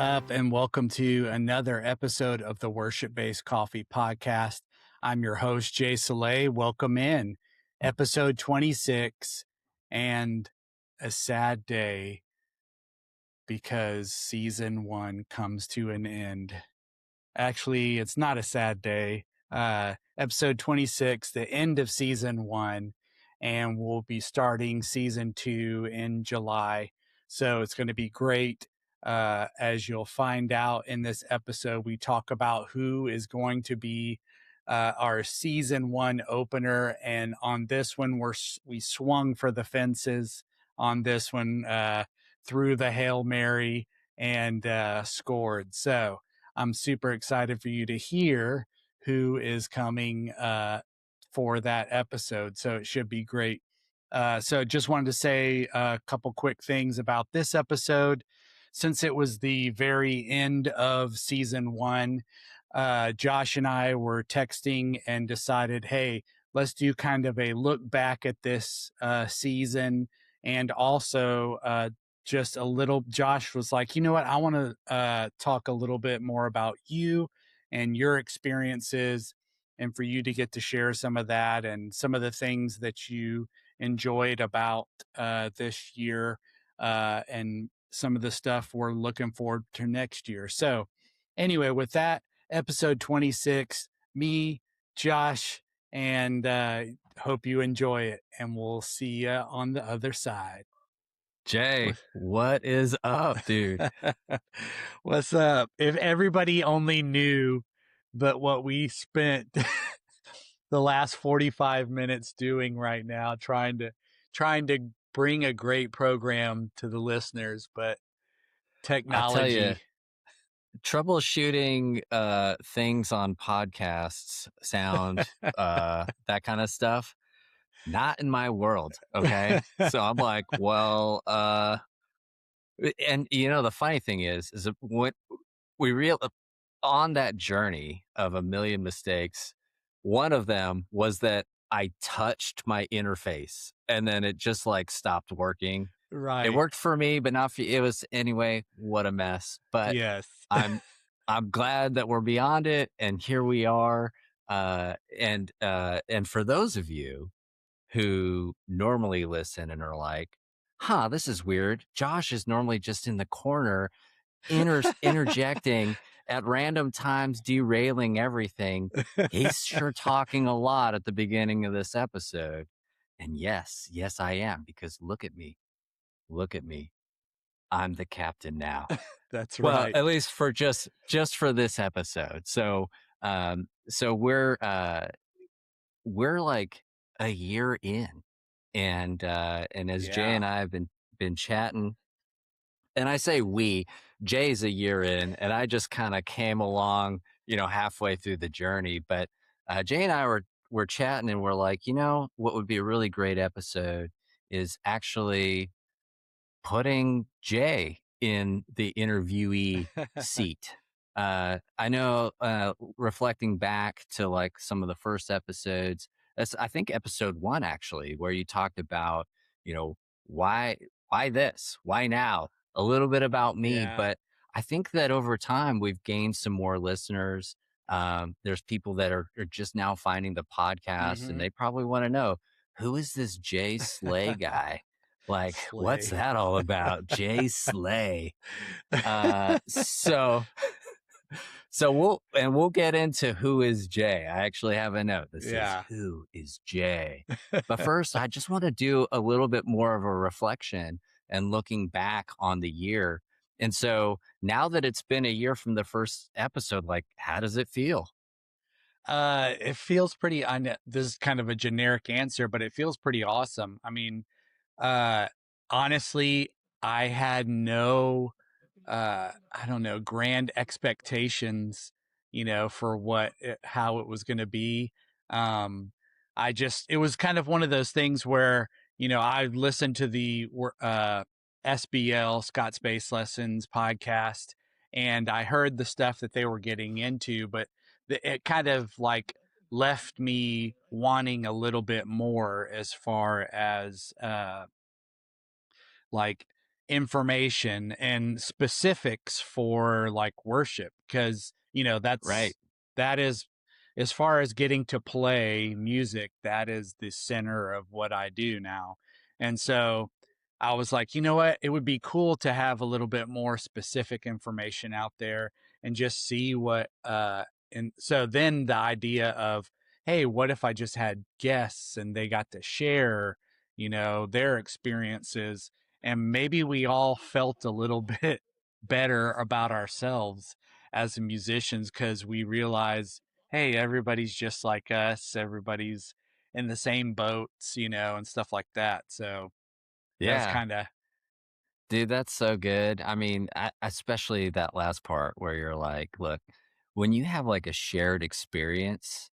up, and welcome to another episode of the Worship Based Coffee Podcast. I'm your host, Jay Soleil. Welcome in episode 26, and a sad day because season 1 comes to an end. Actually, it's not a sad day. Episode 26, the end of season 1, and we'll be starting season 2 in July. So it's going to be great. As you'll find out in this episode, we talk about who is going to be our season 1 opener. And on this one, we swung for the fences on this one, through the Hail Mary and scored. So I'm super excited for you to hear who is coming for that episode. So it should be great. So just wanted to say a couple quick things about this episode. Since it was the very end of season 1, Josh and I were texting and decided, hey, let's do kind of a look back at this season, and also just a little. Josh was like, you know what, I want to talk a little bit more about you and your experiences, and for you to get to share some of that and some of the things that you enjoyed about this year, and some of the stuff we're looking forward to next year. So anyway, with that, episode 26, me, Josh, and hope you enjoy it, and we'll see you on the other side. Jay, what is up, dude? What's up? If everybody only knew but what we spent the last 45 minutes doing right now, trying to bring a great program to the listeners, but technology. I'll tell you, troubleshooting things on podcasts, sound, that kind of stuff, not in my world. Okay. So I'm like, well, and you know, the funny thing is what we on that journey of a million mistakes, one of them was that I touched my interface and then it just like stopped working. Right. It worked for me, but not for you. It was anyway, what a mess. But yes. I'm glad that we're beyond it, and here we are. And for those of you who normally listen and are like, huh, this is weird. Josh is normally just in the corner interjecting at random times, derailing everything. He's sure talking a lot at the beginning of this episode. And yes, I am, because look at me. I'm the captain now. That's well, right. At least for just for this episode. So we're like a year in, and as Jay and I have been chatting, and I say Jay's a year in, and I just kind of came along, halfway through the journey. But Jay and I were chatting, and we're like, what would be a really great episode is actually putting Jay in the interviewee seat. I know, reflecting back to like some of the first episodes, that's, I think, episode 1 actually, where you talked about, why this, why now, a little bit about me. But I think that over time we've gained some more listeners. There's people that are just now finding the podcast, and they probably want to know, who is this Jay Slay guy? Like, Slay. What's that all about? Jay Slay. So we'll get into who is Jay. I actually have a note that says, who is Jay? But first, I just want to do a little bit more of a reflection and looking back on the year. And so now that it's been a year from the first episode, like, how does it feel? It feels pretty, this is kind of a generic answer, but it feels pretty awesome. I mean, honestly, I had no, I don't know, grand expectations, for how it was going to be. It was kind of one of those things where, I listened to the, SBL, Scott Space Lessons podcast, and I heard the stuff that they were getting into, but it kind of like left me wanting a little bit more as far as, like, information and specifics for like worship, because Right. that is, as far as getting to play music, that is the center of what I do now. And so I was like, you know what, it would be cool to have a little bit more specific information out there and just see what and so then the idea of, hey, what if I just had guests and they got to share, their experiences, and maybe we all felt a little bit better about ourselves as musicians, because we realize, hey, everybody's just like us, everybody's in the same boats, and stuff like that. So that's Yeah. kind of, Dude, that's so good. I mean, especially that last part where you're like, look, when you have like a shared experience,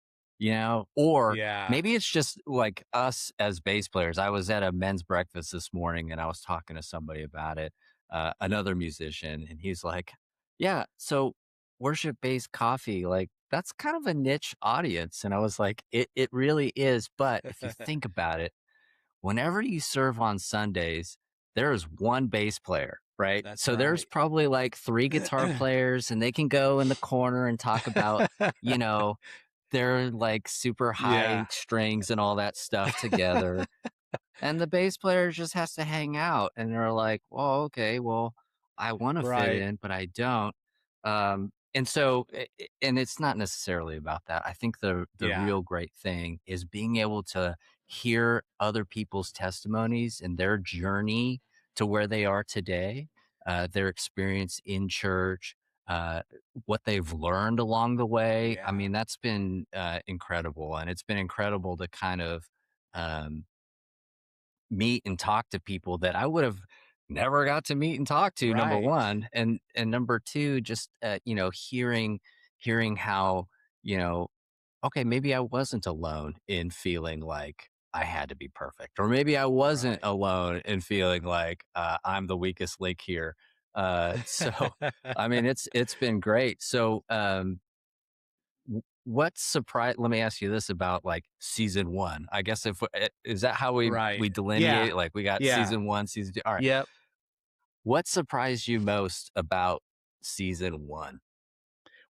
or yeah. maybe it's just like us as bass players. I was at a men's breakfast this morning and I was talking to somebody about it, another musician, and he's like, yeah, so worship based coffee, like that's kind of a niche audience. And I was like, it really is. But if you think about it, whenever you serve on Sundays, there is one bass player, right? That's So there's right. probably like three guitar players and they can go in the corner and talk about, you know, their like super high Yeah. strings and all that stuff together. And the bass player just has to hang out and they're like, well, okay, well, I want to fit Right. in, but I don't. And so, and it's not necessarily about that. I think the Yeah. real great thing is being able to hear other people's testimonies and their journey to where they are today, their experience in church, uh, what they've learned along the way. I Yeah. mean, that's been incredible, and it's been incredible to kind of um, meet and talk to people that I would have never got to meet and talk to, number Right. one, and number two, just hearing how, okay, maybe I wasn't alone in feeling like I had to be perfect, or maybe I wasn't Right. alone in feeling like I'm the weakest link here. So I mean, it's been great. So what surprise? Let me ask you this about like season one. I guess if is that how Right. we delineate Yeah. it? Like we got Yeah. season one, season two. All right. Yep. What surprised you most about season one?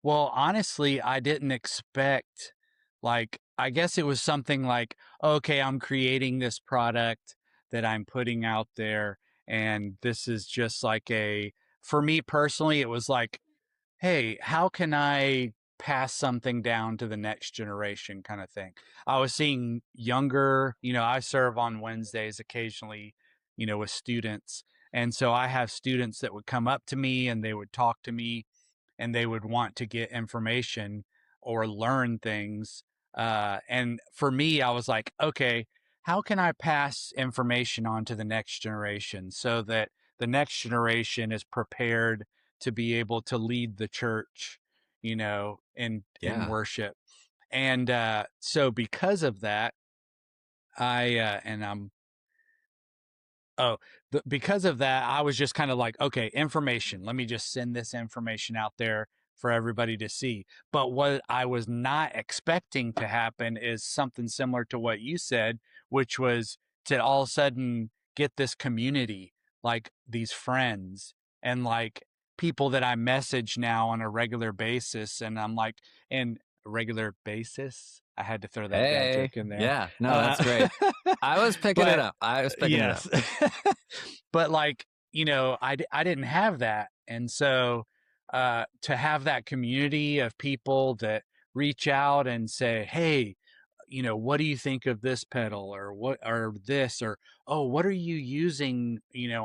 Well, honestly, I didn't expect, like, I guess it was something like, okay, I'm creating this product that I'm putting out there. And this is just like for me personally, it was like, hey, how can I pass something down to the next generation kind of thing. I was seeing younger, I serve on Wednesdays occasionally, with students. And so I have students that would come up to me and they would talk to me and they would want to get information or learn things. And for me, I was like, okay, how can I pass information on to the next generation so that the next generation is prepared to be able to lead the church, in Yeah. worship. And so because of that, and I'm Oh, because of that, I was just kind of like, okay, information. Let me just send this information out there for everybody to see. But what I was not expecting to happen is something similar to what you said, which was to all of a sudden get this community, like these friends and like people that I message now on a regular basis. And I'm like, and regular basis, I had to throw that dad Hey. joke in there. Yeah. No, Uh, that's great. I was picking it but up. I was picking it up. yes. But like, I didn't have that. And so to have that community of people that reach out and say, hey, what do you think of this pedal or what or this or, oh, what are you using,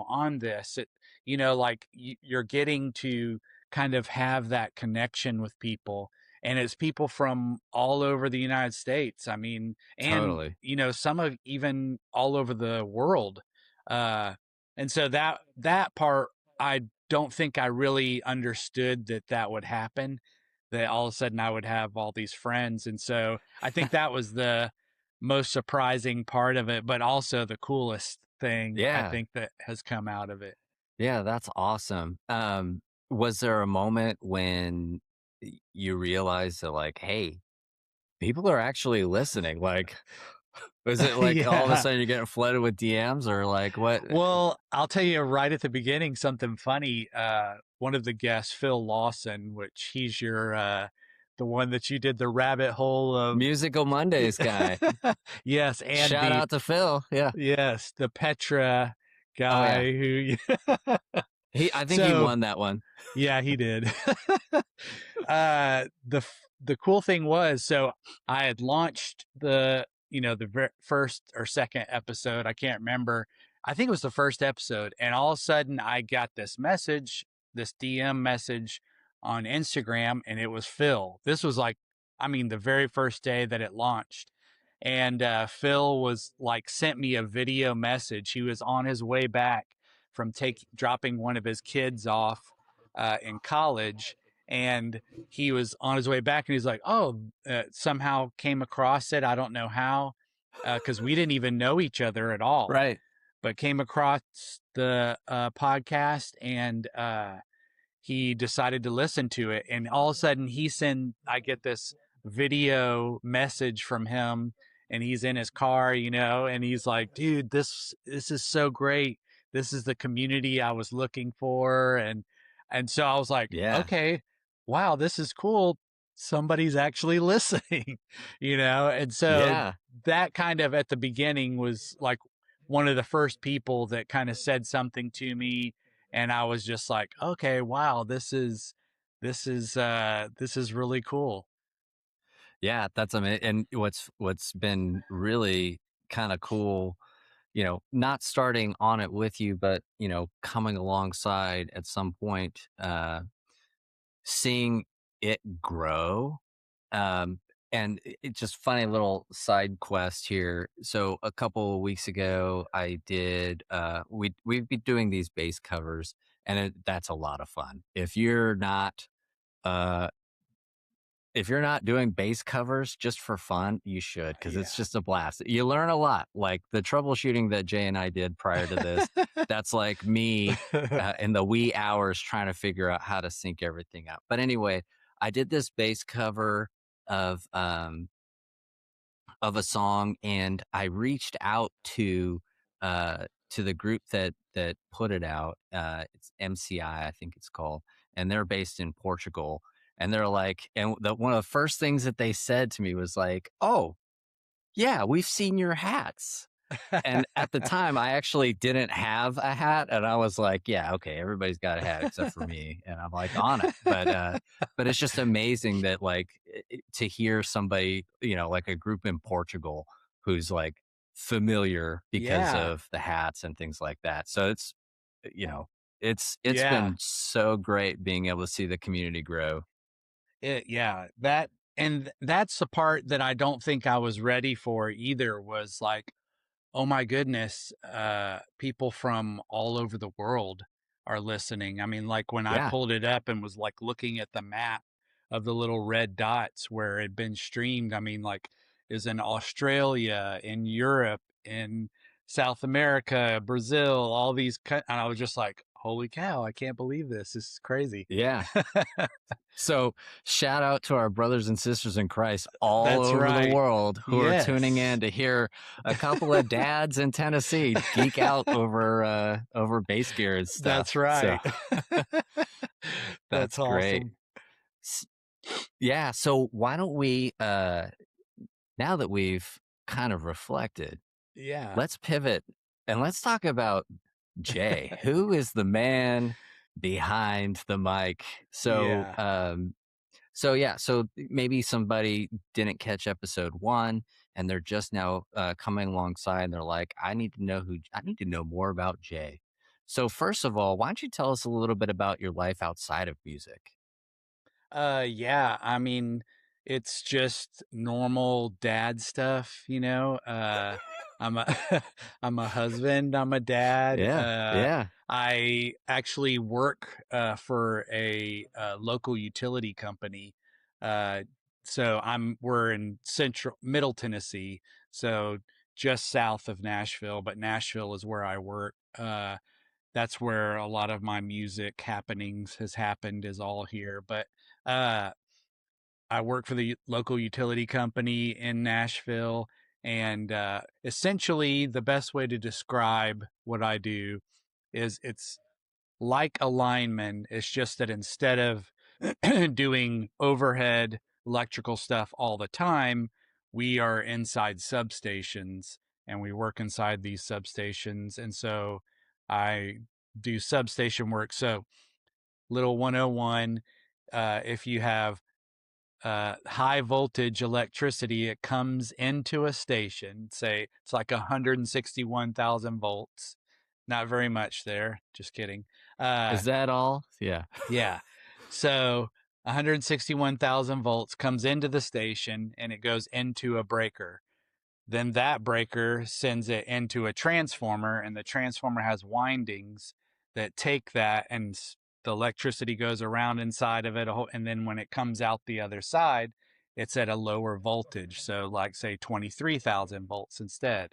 on this? Like you're getting to kind of have that connection with people. And it's people from all over the United States. I mean, and Totally. some of even all over the world. Uh, and so that part, I don't think I really understood that would happen. That all of a sudden I would have all these friends, and so I think that was the most surprising part of it, but also the coolest thing I Yeah. think that has come out of it. Yeah, that's awesome. Was there a moment when you realized that like, hey, people are actually listening? Like, Was it like all of a Yeah. sudden you're getting flooded with DMs or like what? Well, I'll tell you right at the beginning something funny. One of the guests, Phil Lawson, which he's your the one that you did the rabbit hole of. Musical Mondays guy. Yes, and Shout the out to Phil. Yeah. yes, the Petra Oh yeah. guy who I think he so won that one. yeah, he did. The cool thing was, so I had launched the first or second episode. I can't remember. I think it was the first episode, and all of a sudden I got this message, this DM message on Instagram, and it was Phil. This was like, I mean, the very first day that it launched, and Phil was like sent me a video message. He was on his way back from dropping one of his kids off in college, and he was on his way back, and he's like, "Oh, somehow came across it. I don't know how, because we didn't even know each other at all, Right. but came across the podcast, and he decided to listen to it, and all of a sudden I get this video message from him, and he's in his car, and he's like, dude, this is so great. This is the community I was looking for. And so I was like, Yeah. okay, wow, this is cool. Somebody's actually listening, and so Yeah. that kind of at the beginning was like one of the first people that kind of said something to me, and I was just like, okay, wow, this is really cool. Yeah, that's amazing. And what's been really kind of cool, not starting on it with you, but coming alongside at some point, seeing it grow. Um, and it's just funny little side quest here. So a couple of weeks ago, I did. We've been doing these bass covers, and that's a lot of fun. Uh, if you're not doing bass covers just for fun, you should, because it's Yeah. just a blast. You learn a lot. Like the troubleshooting that Jay and I did prior to this, that's like me in the wee hours trying to figure out how to sync everything up. But anyway, I did this bass cover of um, of a song, and I reached out to the group that put it out. It's MCI, I think it's called, and they're based in Portugal. And they're like, and one of the first things that they said to me was like, "Oh, yeah, we've seen your hats." And at the time, I actually didn't have a hat, and I was like, "Yeah, okay, everybody's got a hat except for me," and I'm like on it. But it's just amazing that like to hear somebody, like a group in Portugal who's like familiar because Yeah. of the hats and things like that. So you know, it's Yeah. been so great being able to see the community grow. Yeah. That's the part that I don't think I was ready for either, was like, oh my goodness, people from all over the world are listening. I mean, like when I Yeah, pulled it up and was like looking at the map of the little red dots where it had been streamed, I mean, like is in Australia, in Europe, in South America, Brazil, all these, and I was just like, holy cow, I can't believe this. This is crazy. yeah. So shout out to our brothers and sisters in Christ all That's over the right. world who are tuning Yes, in to hear a couple of dads in Tennessee geek out over bass gear and that's stuff. So right. That's that's great. awesome. S- Yeah, so why don't we now that we've kind of reflected, Yeah. let's pivot and let's talk about Jay. Who is the man behind the mic? Yeah. So yeah, so maybe somebody didn't catch episode 1 and they're just now coming alongside and they're like, I need to know more about Jay. So first of all, why don't you tell us a little bit about your life outside of music? Yeah, I mean, it's just normal dad stuff, I'm a I'm a husband, I'm a dad. Yeah, yeah, I actually work for a local utility company. Uh so we're in central middle Tennessee, so just south of Nashville, but Nashville is where I work. That's where a lot of my music happenings has happened, is all here. But uh I work for the local utility company in Nashville, And essentially, the best way to describe what I do is it's like a lineman. It's just that instead of doing overhead electrical stuff all the time, we are inside substations and we work inside these substations. And so I do substation work. So, little 101, if you have high voltage electricity, it comes into a station. Say it's like 161,000 volts. Not very much there. Just kidding. Is that all? Yeah. Yeah. So 161,000 volts comes into the station and it goes into a breaker. Then that breaker sends it into a transformer, and the transformer has windings that take that, and the electricity goes around inside of it. And then when it comes out the other side, it's at a lower voltage. So, like, say, 23,000 volts instead.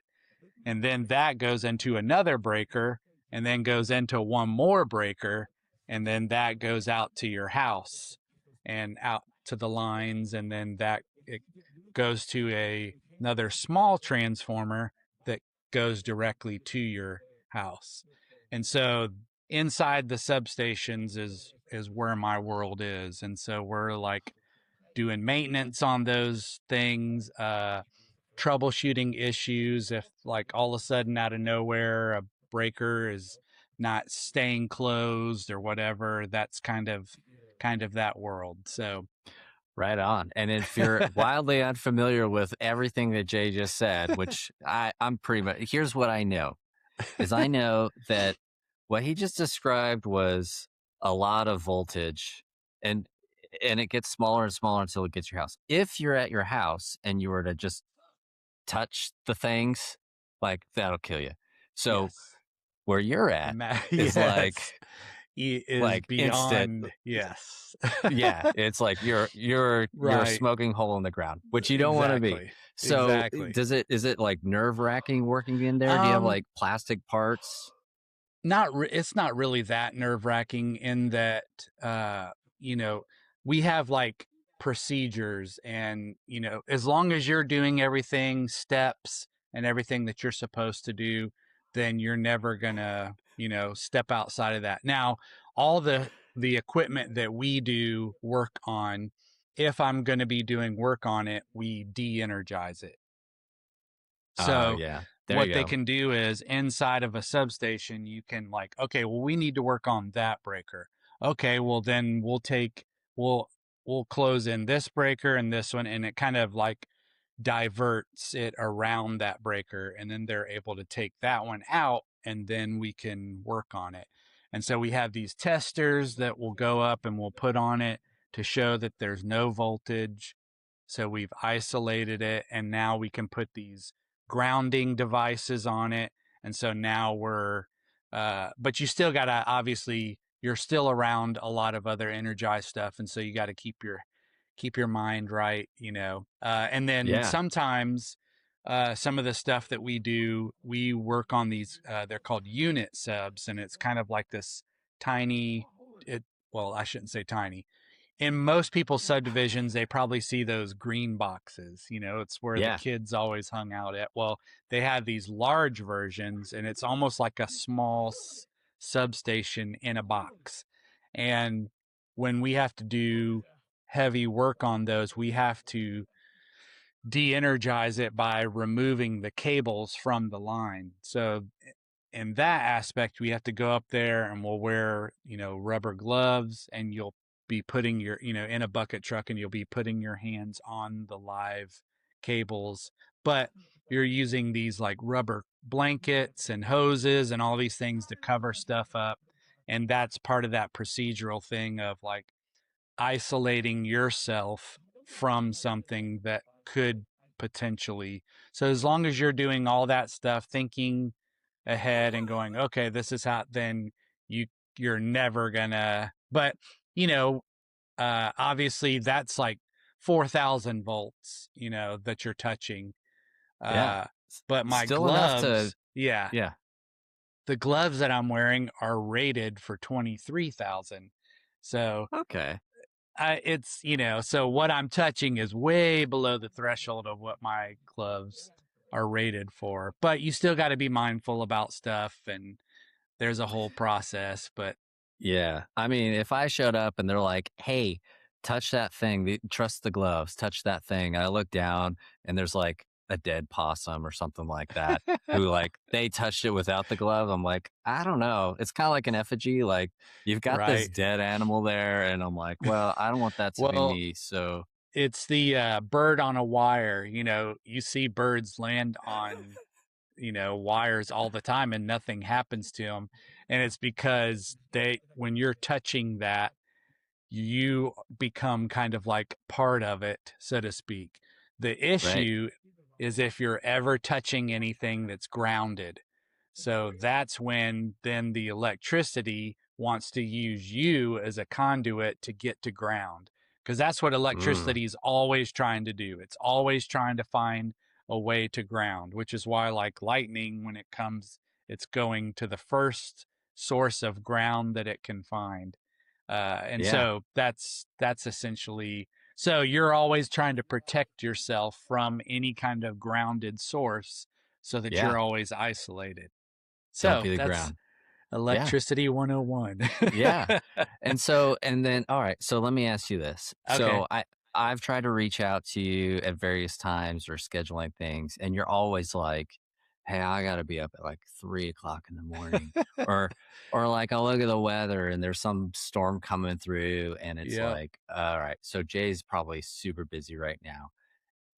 And then that goes into another breaker and then goes into one more breaker. And then that goes out to your house and out to the lines. And then that it goes to another small transformer that goes directly to your house. And so inside the substations is where my world is. And so we're like doing maintenance on those things, troubleshooting issues if like all of a sudden out of nowhere a breaker is not staying closed or whatever. That's kind of that world. So Right on. And if you're wildly unfamiliar with everything that Jay just said, which I'm pretty much, here's what I know is I know that what he just described was a lot of voltage and it gets smaller and smaller until it gets your house. If you're at your house and you were to just touch the things, like that'll kill you. So yes. where you're at is Yes. Is instant. beyond. Yes. Yeah, it's like you're a Right. smoking hole in the ground, which you don't want to be. Exactly. So Exactly. is it like nerve-wracking working in there? Do you have Um like plastic parts? It's not really that nerve-wracking in that you know, we have like procedures, and as long as you're doing everything, steps and everything that you're supposed to do, then you're never gonna step outside of that. Now, all the equipment that we do work on, if I'm going to be doing work on it, we de-energize it. Oh So yeah, there what you they go. can do is inside of a substation, you can like, okay, well, we need to work on that breaker. Okay, well then we'll we'll close in this breaker and this one, and it kind of like diverts it around that breaker, and then they're able to take that one out, and then we can work on it. And so we have these testers that will go up and we'll put on it to show that there's no voltage. So we've isolated it, and now we can put these grounding devices on it. And so now but you still got to, obviously, you're still around a lot of other energized stuff. And so you got to keep your mind right, and then Yeah, sometimes, some of the stuff that we do, we work on these, they're called unit subs. And it's kind of like this tiny, well, I shouldn't say tiny, in most people's subdivisions, they probably see those green boxes. It's where the yeah. kids always hung out at. Well, they have these large versions, and it's almost like a small substation in a box. And when we have to do heavy work on those, we have to de energize it by removing the cables from the line. So in that aspect, we have to go up there and we'll wear, rubber gloves, and you'll be putting your, in a bucket truck, and you'll be putting your hands on the live cables. But you're using these like rubber blankets and hoses and all these things to cover stuff up. And that's part of that procedural thing of like isolating yourself from something that could potentially. So as long as you're doing all that stuff, thinking ahead and going, okay, this is how, then you're never gonna. But obviously that's like 4,000 volts, that you're touching. Yeah. Uh, but my Still enough to gloves, yeah, yeah. the gloves that I'm wearing are rated for 23,000. So Okay. it's so what I'm touching is way below the threshold of what my gloves are rated for. But you still got to be mindful about stuff, and there's a whole process. But Yeah. I mean, if I showed up and they're like, "Hey, touch that thing, trust the gloves, touch that thing." And I look down and there's like a dead possum or something like that who like they touched it without the glove. I'm like, I don't know. It's kind of like an effigy. Like you've got this right. dead animal there. And I'm like, well, I don't want that to be Well, me. So, it's the bird on a wire. You see birds land on wires all the time and nothing happens to them, and it's because when you're touching that, you become kind of like part of it, so to speak. The right. issue is if you're ever touching anything that's grounded. So that's when then the electricity wants to use you as a conduit to get to ground. Because that's what Mm, electricity is always trying to do. It's always trying to find a way to ground, which is why, like lightning, when it comes, it's going to the first source of ground that it can find. And yeah. so that's essentially, so you're always trying to protect yourself from any kind of grounded source so that Yeah. you're always isolated. Don't So be the that's ground. Yeah. electricity 101. Yeah. And then all right, so let me ask you this. Okay. I've tried to reach out to you at various times or scheduling things, and you're always like, "Hey, I gotta be up at like 3 o'clock in the morning." Or like I'll look at the weather and there's some storm coming through and it's Yep. like, all right, so Jay's probably super busy right now.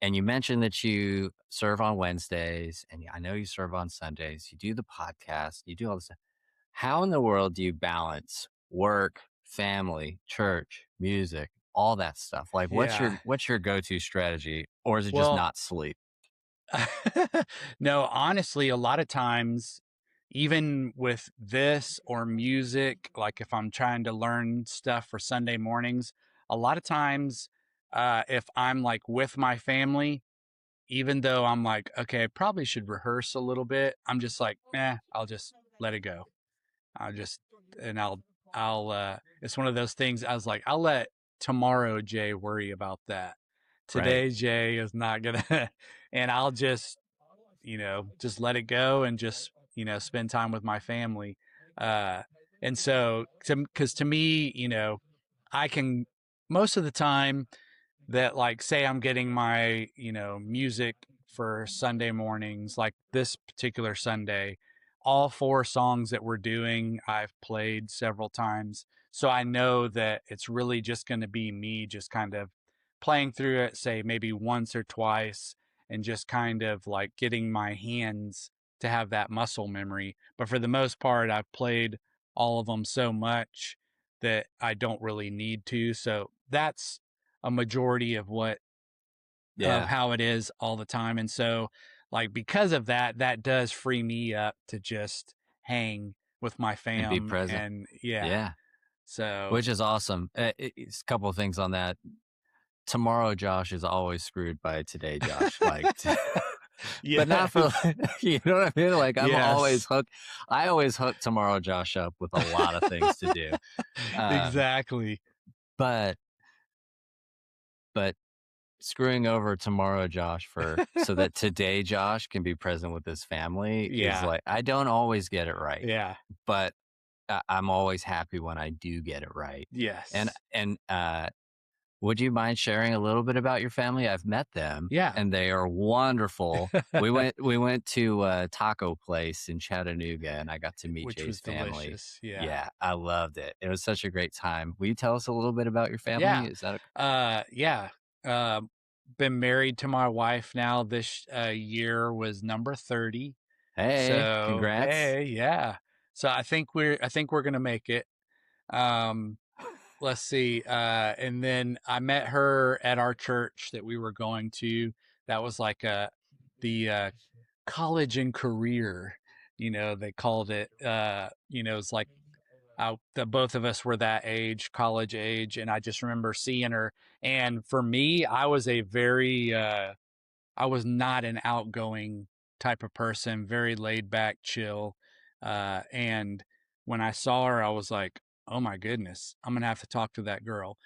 And you mentioned that you serve on Wednesdays and I know you serve on Sundays. You do the podcast, you do all this. How in the world do you balance work, family, church, music, all that stuff? Like Yeah. what's your go-to strategy or is it just Well, not sleep? no, honestly, a lot of times, even with this or music, like if I'm trying to learn stuff for Sunday mornings, a lot of times, if I'm like with my family, even though I'm like, okay, I probably should rehearse a little bit, I'm just like, I'll just let it go. I'll just, and it's one of those things I was like, I'll let tomorrow Jay worry about that. Right. Today Jay is not gonna, and I'll just let it go and just, spend time with my family. Uh, and so, because to me, I can, most of the time, that like say I'm getting my music for Sunday mornings, like this particular Sunday, all four songs that we're doing I've played several times, so I know that it's really just going to be me just kind of playing through it, say maybe once or twice, and just kind of like getting my hands to have that muscle memory. But for the most part, I've played all of them so much that I don't really need to. So that's a majority of Yeah. how it is all the time. And so, like, because of that, that does free me up to just hang with my And be fam. present. And yeah, Yeah. so Which is awesome. It's a couple of things on that. Tomorrow Josh is always screwed by today Josh. Like but not for yes, you know what I mean? Like I'm always yes, hooked. I always hook Tomorrow Josh up with a lot of things to do. Um, exactly. but but screwing over tomorrow Josh for so that today Josh can be present with his family is Yeah, like I don't always get it right, yeah, but I'm always happy when I do get it right. And yes, would you mind sharing a little bit about your family? I've met them yeah, and they are wonderful. We went to a taco place in Chattanooga and I got to meet which Jay's was family. delicious. Yeah, Yeah, I loved it. It was such a great time. Will you tell us a little bit about your family? yeah, Is that yeah. Uh, Been married to my wife now. This year was number 30. hey, So congrats. hey, yeah. So I think we're gonna make it. Um, let's see. And then I met her at our church that we were going to. That was like the college and career. They called it. It's like the both of us were that age, college age, and I just remember seeing her. And for me, I was not an outgoing type of person, very laid back, chill. And when I saw her, I was like, oh my goodness, I'm going to have to talk to that girl.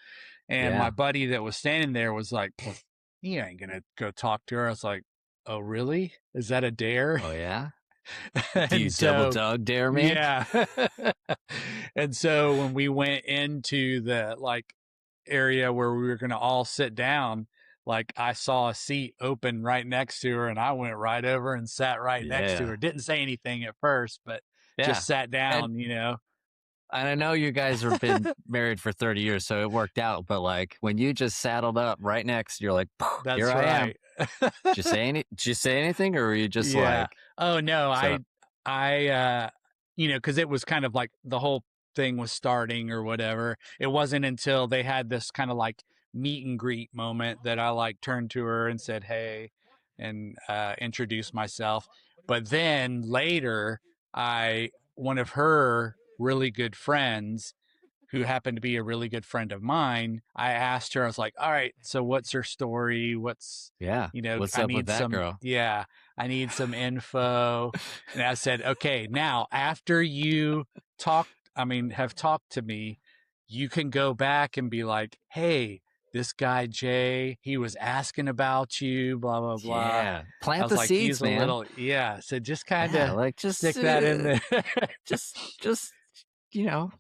And my Yeah. buddy that was standing there was like, you ain't going to go talk to her. I was like, oh, really? Is that a dare? Oh yeah. Do you And double so, dog dare me? yeah. And so when we went into the like area where we were going to all sit down, like I saw a seat open right next to her and I went right over and sat right next to Yeah. her. Didn't say anything at first, but Yeah. just sat And down, you know. and I know you guys have been married for 30 years, so it worked out. But like when you just saddled up right next, you're like, here That's I am. right. Did you say anything, or were you just Yeah. like, Oh no, so? I you know, cuz it was kind of like the whole thing was starting or whatever. It wasn't until they had this kind of like meet and greet moment that I like turned to her and said, "Hey," and introduced myself. But then later, I one of her really good friends who happened to be a really good friend of mine, I asked her, I was like, all right, so what's her story? What's, Yeah. you know, What's I up with need that some, girl? yeah, I need some info. And I said, okay, now after you talk, I mean, have talked to me, you can go back and be like, hey, this guy Jay, he was asking about you, blah, blah, blah. Yeah. I Plant was the like, seeds, he's a man. little, yeah. So just kind Yeah. of Like stick that in there. just,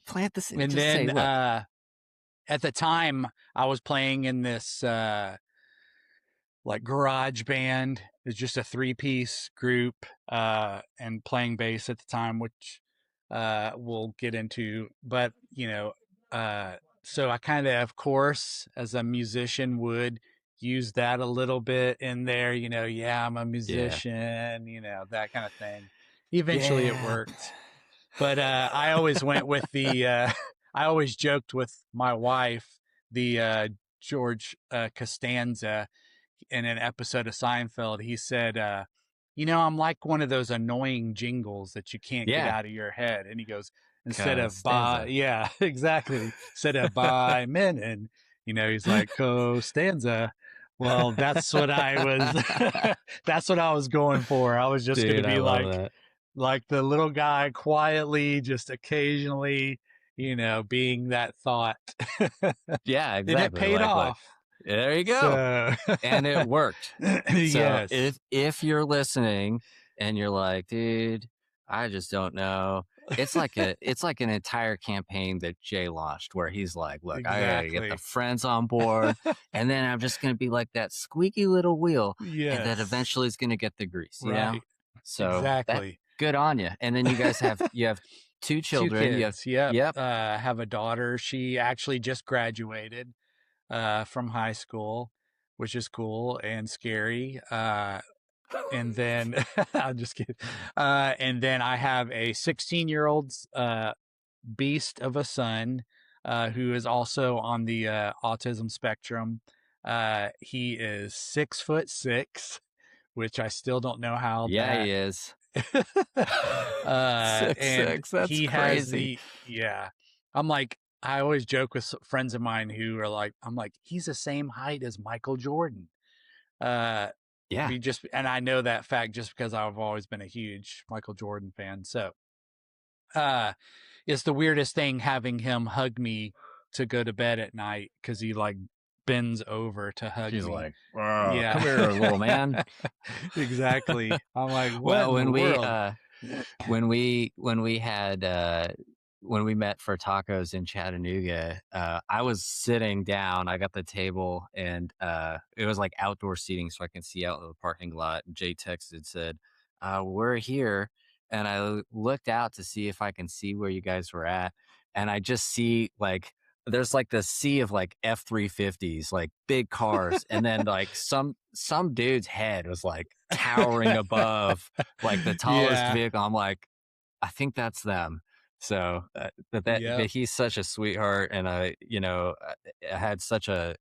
plant the seed. And Just say, then look, at the time I was playing in this like garage band. It's just a three-piece group and playing bass at the time, which we'll get into. But you know, so I kind of course, as a musician would, use that a little bit in there. You know, yeah, I'm a yeah. musician. You know, that kind of thing. Eventually, it Yeah. worked. But I always went with the. I always joked with my wife, the George Costanza, in an episode of Seinfeld. He said, "You know, I'm like one of those annoying jingles that you can't get Yeah. out of your head." And he goes, "Instead of Costanza. yeah, exactly. Instead of by men, and you know, he's like Costanza." Well, that's what I was. That's what I was going for. I was just going to Dude, I be love that. like the little guy quietly, just occasionally, you know, being that thought. Yeah, And it exactly. paid Like, look, off. there you go. So, And it worked. So yes. if you're listening and you're like, dude, I just don't know. It's like an entire campaign that Jay launched where he's like, look, I gotta get the Exactly. friends on board, and then I'm just gonna be like that squeaky little wheel, and that Yes. eventually is gonna get the grease, you know? Right. So that Exactly. good on you. And then you have two 2 children. You have kids. Yep. yep. Have a daughter. She actually just graduated from high school, which is cool and scary. And then I'm just kidding. And then I have a 16-year-old beast of a son who is also on the autism spectrum. He is 6'6", which I still don't know how Yeah, that. he is. And 6'6", that's he has crazy. the, yeah. I'm like, I always joke with friends of mine who are like, I'm like, he's the same height as Michael Jordan. Uh, Yeah. we just, and I know that fact just because I've always been a huge Michael Jordan fan. So, uh, it's the weirdest thing having him hug me to go to bed at night because he like bends over to hug She's me. like, "Oh, Yeah, come here, little man." exactly. I'm like, what Well, in the world? when we had when we met for tacos in Chattanooga, I was sitting down. I got the table, and it was like outdoor seating, so I can see out of the parking lot. Jay texted said, "We're here," and I looked out to see if I can see where you guys were at, and I just see like there's like this sea of like F-350s, like big cars, and then like some dude's head was like towering above like the tallest Yeah, vehicle. I'm like, I think that's them. So yep, that he's such a sweetheart, and I had such a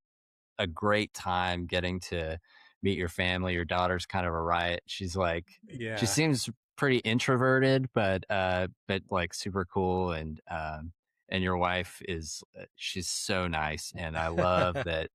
great time getting to meet your family. Your daughter's kind of a riot. She yeah, seems pretty introverted, but like super cool, and your wife is she's so nice, and I love that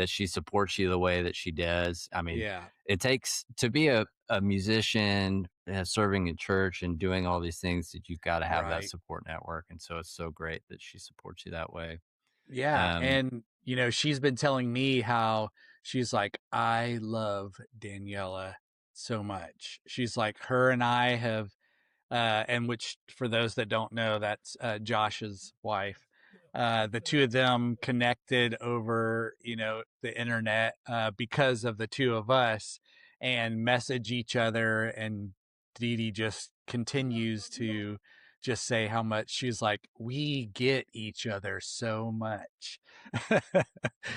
she supports you the way that she does. I mean, yeah, it takes to be a musician serving in church and doing all these things that you've got to have that right. support network. And so it's so great that she supports you that way. Yeah, Um, and you know, she's been telling me how she's like, I love Daniela so much. She's like, her and I have, and which for those that don't know, that's Josh's wife. The two of them connected over, the internet because of the two of us, and message each other. And Dee Dee just continues to just say how much she's like, we get each other so much.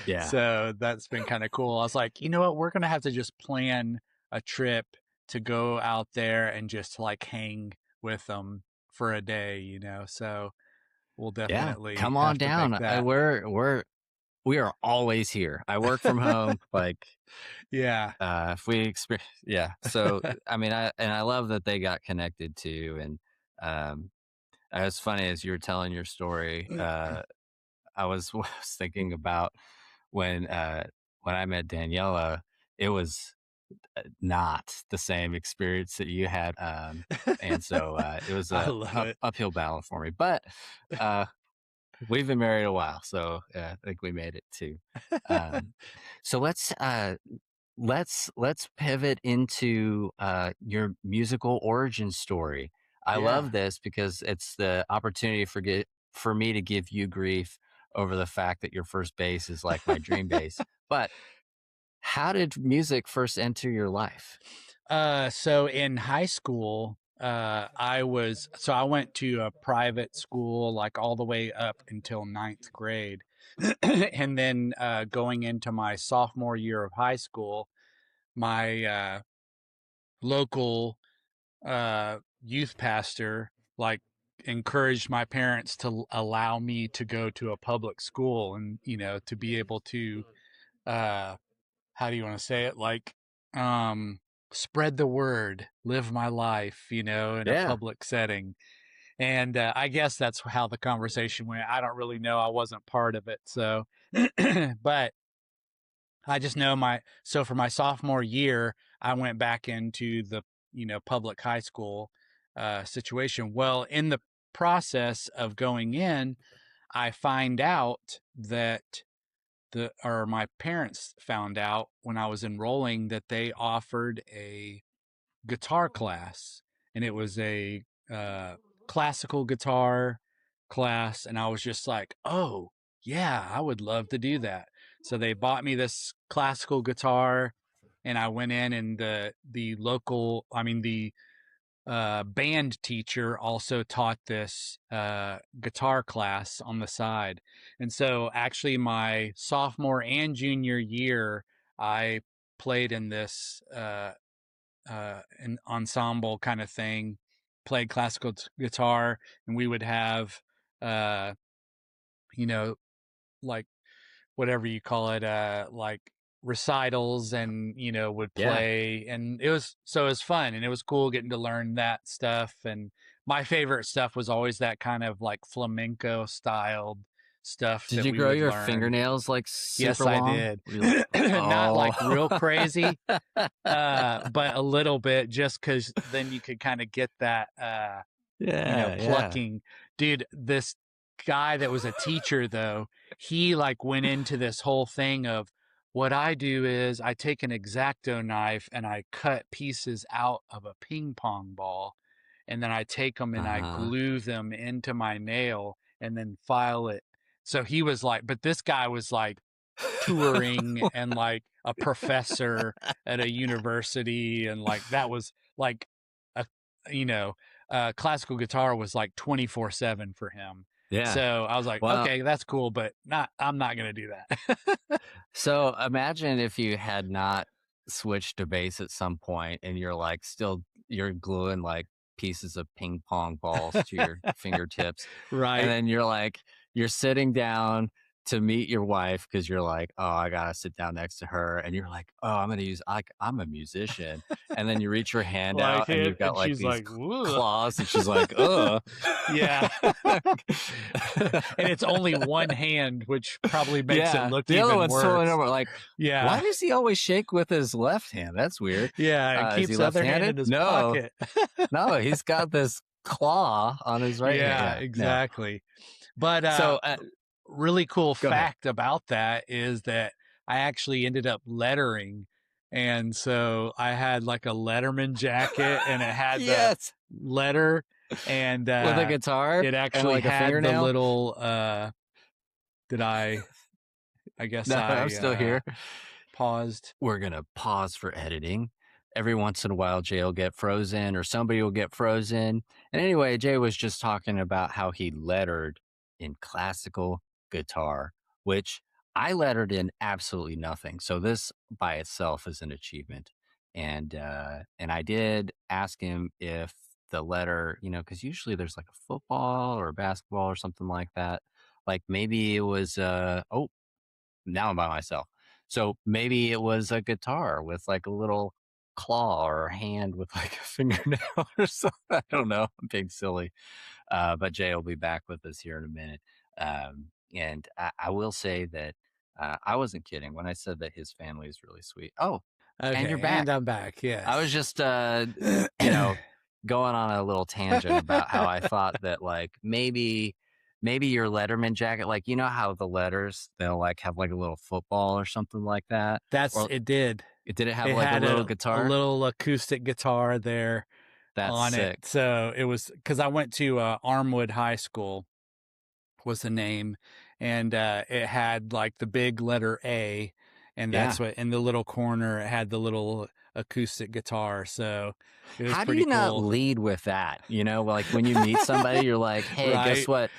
Yeah. So that's been kind of cool. I was like, you know what? We're going to have to just plan a trip to go out there and just like hang with them for a day, so we'll Yeah. definitely Come on have to make down. that. We are always here. I work from home. Like, Yeah. if we experience, yeah. So, I mean, I love that they got connected too. And, as funny as you were telling your story, I was thinking about when, when I met Daniela, it was not the same experience that you had. And so, it was I a love it. uphill battle for me, but, we've been married a while, so I think we made it too. Um, so let's pivot into your musical origin story. I Yeah. love this because it's the opportunity for me to give you grief over the fact that your first bass is like my dream bass. But how did music first enter your life? So in high school, I went to a private school like all the way up until ninth grade. And then going into my sophomore year of high school, my local youth pastor like encouraged my parents to allow me to go to a public school, and to be able to uh how do you want to say it, like um spread the word, live my life, in a Yeah. public setting. And I guess that's how the conversation went. I don't really know, I wasn't part of it, so but I just know so for my sophomore year, I went back into the, public high school situation. Well, in the process of going in, I find out that or my parents found out when I was enrolling that they offered a guitar class, and it was a uh, classical guitar class. And I was just like, oh yeah, I would love to do that. So they bought me this classical guitar, and I went in, and the band teacher also taught this guitar class on the side. And so actually my sophomore and junior year, I played in this an ensemble kind of thing, played classical guitar. And we would have, uh, you know, like whatever you call it, like recitals, and would Yeah. play. And it was fun, and it was cool getting to learn that stuff. And my favorite stuff was always that kind of like flamenco styled stuff Did that you we grow would your learn. fingernails like super Yes, I long? did. Were you like, Not oh, like real crazy, but a little bit, just because then you could kind of get that yeah, yeah. plucking. Dude, this guy that was a teacher though, he like went into this whole thing of, what I do is I take an X-Acto knife and I cut pieces out of a ping pong ball, and then I take them and I Uh-huh. glue them into my nail and then file it. So he was like, but this guy was like touring and like a professor at a university, and like that was like a you know classical guitar was like 24/7 for him. Yeah. So I was like, Well, okay, that's cool, but I'm not gonna do that. so imagine if you had not switched to bass at some point and you're like you're gluing like pieces of ping pong balls to your fingertips. And Right. then you're sitting down to meet your wife because you're like, oh, I gotta sit down next to her. And you're like, oh, I'm a musician. And then you reach your hand Like out and it, you've got and like she's these like, woo. claws, and she's like, ugh. Yeah. And it's only one hand, which probably makes it Yeah, look the other even one's totally worse. normal. Like, why Yeah. does he always shake with his left hand? That's weird. Yeah, and Is he keeps the other hand in left-handed? his No, pocket. no, he's got this claw on his right hand. Yeah, Yeah, no. exactly. But So, really cool go ahead. fact about that is that I actually ended up lettering. And so I had like a Letterman jacket and it had the Yes. letter and With a guitar it and actually like a had the fingernail. little did I guess No, I'm still here. paused. We're going to pause for editing. Every once in a while, Jay will get frozen or somebody will get frozen. And anyway, Jay was just talking about how he lettered in classical guitar, which I lettered in absolutely nothing. So this by itself is an achievement. And I did ask him if the letter, because usually there's like a football or a basketball or something like that. Like maybe it was now I'm by myself. So maybe it was a guitar with like a little claw or a hand with like a fingernail or something. I don't know. I'm being silly. But Jay will be back with us here in a minute. And I will say that I wasn't kidding when I said that his family is really sweet. Oh, and you're Okay, and back. I'm back. I was Yes. just, going on a little tangent about how I thought that like maybe your Letterman jacket, like how the letters they'll like have like a little football or something like that, That's or it did. did it have It like a had little a guitar? little acoustic guitar there That's on it. sick. So it was because I went to Armwood High School was the name, and it had like the big letter A, and Yeah. that's what in the little corner it had the little acoustic guitar. So it was How do pretty you not cool. lead with that? Like when you meet somebody, you're like, "Hey, guess Right. what?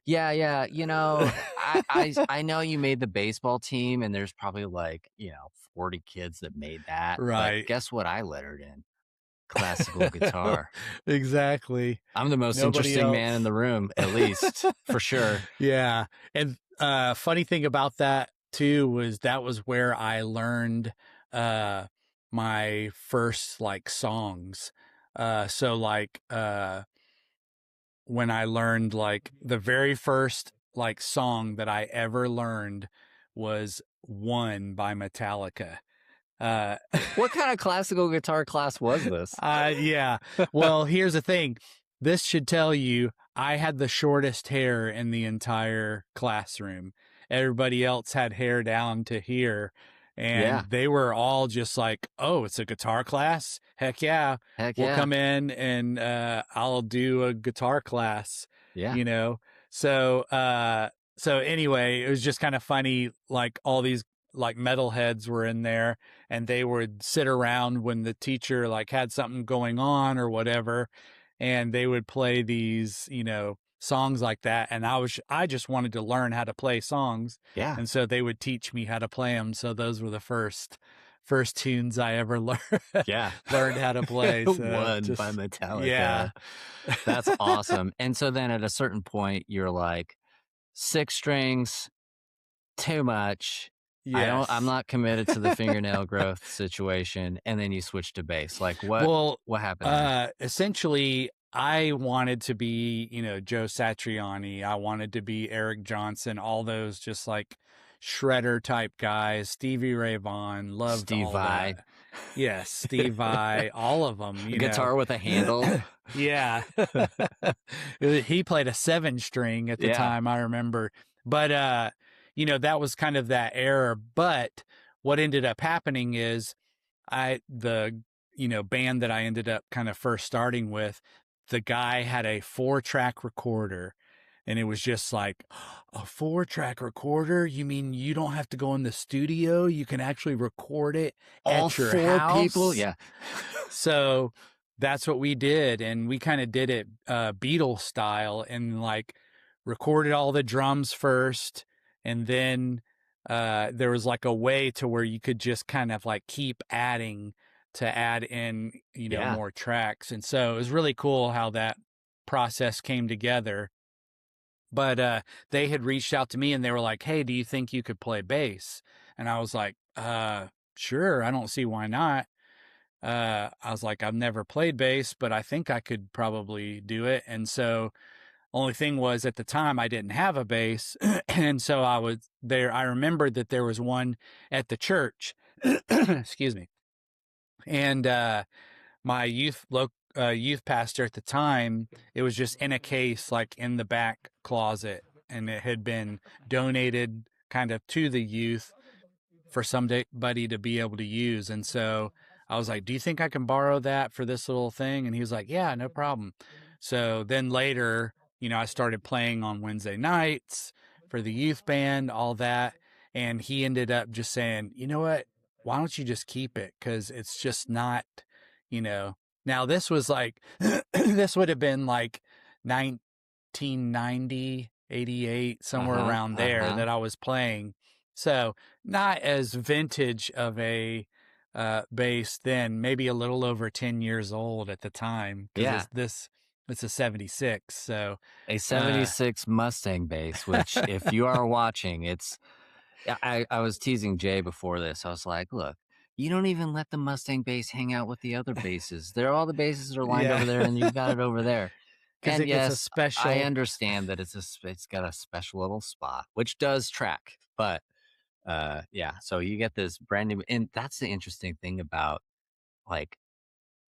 Yeah. I know you made the baseball team, and there's probably like 40 kids that made that, but Right. guess what? I lettered in classical guitar. Exactly. I'm the most Nobody interesting man in else. the room, at least for sure. Yeah. And funny thing about that too was that was where I learned uh my first like songs. So like when I learned like the very first like song that I ever learned was One by Metallica. Uh What kind of classical guitar class was this? yeah. Well, here's the thing. This should tell you I had the shortest hair in the entire classroom. Everybody else had hair down to here. Yeah. And they were all just like, oh, it's a guitar class? Heck yeah. Heck We'll yeah. come in and I'll do a guitar class, Yeah. you know? So, so anyway, it was just kind of funny. Like all these like metalheads were in there and they would sit around when the teacher like had something going on or whatever and they would play these songs like that and I just wanted to learn how to play songs Yeah. and so they would teach me how to play them, so those were the first tunes I ever learned Yeah. learned how to play, so One by just Metallica. yeah. That's awesome. And so then at a certain point, you're like, 6 strings, too much. I'm Yes. not committed to the fingernail growth situation. And then you switch to bass. Like Well, what happened there? essentially, I wanted to be, Joe Satriani. I wanted to be Eric Johnson, all those just like shredder type guys. Stevie Ray Vaughan, loved Steve all Vai. that. Yes, Steve Vai, all of them, A guitar with a handle. Yeah. He played a 7 string at the Yeah. time, I remember. But that was kind of that era. But what ended up happening is the band that I ended up kind of first starting with, the guy had a 4-track recorder and it was just like, a 4-track recorder? You mean you don't have to go in the studio? You can actually record it All at your 4 people. house? Yeah. So that's what we did. And we kind of did it Beatles style and like recorded all the drums first. And then there was like a way to where you could just kind of like keep adding to add in, Yeah. more tracks. And so it was really cool how that process came together. But they had reached out to me and they were like, "Hey, do you think you could play bass?" And I was like, sure, I don't see why not. I was like, I've never played bass, but I think I could probably do it. And so only thing was at the time I didn't have a bass. And so I was there. I remembered that there was one at the church, excuse me. And, my youth pastor at the time, it was just in a case, like in the back closet, and it had been donated kind of to the youth for somebody to be able to use. And so I was like, do you think I can borrow that for this little thing? And he was like, yeah, no problem. So then later, I started playing on Wednesday nights for the youth band, all that. And he ended up just saying, you know what? Why don't you just keep it? Because it's just not, you know. Now, this was like, this would have been like 1990, 88, somewhere Uh-huh. around there Uh-huh. that I was playing. So, not as vintage of a bass then, maybe a little over 10 years old at the time, Yeah. because it's a 76. So, A uh, 76 Mustang bass, which if you are watching, it's I was teasing Jay before this. I was like, look, you don't even let the Mustang bass hang out with the other basses. All the basses are lined yeah, over there and you got it over there. because And it gets a yes, I special, understand that it's got a special little spot, which does track. But yeah, so you get this brand new, and that's the interesting thing about like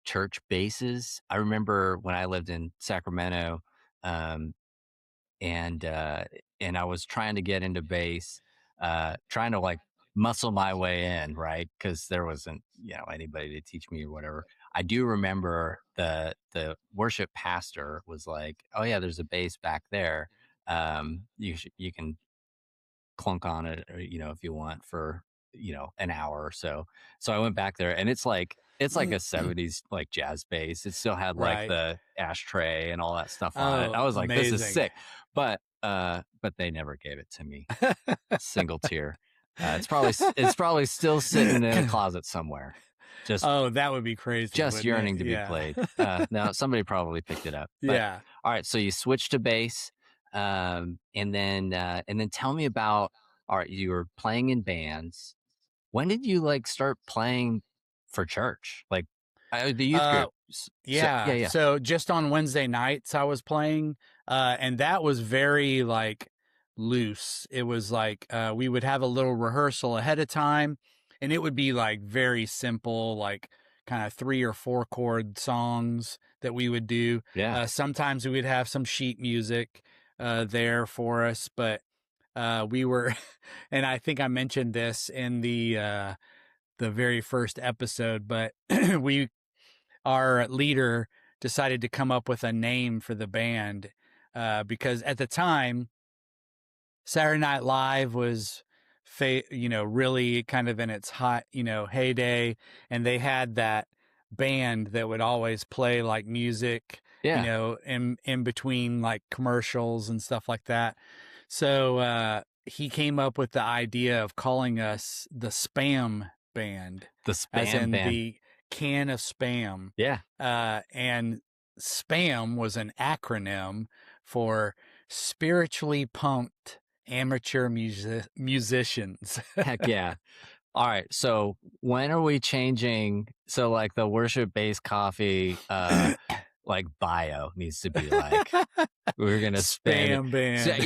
church basses. I remember when I lived in Sacramento, um, and uh and I was trying to get into bass, trying to like muscle my way in, right? Because there wasn't, anybody to teach me or whatever. I do remember the worship pastor was like, "Oh yeah, there's a bass back there. You can clunk on it, or, if you want for, an hour or so." So I went back there, and it's like a 70s like jazz bass. It still had like right? the ashtray and all that stuff on it. Oh, I was like, this is amazing. sick. But they never gave it to me. Single tear. It's probably still sitting in a closet somewhere. Just Oh, that would be crazy, just wouldn't it? yearning to be Yeah. played. No, somebody probably picked it up. But Yeah. all right, so you switched to bass, and then tell me about. All right, you were playing in bands. When did you like start playing for church? Like the youth Uh, group. So yeah, yeah. yeah, So just on Wednesday nights I was playing, and that was very like loose. It was like we would have a little rehearsal ahead of time, and it would be like very simple, like kind of 3 or 4 chord songs that we would do. yeah. Sometimes we would have some sheet music there for us, but we were, and I think I mentioned this in the very first episode, but we our leader decided to come up with a name for the band because at the time Saturday Night Live was really kind of in its hot heyday, and they had that band that would always play like music Yeah. in between like commercials and stuff like that. So he came up with the idea of calling us the Spam Band, The as spam in band. the can of spam. Yeah. And SPAM was an acronym for spiritually pumped amateur musicians. Heck yeah. All right. So when are we changing? So like the worship based coffee, like bio needs to be like, we're gonna spam it. Spam So band.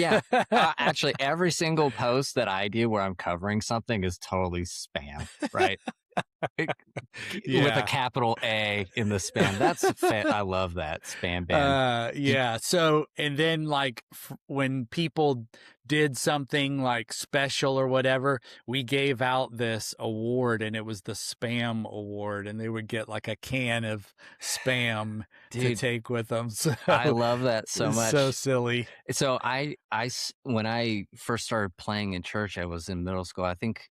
yeah, actually, every single post that I do where I'm covering something is totally spam, right? It- with a Yeah. capital A in the spam. I love that spam band. Did- Yeah. So, and then like when people did something like special or whatever, we gave out this award, and it was the Spam Award, and they would get like a can of spam to Dude, take with them. So I love that so it's so much. silly. So when I first started playing in church, I was in middle school. I think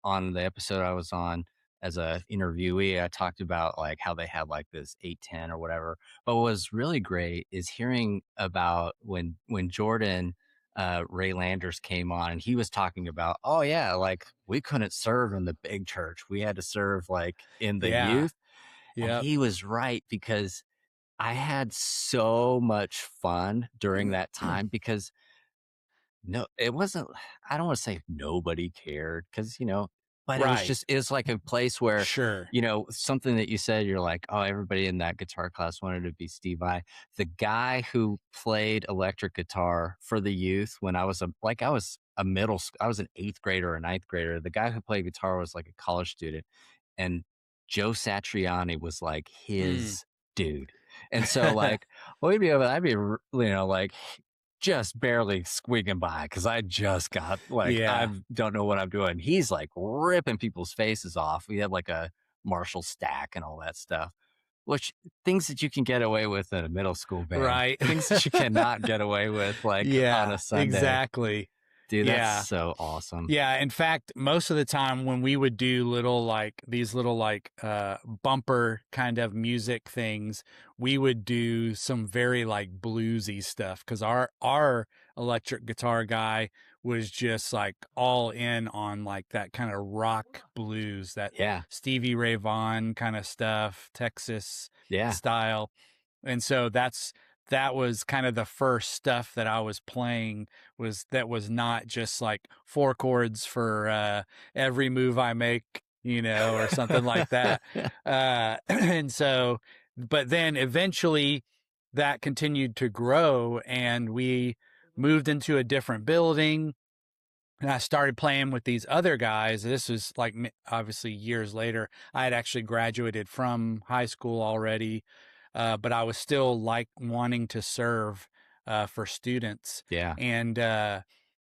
on the episode I was on as a interviewee, I talked about like how they had like this 810 or whatever. But what was really great is hearing about when Jordan Ray Landers came on, and he was talking about, oh yeah, like we couldn't serve in the big church, we had to serve like in the Yeah. youth, and Yep. he was right because I had so much fun during that time because no, it wasn't. I don't want to say nobody cared because, but Right. it's like a place where, Sure. something that you said, you're like, oh, everybody in that guitar class wanted to be Steve Vai. The guy who played electric guitar for the youth when I was I was an eighth grader or ninth grader. The guy who played guitar was like a college student, and Joe Satriani was like Hmm. his dude. And so like, well, I'd be like just barely squeaking by because I just got like, I Yeah. don't know what I'm doing. He's like ripping people's faces off. We had like a Marshall stack and all that stuff, which things that you can get away with in a middle school band, Right. things that you cannot get away with like on Yeah, a Sunday. exactly. Dude, that's Yeah. so awesome. Yeah, in fact, most of the time when we would do these little bumper kind of music things, we would do some very like bluesy stuff because our electric guitar guy was just like all in on like that kind of rock blues, that Yeah. Stevie Ray Vaughan kind of stuff, Texas Yeah. style. And so that was kind of the first stuff that I was playing, was not just like four chords for every move I make, or something like that. And so, but then eventually that continued to grow, and we moved into a different building, and I started playing with these other guys. This was like obviously years later. I had actually graduated from high school already, but I was still like wanting to serve for students. Yeah. And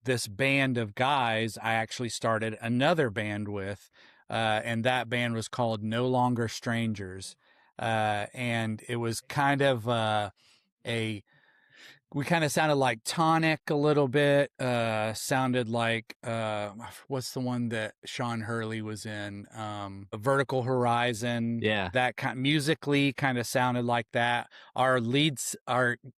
this band of guys, I actually started another band with, and that band was called No Longer Strangers. And it was kind of a we kind of sounded like Tonic a little bit, sounded like what's the one that Sean Hurley was in, Vertical Horizon. Yeah. That kind musically kind of sounded like that. Our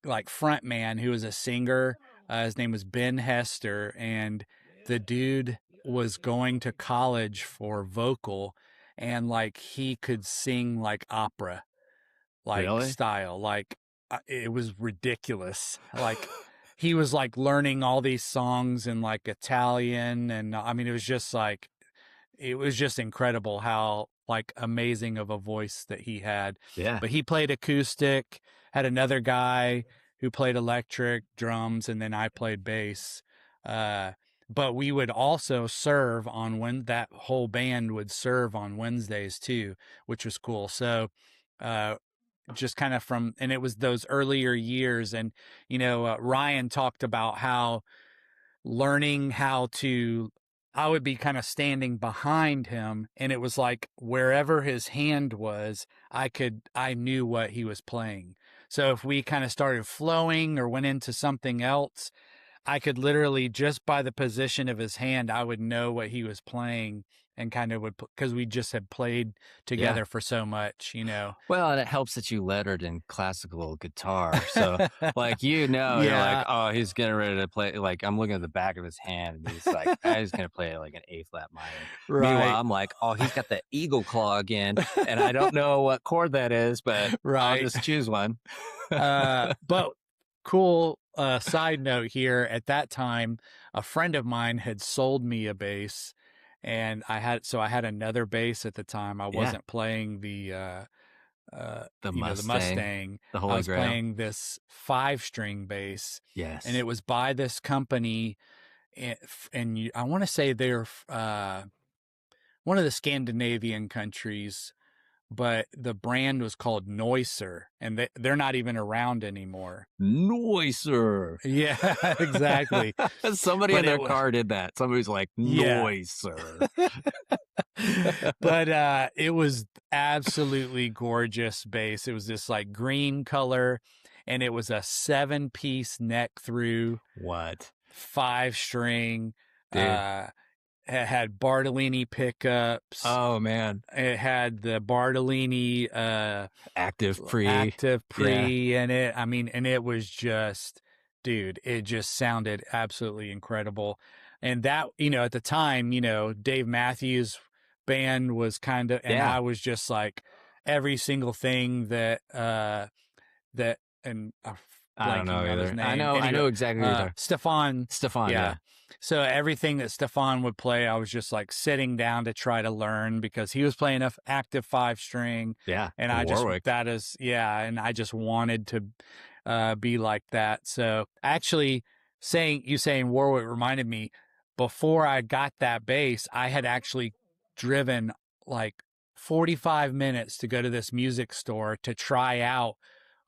like front man, who was a singer, his name was Ben Hester, and the dude was going to college for vocal, and like he could sing like opera like Really? style. Like it was ridiculous. Like he was like learning all these songs in like Italian, and I mean it was just incredible how like amazing of a voice that he had. Yeah. But he played acoustic, had another guy who played electric drums, and then I played bass. But we would also serve on when that whole band would serve on Wednesdays too, which was cool. So, just kind of and it was those earlier years. And, Ryan talked about how learning how to, I would be kind of standing behind him, and it was like wherever his hand was, I knew what he was playing. So if we kind of started flowing or went into something else, I could literally, just by the position of his hand, I would know what he was playing, and kind of would, because we just had played Yeah. together for so much. Well, and it helps that you lettered in classical guitar. So, like, you're like, Yeah. oh, he's getting ready to play. Like, I'm looking at the back of his hand, and he's like, he's going to play like an A flat minor. Meanwhile, Right. I'm like, oh, he's got the eagle claw again, and I don't know what chord that is, but I'll Right. just choose one. But cool side note here, at that time, a friend of mine had sold me a bass, and I had another bass at the time. I Yeah. wasn't playing the The the Mustang, Mustang. the I Holy was Grail. playing this 5-string bass, Yes. and it was by this company, and I want to say they're one of the Scandinavian countries, but the brand was called Neusser, and they're not even around anymore. Neusser. Yeah, exactly. Somebody in their car did that. Somebody's like, Neusser. But it was absolutely gorgeous bass. It was this like green color, and it was a 7-piece neck through. What? 5-string. Dude. It had Bartolini pickups. Oh man. It had the Bartolini active pre in it. I mean, and it was just, dude, it just sounded absolutely incredible. And that, at the time, Dave Matthews band was kind of, and I was just like every single thing that and I don't know blanking on his either. name. I know exactly who Stefan. Yeah. So everything that Stefan would play, I was just like sitting down to try to learn, because he was playing a active 5-string. Yeah. And Warwick. and I just wanted to be like that. So actually saying Warwick reminded me, before I got that bass, I had actually driven like 45 minutes to go to this music store to try out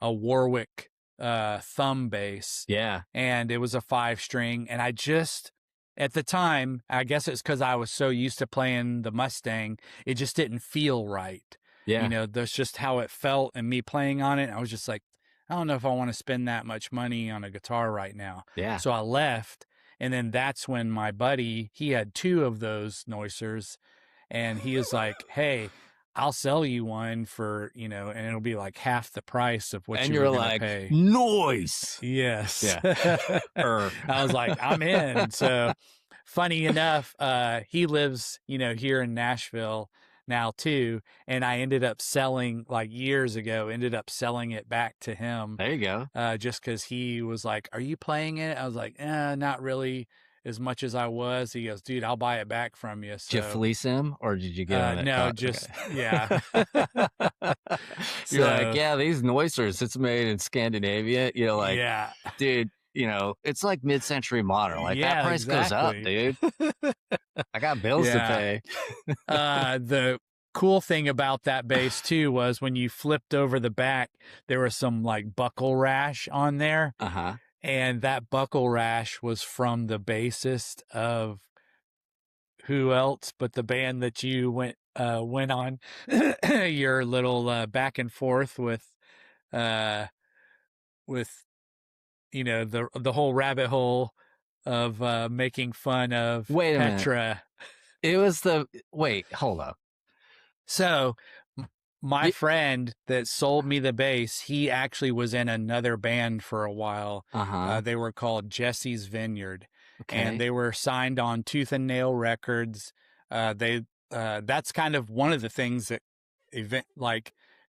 a Warwick thumb bass. Yeah. And it was a 5-string. And I just, at the time, I guess it's because I was so used to playing the Mustang, it just didn't feel right. Yeah. That's just how it felt, and me playing on it, I was just like, I don't know if I want to spend that much money on a guitar right now. Yeah. So I left, and then that's when my buddy, he had 2 of those Neusers, and he was like, hey, I'll sell you one for, and it'll be like half the price of what And you were you're going to like, pay. noise. Yes. Yeah. I was like, I'm in. So funny enough, he lives, here in Nashville now too. And I ended up selling, like years ago, it back to him. There you go. Just because he was like, are you playing it? I was like, not really as much as I was. He goes, dude, I'll buy it back from you. So, did you fleece him, or did you get him? No, just, okay. Yeah. You're like, yeah, these Neusers, it's made in Scandinavia. You're like, yeah, dude, it's like mid-century modern. Like that price goes up, dude. I got bills to pay. The cool thing about that bass too was when you flipped over the back, there was some like buckle rash on there. And that buckle rash was from the bassist of who else but the band that you went on your little back and forth with the whole rabbit hole of making fun of Wait a Petra. minute. It was wait, hold up. So my friend that sold me the bass, he actually was in another band for a while. They were called Jesse's Vineyard. Okay. And they were signed on Tooth and Nail Records. That's kind of one of the things that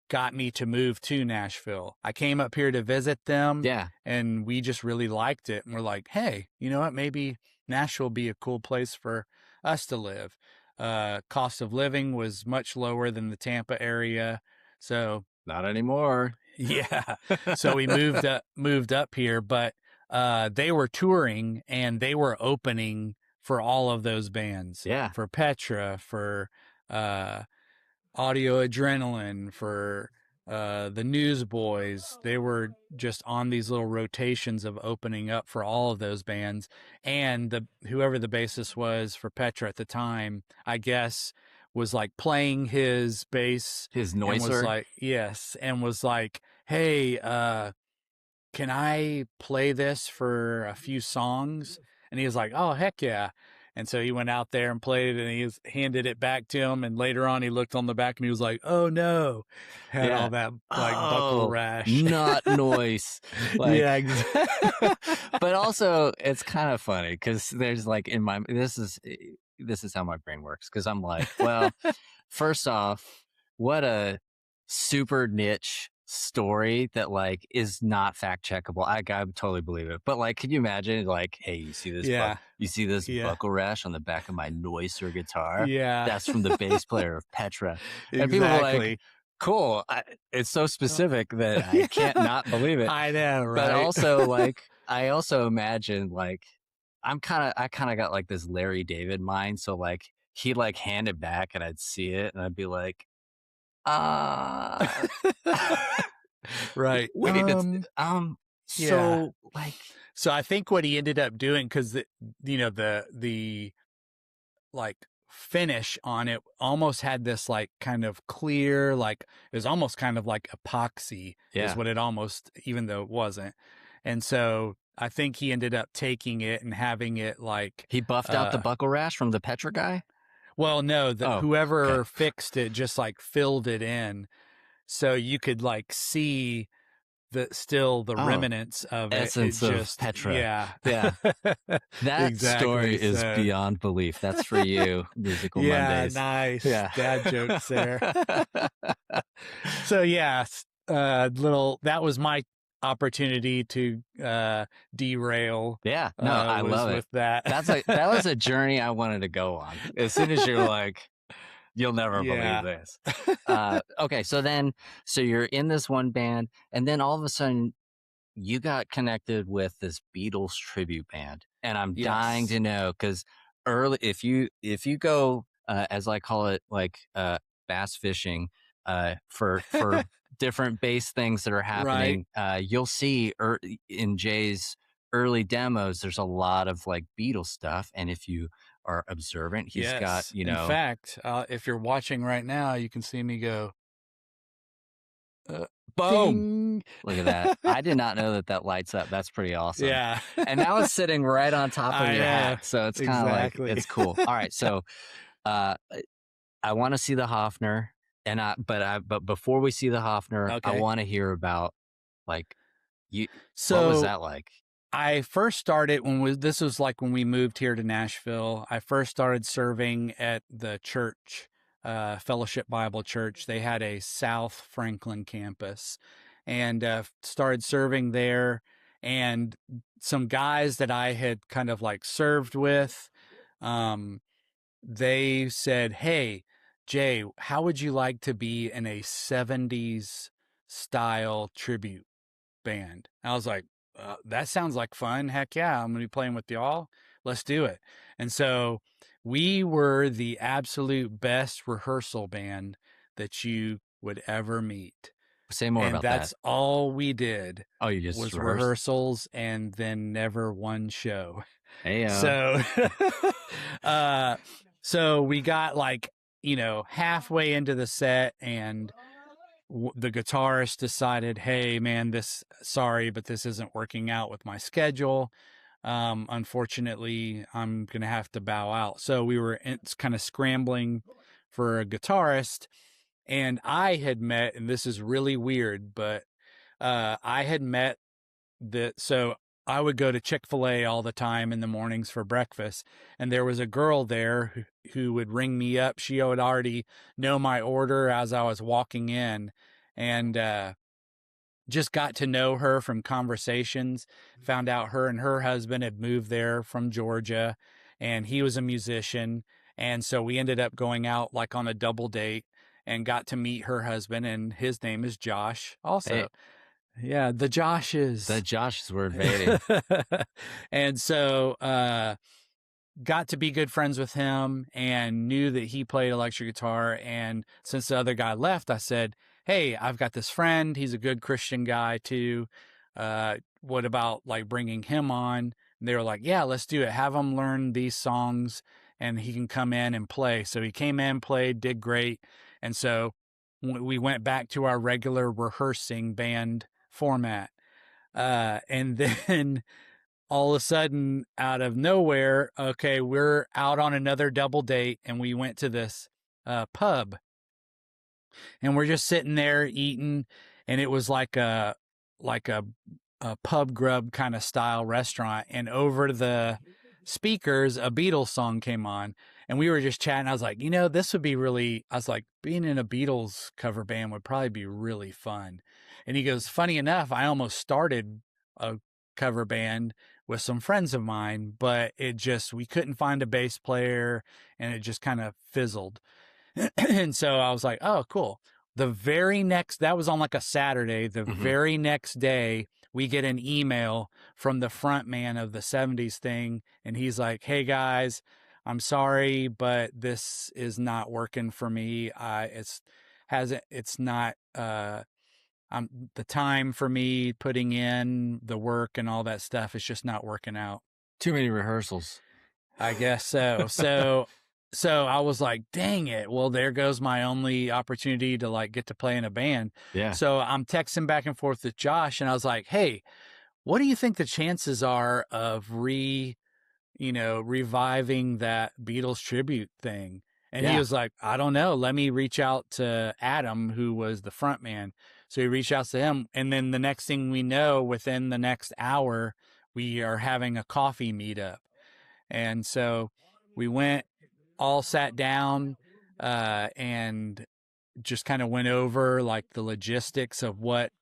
got me to move to Nashville. I came up here to visit them. Yeah. And we just really liked it. And we're like, hey, you know what? Maybe Nashville will be a cool place for us to live. Cost of living was much lower than the Tampa area. So not anymore. Yeah. So we moved up here, but they were touring and they were opening for all of those bands. Yeah. For Petra, for Audio Adrenaline, for the Newsboys. They were just on these little rotations of opening up for all of those bands. And whoever the bassist was for Petra at the time, I guess, was like playing his bass. His Neusser? And was like, yes. And was like, hey, can I play this for a few songs? And he was like, oh, heck yeah. And so he went out there and played it, and he handed it back to him. And later on, he looked on the back and he was like, oh, no. Had all that buckle rash. Not noise. Yeah. But also, it's kind of funny because there's like this is how my brain works. Because I'm like, well, first off, what a super niche story that like is not fact checkable. I totally believe it, but like, can you imagine like, hey, you see this buckle rash on the back of my Neusser guitar? Yeah, that's from the bass player of Petra. And people are like, cool. It's so specific that I can't not believe it. I know, right? But also like, I also imagine like, I kind of got like this Larry David mind. So like he'd like hand it back and I'd see it and I'd be like, right. We need to, so like, so I think what he ended up doing, because the like finish on it almost had this like kind of clear, like it was almost kind of like epoxy is what it almost, even though it wasn't. And so I think he ended up taking it and having it like he buffed out the buckle rash from the Petra guy. Well, no, whoever fixed it just like filled it in, so you could like see the remnants of essence of Petra. Yeah. That story is beyond belief. That's for you, Musical Mondays. Nice. Yeah, dad jokes there. So that was my opportunity to derail. Yeah, no, I love it. That that was a journey I wanted to go on. As soon as you're like, you'll never believe this. Okay, so you're in this one band, and then all of a sudden you got connected with this Beatles tribute band, and I'm dying to know, because early, if you go as I call it, like bass fishing, for different bass things that are Right. happening. You'll see in Jay's early demos, there's a lot of like Beatles stuff. And if you are observant, he's got, Yes. In fact, if you're watching right now, you can see me go, boom. ding. Look at that. I did not know that lights up. That's pretty awesome. Yeah. And now it's sitting right on top of I your know. hat. So it's kind of like, Exactly. it's cool. All right. So uh, I want to see the Hofner. But before we see the Hofner, I Okay. want to hear about like what was So that like? I first started this was like when we moved here to Nashville. I first started serving at the church, Fellowship Bible Church. They had a South Franklin campus, and started serving there. And some guys that I had kind of like served with, um, they said, "Hey, Jay, how would you like to be in a '70s style tribute band?" I was like, that sounds like fun. Heck yeah, I'm going to be playing with y'all. Let's do it. And so we were the absolute best rehearsal band that you would ever meet. Say more And about that. that's all we did. Oh, you just was rehearsed? rehearsals and then never one show. Hey, So, so we got like, halfway into the set, and the guitarist decided, "Hey man, sorry, but this isn't working out with my schedule. Unfortunately, I'm going to have to bow out." So it's kind of scrambling for a guitarist. And I had met, and this is really weird, but I had met so I would go to Chick-fil-A all the time in the mornings for breakfast. And there was a girl there who would ring me up. She would already know my order as I was walking in. And just got to know her from conversations, found out her and her husband had moved there from Georgia, and he was a musician. And so we ended up going out like on a double date and got to meet her husband, and his name is Josh also. Hey, yeah, the Joshes. the Joshes were invading. And so got to be good friends with him and knew that he played electric guitar. And since the other guy left, I said, "Hey, I've got this friend. He's a good Christian guy too. What about like bringing him on?" And they were like, "Yeah, let's do it. Have him learn these songs and he can come in and play." So he came in, played, did great. And so we went back to our regular rehearsing band format. And then all of a sudden, out of nowhere, okay, we're out on another double date, and we went to this pub, and we're just sitting there eating, and it was like a pub grub kind of style restaurant, and over the speakers, a Beatles song came on, and we were just chatting. I was like, this would be really. I was like, being in a Beatles cover band would probably be really fun. And he goes, "Funny enough, I almost started a cover band with some friends of mine, but we couldn't find a bass player, and it just kind of fizzled." And so I was like, "Oh, cool." That was on like a Saturday. The very next day, we get an email from the front man of the '70s thing. And he's like, "Hey guys, I'm sorry, but this is not working for me. It's not, the time for me putting in the work and all that stuff is just not working out." Too many rehearsals. I guess so. So I was like, "Dang it. Well, there goes my only opportunity to like get to play in a band." Yeah. So I'm texting back and forth with Josh, and I was like, "Hey, what do you think the chances are of reviving that Beatles tribute thing?" And he Yeah. was like, "I don't know. Let me reach out to Adam, who was the front man." So he reached out to him. And then the next thing we know, within the next hour, we are having a coffee meetup. And so we went, all sat down, and just kind of went over like the logistics of what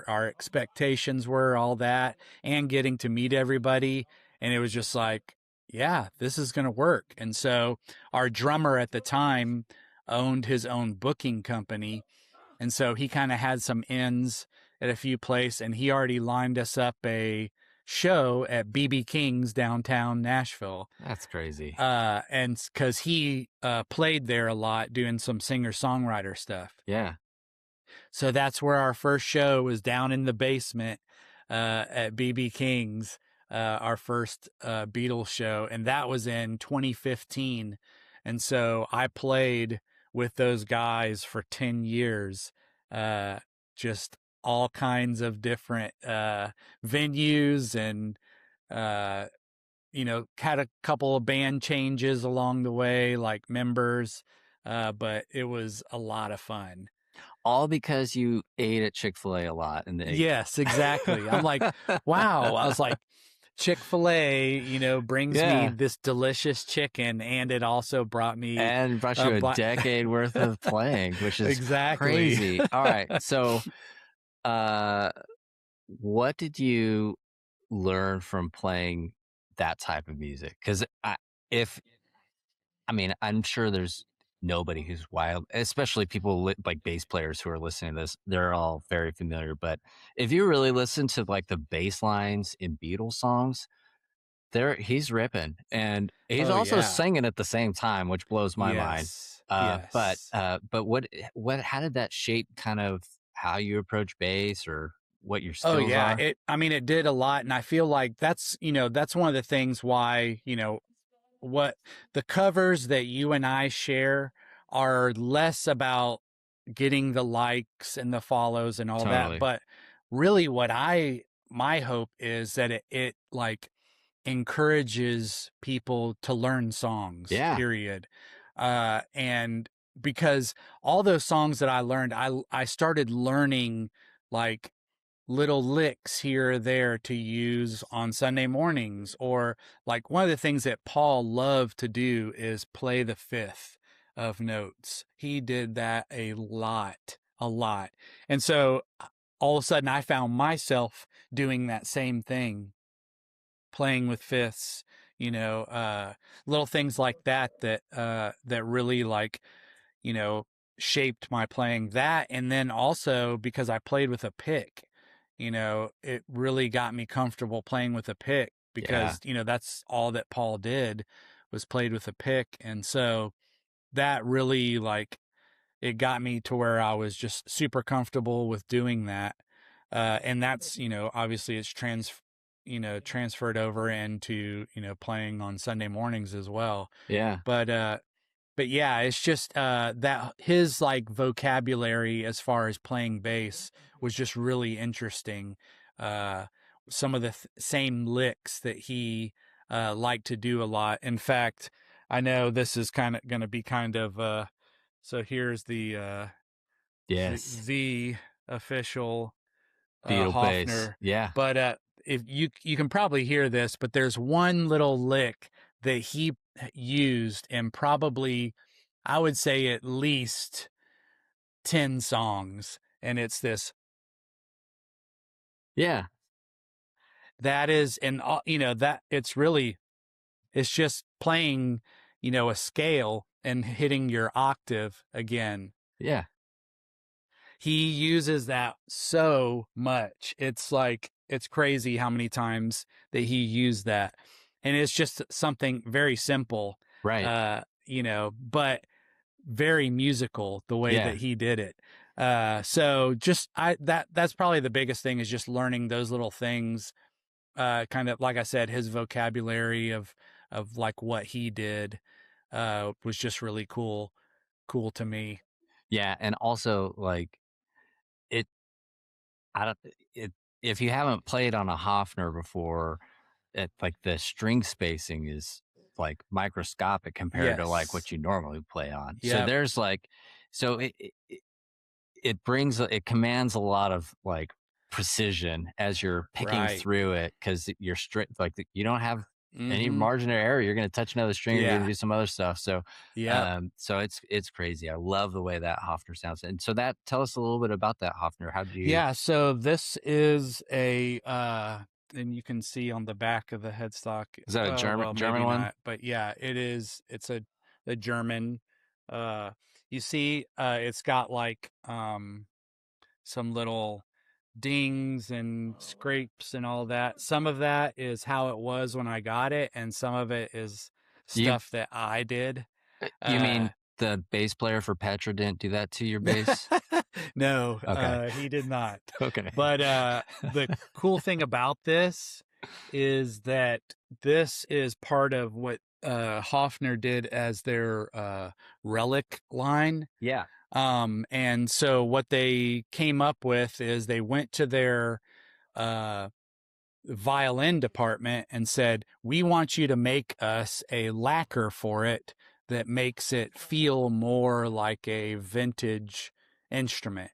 our expectations were, all that, and getting to meet everybody. And it was just like, yeah, this is going to work. And so our drummer at the time owned his own booking company. And so he kind of had some ends at a few places, and he already lined us up a show at BB King's downtown Nashville. That's crazy. And because he played there a lot doing some singer-songwriter stuff. Yeah. So that's where our first show was, down in the basement at BB King's, our first Beatles show. And that was in 2015. And so I played with those guys for 10 years, just all kinds of different venues, and uh, had a couple of band changes along the way, like members, but it was a lot of fun. All because you ate at Chick-fil-A a lot and they Yes, exactly. I'm like, wow. I was like, Chick-fil-A, brings me Yeah. this delicious chicken, and it also brought me And brought a you a decade worth of playing, which is exactly. crazy. All right. So, uh, what did you learn from playing that type of music? Because if I mean, I'm sure there's nobody who's wild, especially people like bass players who are listening to this. They're all very familiar. But if you really listen to like the bass lines in Beatles songs, he's ripping, and he's Oh also yeah. singing at the same time, which blows my mind. Yes. Yes. But what how did that shape kind of how you approach bass or what your Oh skills yeah. are? It did a lot. And I feel like that's one of the things why, what the covers that you and I share are less about getting the likes and the follows and all that. Totally. But really my hope is that it like encourages people to learn songs, Yeah. period. And because all those songs that I learned, I started learning like little licks here or there to use on Sunday mornings. Or like one of the things that Paul loved to do is play the fifth of notes. He did that a lot, a lot. And so all of a sudden I found myself doing that same thing, playing with fifths, little things like that really like, you know, shaped my playing, that. And then also because I played with a pick, it really got me comfortable playing with a pick, Yeah. because, that's all that Paul did, was played with a pick. And so that really like, it got me to where I was just super comfortable with doing that. And that's, obviously it's transferred over into, playing on Sunday mornings as well. Yeah. But yeah, it's just that his like vocabulary as far as playing bass was just really interesting. Uh, some of the same licks that he liked to do a lot. In fact, I know this is kind of going to be kind of so here's Yes. the official Beatle bass. Hofner, Yeah. but if you can probably hear this, but there's one little lick that he used in probably, I would say, at least 10 songs, and it's this. Yeah. That is, and that it's just playing, a scale and hitting your octave again. Yeah. He uses that so much. It's like, it's crazy how many times that he used that. And it's just something very simple, Right. but very musical the way Yeah. that he did it. So just that's probably the biggest thing, is just learning those little things. Kind of like I said, his vocabulary of like what he did was just really cool to me. Yeah. And also like it I don't it if you haven't played on a Hofner before, like the string spacing is like microscopic compared to like Yes. what you normally play on. So Yep. there's like so it commands a lot of like precision as you're picking Right. through it, because you're strict like you don't have any Mm-hmm. margin of error. You're going to touch another string, you're going to Yeah. do some other stuff. So Yep. so it's crazy. I love the way that Hofner sounds. And so that tell us a little bit about that Hofner. How did you Yeah. So this is and you can see on the back of the headstock. is that a Well, German maybe one? not, but yeah, it is. It's a German. Uh, you see, it's got like some little dings and scrapes and all that. Some of that is how it was when I got it, and some of it is You stuff that I did. you Uh, mean the bass player for Petra didn't do that to your bass? No, Okay. he did not. Okay. But the cool thing about this is that this is part of what Hofner did as their relic line. Yeah. And so what they came up with is they went to their violin department and said, "We want you to make us a lacquer for it that makes it feel more like a vintage instrument."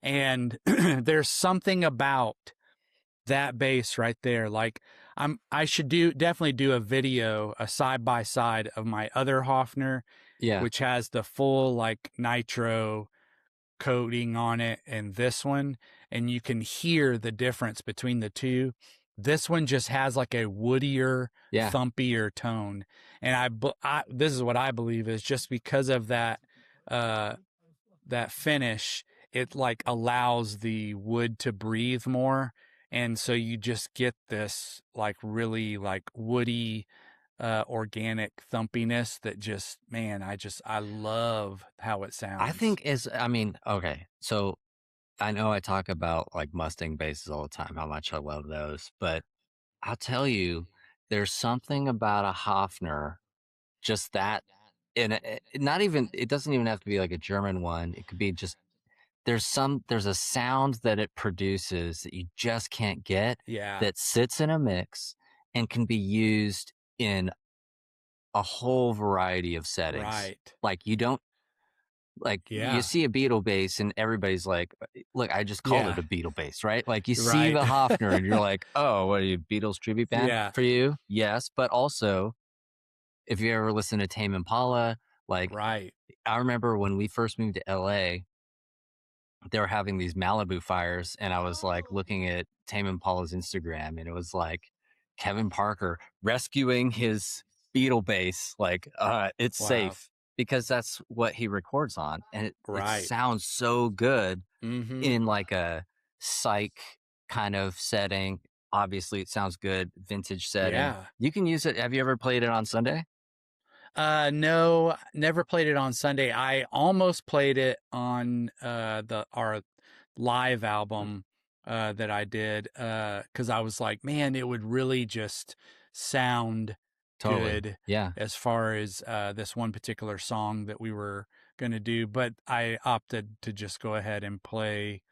And there's something about that bass right there. Like I should definitely do a video, a side by side of my other Hofner, Yeah. which has the full like nitro coating on it, and this one, and you can hear the difference between the two. This one just has like a woodier, Yeah. thumpier tone, and this is what I believe is just because of that that finish, it like allows the wood to breathe more, and so you just get this like really like woody organic thumpiness that just, man, I love how it sounds. I think okay. So I know I talk about like Mustang basses all the time, how much I love those, but I'll tell you, there's something about a Hofner, just that, and not even, it doesn't even have to be like a German one. It could be just, there's a sound that it produces that you just can't get, Yeah. that sits in a mix and can be used in a whole variety of settings. Right. Like you don't, like you see a Beatle bass and everybody's like, look, I just called it a Beatle bass, right? Like you see the Hofner and you're like, oh, what are you, Beatles tribute band? Yeah. For you? Yes. But also, if you ever listen to Tame Impala, like I remember when we first moved to LA, they were having these Malibu fires, and I was like looking at Tame Impala's Instagram, and it was like Kevin Parker rescuing his Beatle bass, like it's safe, because that's what he records on, and it sounds so good in like a psych kind of setting. Obviously, it sounds good vintage setting. Yeah. You can use it. Have you ever played it on Sunday? No, never played it on Sunday. I almost played it on our live album that I did because I was like, man, it would really just sound good. Yeah. As far as this one particular song that we were going to do, but I opted to just go ahead and play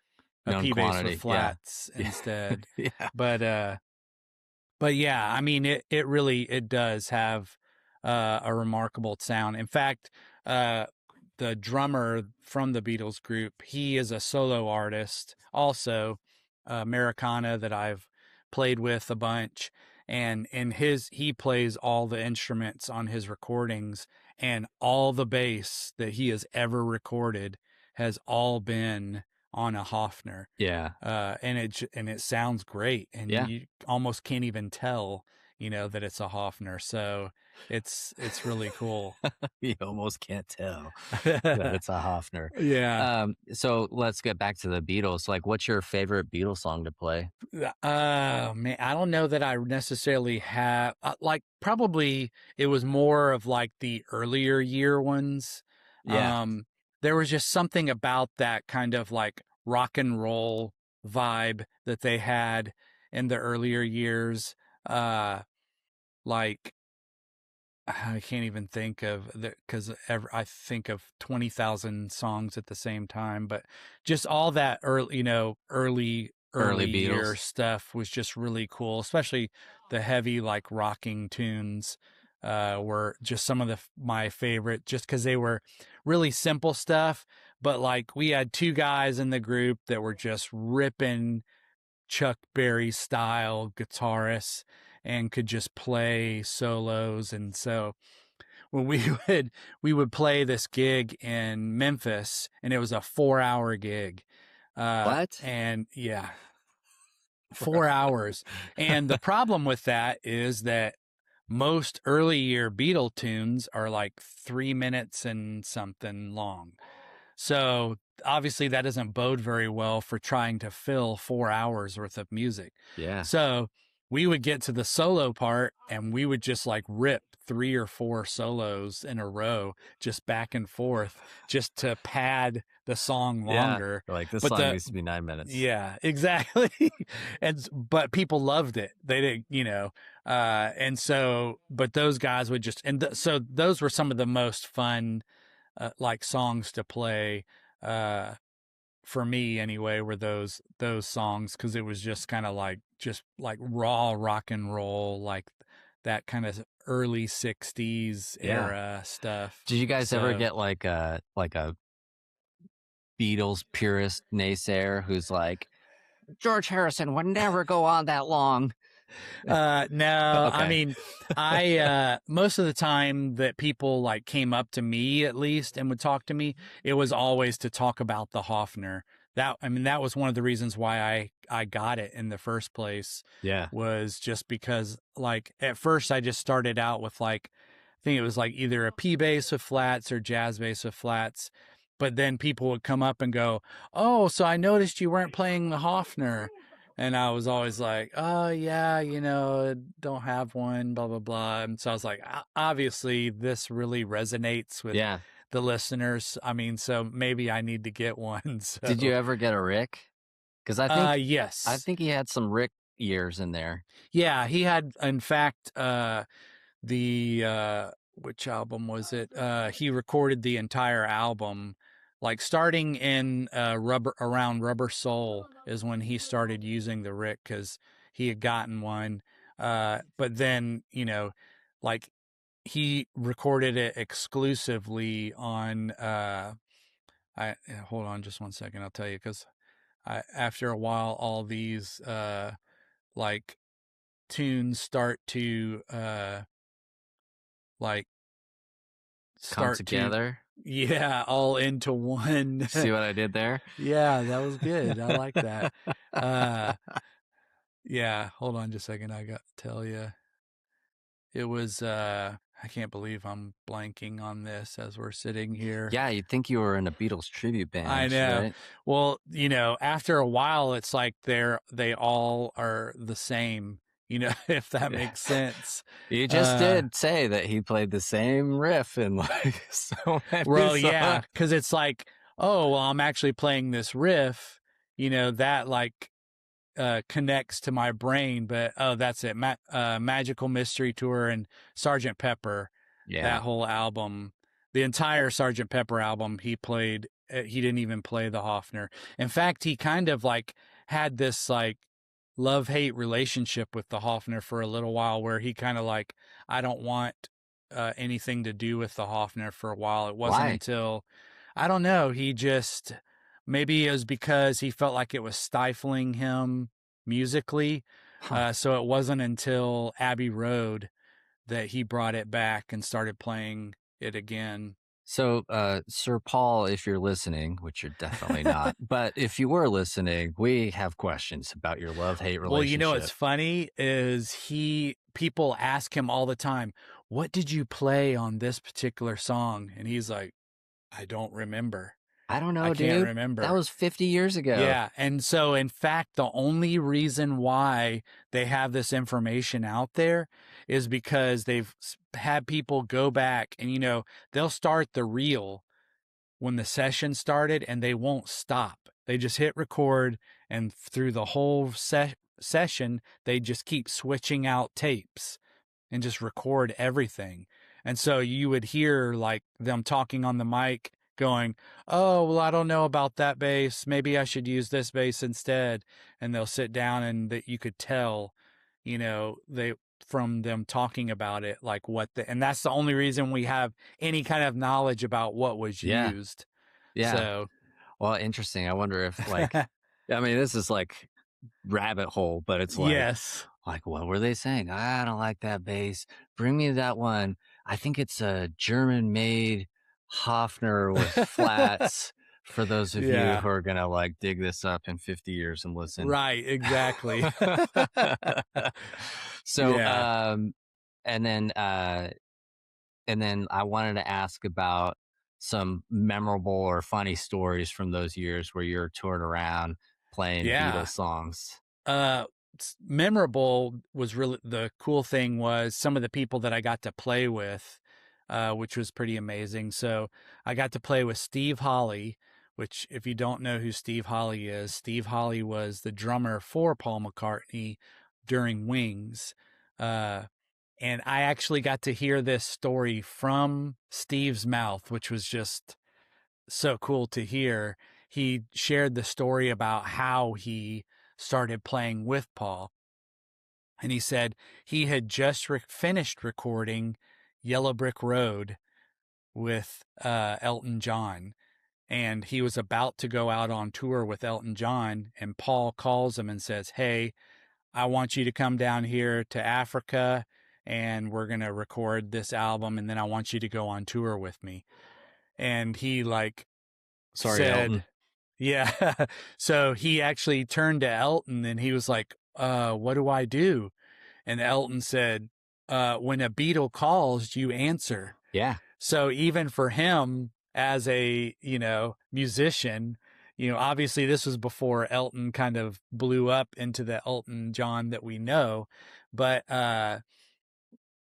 a Known P bass quantity. with flats instead. Yeah. But yeah, I mean, it really, it does have a remarkable sound. In fact, the drummer from the Beatles group, he is a solo artist, also Americana, that I've played with a bunch. And he plays all the instruments on his recordings, and all the bass that he has ever recorded has all been on a Hofner. Yeah. And it sounds great, and you almost can't even tell, that it's a Hofner. So it's really cool. You almost can't tell that it's a Hofner. Yeah. So let's get back to the Beatles. Like, what's your favorite Beatles song to play? Man, I don't know that I necessarily have, like, probably it was more of like the earlier year ones. Yeah. There was just something about that kind of like rock and roll vibe that they had in the earlier years. Like, I can't even think of because I think of 20,000 songs at the same time, but just all that early year Beatles stuff was just really cool, especially the heavy like rocking tunes were just some of my favorite, just because they were really simple stuff, but like we had two guys in the group that were just ripping Chuck Berry style guitarists and could just play solos. And so when we would play this gig in Memphis, and it was a 4-hour gig. What? And yeah, 4 hours. And the problem with that is that most early year Beatle tunes are like 3 minutes and something long. So obviously that doesn't bode very well for trying to fill 4 hours worth of music. Yeah. So we would get to the solo part and we would just like rip 3 or 4 solos in a row, just back and forth, just to pad the song longer. Like, this But song needs to be 9 minutes. Yeah, exactly. But people loved it. They didn't, and so, but those guys would just, so those were some of the most fun, like songs to play, for me anyway, were those songs, because it was just kind of like raw rock and roll, like that kind of early 60s era stuff. Did you guys ever get like a Beatles purist naysayer who's like, George Harrison would never go on that long? No, Okay. I mean, I most of the time that people like came up to me, at least, and would talk to me, it was always to talk about the Hofner. That was one of the reasons why I got it in the first place. Yeah. Was just because, like, at first I just started out with, like, I think it was like either a P bass with flats or jazz bass with flats. But then people would come up and go, "Oh, so I noticed you weren't playing the Hofner." And I was always like, "Oh, yeah, don't have one, blah, blah, blah." And so I was like, obviously, this really resonates with the listeners. I mean, so maybe I need to get one. So. Did you ever get a Rick? Because I think, yes. I think he had some Rick years in there. Yeah, he had, in fact, which album was it? He recorded the entire album. Like, starting in around Rubber Soul is when he started using the Rick, because he had gotten one. But then, like, he recorded it exclusively on. Hold on just one second. I'll tell you, because after a while, all these like tunes start to like come together. Yeah, all into one. See what I did there? Yeah, that was good. I like that. Yeah, hold on just a second. I got to tell you. It was, I can't believe I'm blanking on this as we're sitting here. Yeah, you'd think you were in a Beatles tribute band. I know. Right? Well, after a while, it's like they all are the same, if that makes sense. You just did say that he played the same riff in like so many songs. Yeah, because it's like, oh, well, I'm actually playing this riff, that like connects to my brain, but that's it. Magical Mystery Tour and Sgt. Pepper, that whole album, the entire Sgt. Pepper album, he played. He didn't even play the Hofner. In fact, he kind of like had this like love-hate relationship with the Hofner for a little while, where he kind of like, I don't want anything to do with the Hofner for a while. It wasn't until, I don't know, he just, maybe it was because he felt like it was stifling him musically. So it wasn't until Abbey Road that he brought it back and started playing it again. So, Sir Paul, if you're listening, which you're definitely not, but if you were listening, we have questions about your love-hate relationship. Well, what's funny is people ask him all the time, "What did you play on this particular song?" And he's like, "I don't remember. I don't know, I dude. can't remember. That was 50 years ago." Yeah. And so, in fact, the only reason why they have this information out there is because they've had people go back and, they'll start the reel when the session started and they won't stop. They just hit record, and through the whole session, they just keep switching out tapes and just record everything. And so you would hear like them talking on the mic going, "Oh, well, I don't know about that bass. Maybe I should use this bass instead." And they'll sit down, and that you could tell, they, from them talking about it, like and that's the only reason we have any kind of knowledge about what was used. Yeah. So, well, interesting. I wonder if like, I mean, this is like rabbit hole, but it's like, yes. Like, what were they saying? I don't like that bass. Bring me that one. I think it's a German-made Hofner with flats. For those of you who are gonna like dig this up in 50 years and listen. Right, exactly. So, and then I wanted to ask about some memorable or funny stories from those years where you're touring around playing Beatles songs. memorable was really the cool thing was some of the people that I got to play with, which was pretty amazing. So I got to play with Steve Holley, which, if you don't know who Steve Holley is, Steve Holley was the drummer for Paul McCartney during Wings. And I actually got to hear this story from Steve's mouth, which was just so cool to hear. He shared the story about how he started playing with Paul. And he said he had just finished recording Yellow Brick Road with Elton John. And he was about to go out on tour with Elton John. And Paul calls him and says, "Hey, I want you to come down here to Africa and we're going to record this album. And then I want you to go on tour with me." And he Sorry, said, Elton. yeah. So he actually turned to Elton and he was like, "What do I do?" And Elton said, "When a Beatle calls, you answer." Yeah. So even for him as a, musician, obviously this was before Elton kind of blew up into the Elton John that we know, but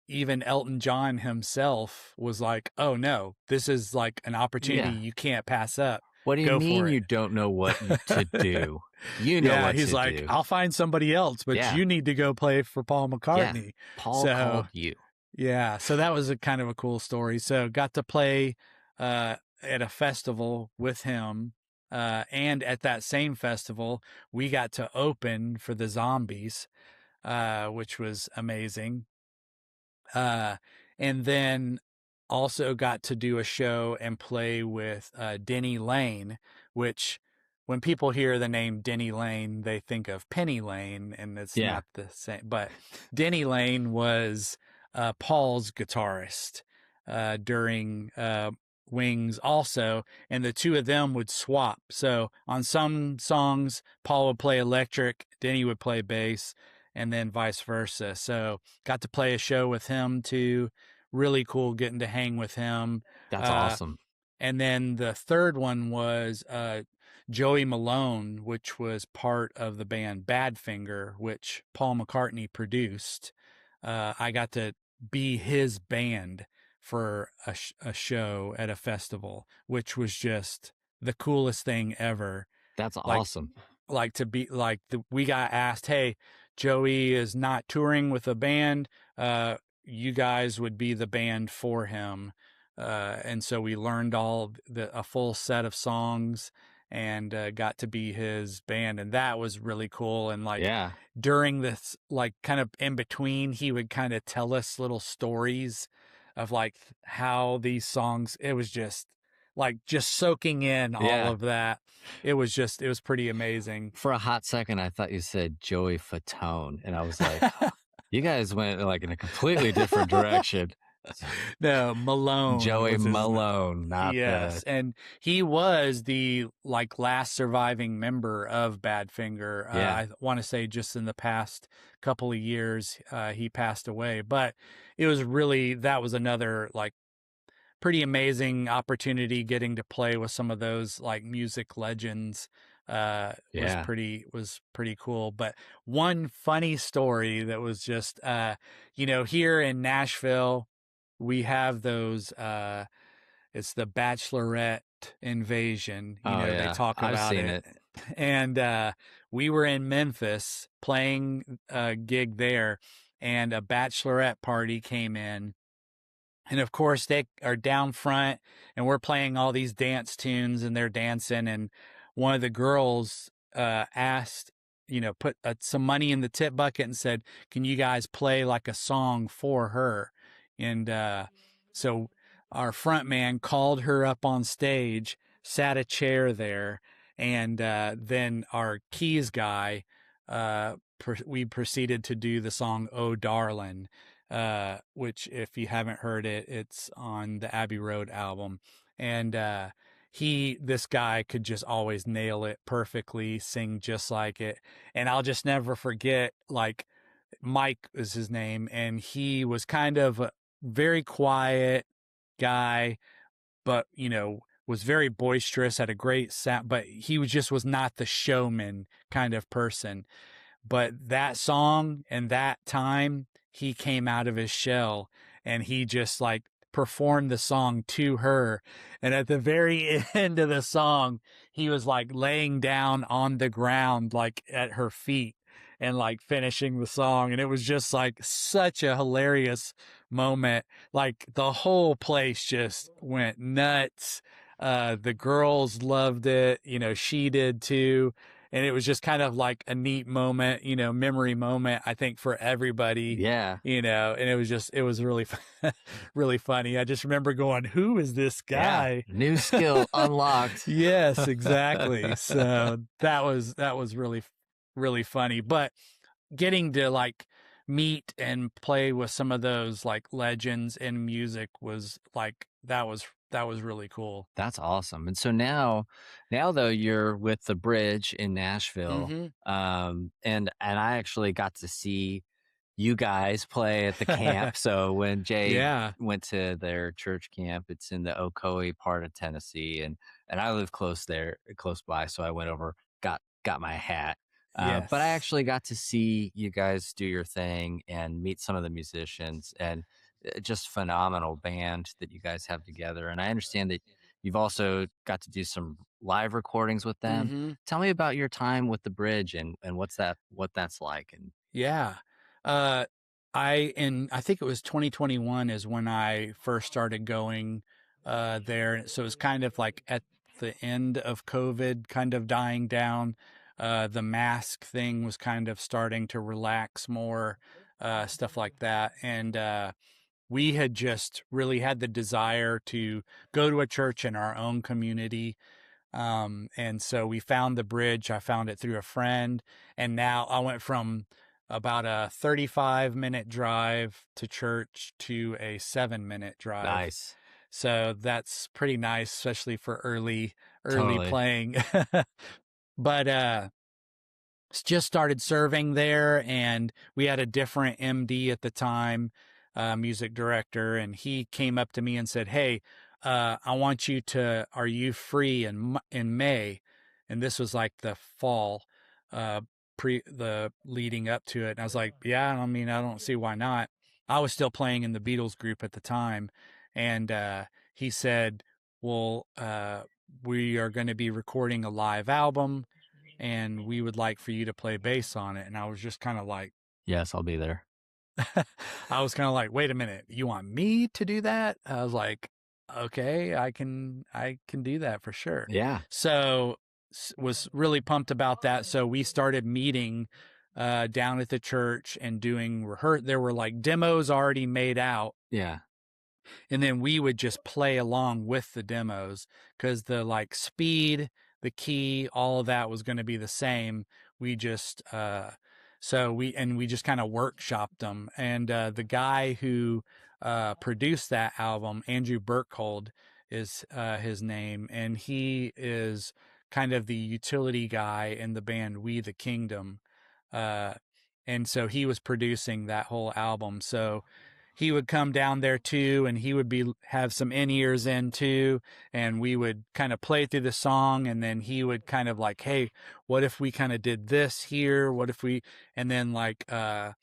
even Elton John himself was like, "Oh no, this is like an opportunity Yeah. you can't pass up. What do you Go mean for you it." don't know what to do? You know Yeah, what he's to like, do. "I'll find somebody else, but Yeah. you need to go play for Paul Yeah. McCartney." Paul So, called you. yeah, so that was a kind of a cool story. So got to play at a festival with him. And at that same festival, we got to open for the Zombies, which was amazing. Uh, and then also got to do a show and play with Denny Lane, which when people hear the name Denny Lane, they think of Penny Lane, and it's Yeah. not the same. But Denny Lane was Paul's guitarist during Wings also, and the two of them would swap. So on some songs, Paul would play electric, Denny would play bass, and then vice versa. So got to play a show with him too. Really cool getting to hang with him. That's Uh, awesome. and then the third one was Joey Malone, which was part of the band Badfinger, which Paul McCartney produced. I got to be his band for a show at a festival, which was just the coolest thing ever. That's Like, awesome. to be like we got asked, "Hey, Joey is not touring with a band. You guys would be the band for him." And so we learned a full set of songs and got to be his band. And that was really cool. And Yeah. during this, kind of in between, he would kind of tell us little stories of how these songs, it was just soaking in all Yeah. of that. It was pretty amazing. For a hot second, I thought you said Joey Fatone, and I was like, you guys went in a completely different direction. No, Malone Joey was his name. Malone, not Yes, and he was the last surviving member of Badfinger. Yeah. I want to say just in the past couple of years, he passed away. But it was that was another pretty amazing opportunity getting to play with some of those music legends. Was Yeah. pretty cool. But one funny story that was just here in Nashville, we have those it's the Bachelorette invasion. Oh, They yeah. talk I've about seen it. it. And we were in Memphis playing a gig there, and a bachelorette party came in. And of course, they are down front, and we're playing all these dance tunes, and they're dancing. And one of the girls asked, put some money in the tip bucket and said, "Can you guys play a song for her?" And so our front man called her up on stage, sat a chair there, and then our keys guy, we proceeded to do the song "Oh Darlin'." Which, if you haven't heard it, it's on the Abbey Road album. And this guy could just always nail it perfectly, sing just like it. And I'll just never forget, Mike is his name, and he was kind of a very quiet guy, but, was very boisterous, had a great sound, but he was not the showman kind of person. But that song and that time, he came out of his shell and he just like performed the song to her. And at the very end of the song, he was like laying down on the ground, like at her feet and like finishing the song. And it was just like such a hilarious moment. Like the whole place just went nuts. The girls loved it. You know, she did too. And it was just kind of like a neat moment, you know, memory moment, I think, for everybody, Yeah. you know, and it was really, really funny. I just remember going, who is this Yeah. guy? New skill unlocked. Yes, exactly. So that was really, really funny. But getting to like meet and play with some of those like legends in music was like, that was really cool. That's awesome. And so now though you're with the Bridge in Nashville, Mm-hmm. and I actually got to see you guys play at the camp. So when Jay Yeah. went to their church camp, it's in the Ocoee part of Tennessee, and I live close by, so I went over, got my hat. But I Yes. actually got to see you guys do your thing and meet some of the musicians, and just phenomenal band that you guys have together. And I understand that you've also got to do some live recordings with them. Mm-hmm. Tell me about your time with the Bridge and what that's like. And Yeah. Uh, I think it was 2021 is when I first started going there. So it was kind of like at the end of COVID, kind of dying down. The mask thing was kind of starting to relax more, stuff like that. And we had just really had the desire to go to a church in our own community, and so we found the Bridge. I found it through a friend. And now I went from about a 35-minute drive to church to a 7-minute drive. nice. So that's pretty nice, especially for early Totally. playing. But just started serving there, and we had a different MD at the time, music director, and he came up to me and said, "Hey, I want you to. Are you free in May?" And this was like the fall, uh, pre the leading up to it. And I was like, "Yeah, I mean, I don't see why not." I was still playing in the Beatles group at the time, and he said, "Well, we are going to be recording a live album and we would like for you to play bass on it." And I was just kind of like, Yes, I'll be there. I was kind of like, wait a minute, you want me to do that? I was like, okay, I can do that for sure. Yeah. So was really pumped about that. So we started meeting down at the church and doing there were like demos already made out, Yeah. and then we would just play along with the demos because the like speed, the key, all of that was going to be the same. We just we just kind of workshopped them. And the guy who produced that album, Andrew Burkhold is his name, and he is kind of the utility guy in the band We the Kingdom. uh and so he was producing that whole album. So he would come down there too, and he would have some in-ears in too, and we would kind of play through the song, and then he would kind of like, hey, what if we kind of did this here, what if we, and then like the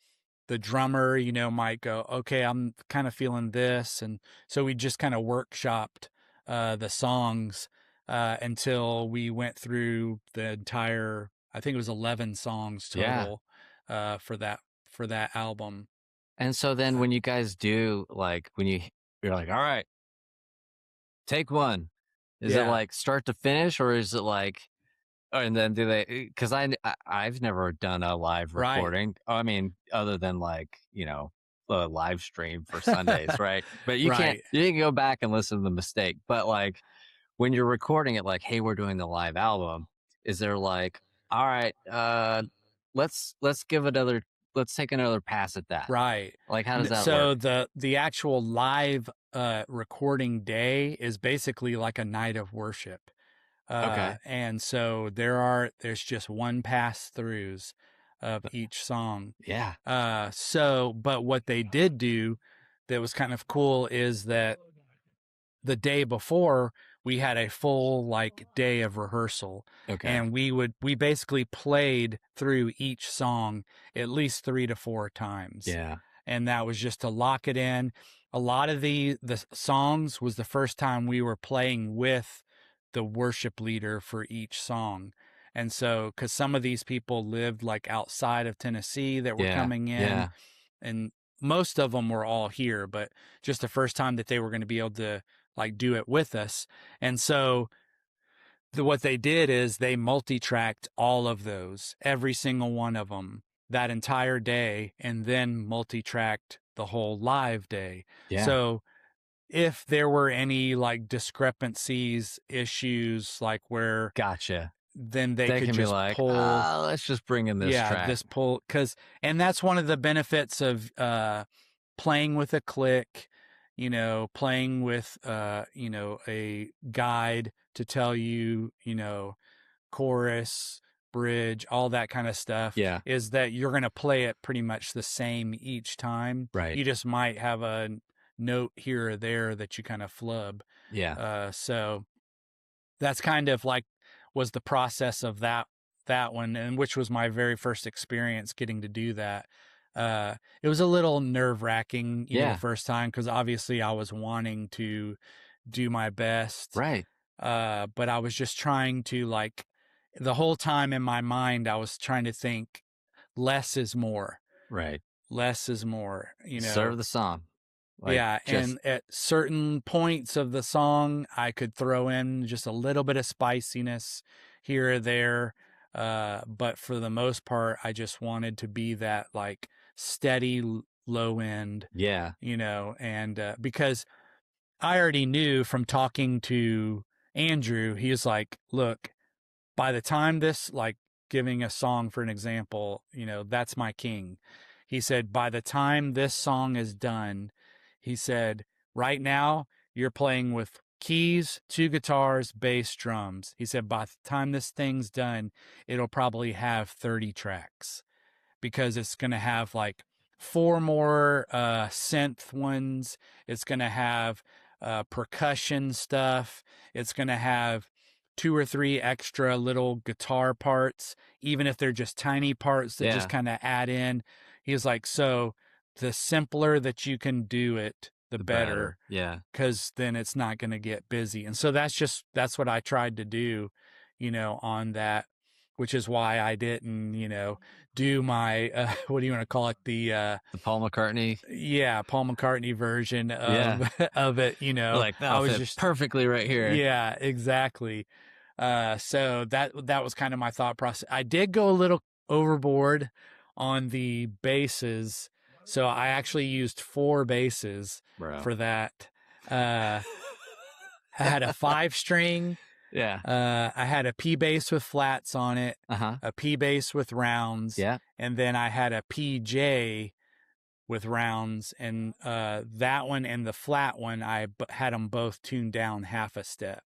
drummer, you know, might go, okay, I'm kind of feeling this. And so we just kind of workshopped the songs until we went through the entire, I think it was 11 songs Yeah. total for that album. And so then when you guys do, like, you're like, all right, take one. Is it Yeah, like start to finish, or is it like, and then do they? Because I've never done a live right. recording. I mean, other than like, a live stream for Sundays, right? But Right. you can go back and listen to the mistake. But like when you're recording it, like, hey, we're doing the live album. Is there like, all right, let's let's take another pass at that. Right. Like, how does that work? So the actual live recording day is basically like a night of worship. Okay. And so there's just one pass throughs of each song. Yeah. But what they did do that was kind of cool is that the day before we had a full like day of rehearsal, Okay. and we basically played through each song at least 3 to 4 times. Yeah. And that was just to lock it in. A lot of the songs was the first time we were playing with the worship leader for each song. And so, because some of these people lived like outside of Tennessee that were Yeah. coming in, Yeah. and most of them were all here, but just the first time that they were going to be able to like do it with us. And so, what they did is they multi-tracked all of those, every single one of them, that entire day, and then multi-tracked the whole live day. Yeah. So if there were any like discrepancies, issues, like where Gotcha. then they They could can be just like, pull, let's just bring in this yeah, track. this pull, and that's one of the benefits of playing with a click, playing with a guide to tell you, chorus, bridge, all that kind of stuff, Yeah. is that you're going to play it pretty much the same each time. Right. You just might have a note here or there that you kind of flub. Yeah. So that's kind of like was the process of that one, and which was my very first experience getting to do that. It was a little nerve wracking, the Yeah. first time, because obviously I was wanting to do my best. Right. But I was just trying to like the whole time in my mind, I was trying to think less is more, Right. less is more, Serve the song. Like, Yeah. just, And at certain points of the song, I could throw in just a little bit of spiciness here or there. But for the most part, I just wanted to be that like steady low end, yeah. and because I already knew from talking to Andrew, he was like, look, by the time this, like giving a song for an example, that's my king. He said, by the time this song is done, he said, right now you're playing with keys, 2 guitars, bass, drums. He said, by the time this thing's done, it'll probably have 30 tracks because it's going to have like 4 more synth ones. It's going to have percussion stuff. It's going to have 2 or 3 extra little guitar parts, even if they're just tiny parts that just Yeah. kind of add in. He was like, so the simpler that you can do it, the The better, Yeah. because then it's not going to get busy. And so that's what I tried to do, on that, which is why I didn't, do my what do you want to call it, the Paul McCartney. yeah, Paul McCartney version Yeah. of of it. Like, I that'll was fit just perfectly right here. yeah, exactly. So that was kind of my thought process. I did go a little overboard on the basses, so I actually used 4 basses Bro. for that. I had a 5-string. Yeah. I had a P bass with flats on it, a P bass with rounds, Yeah. and then I had a PJ with rounds. And that one and the flat one, I had them both tuned down half a step.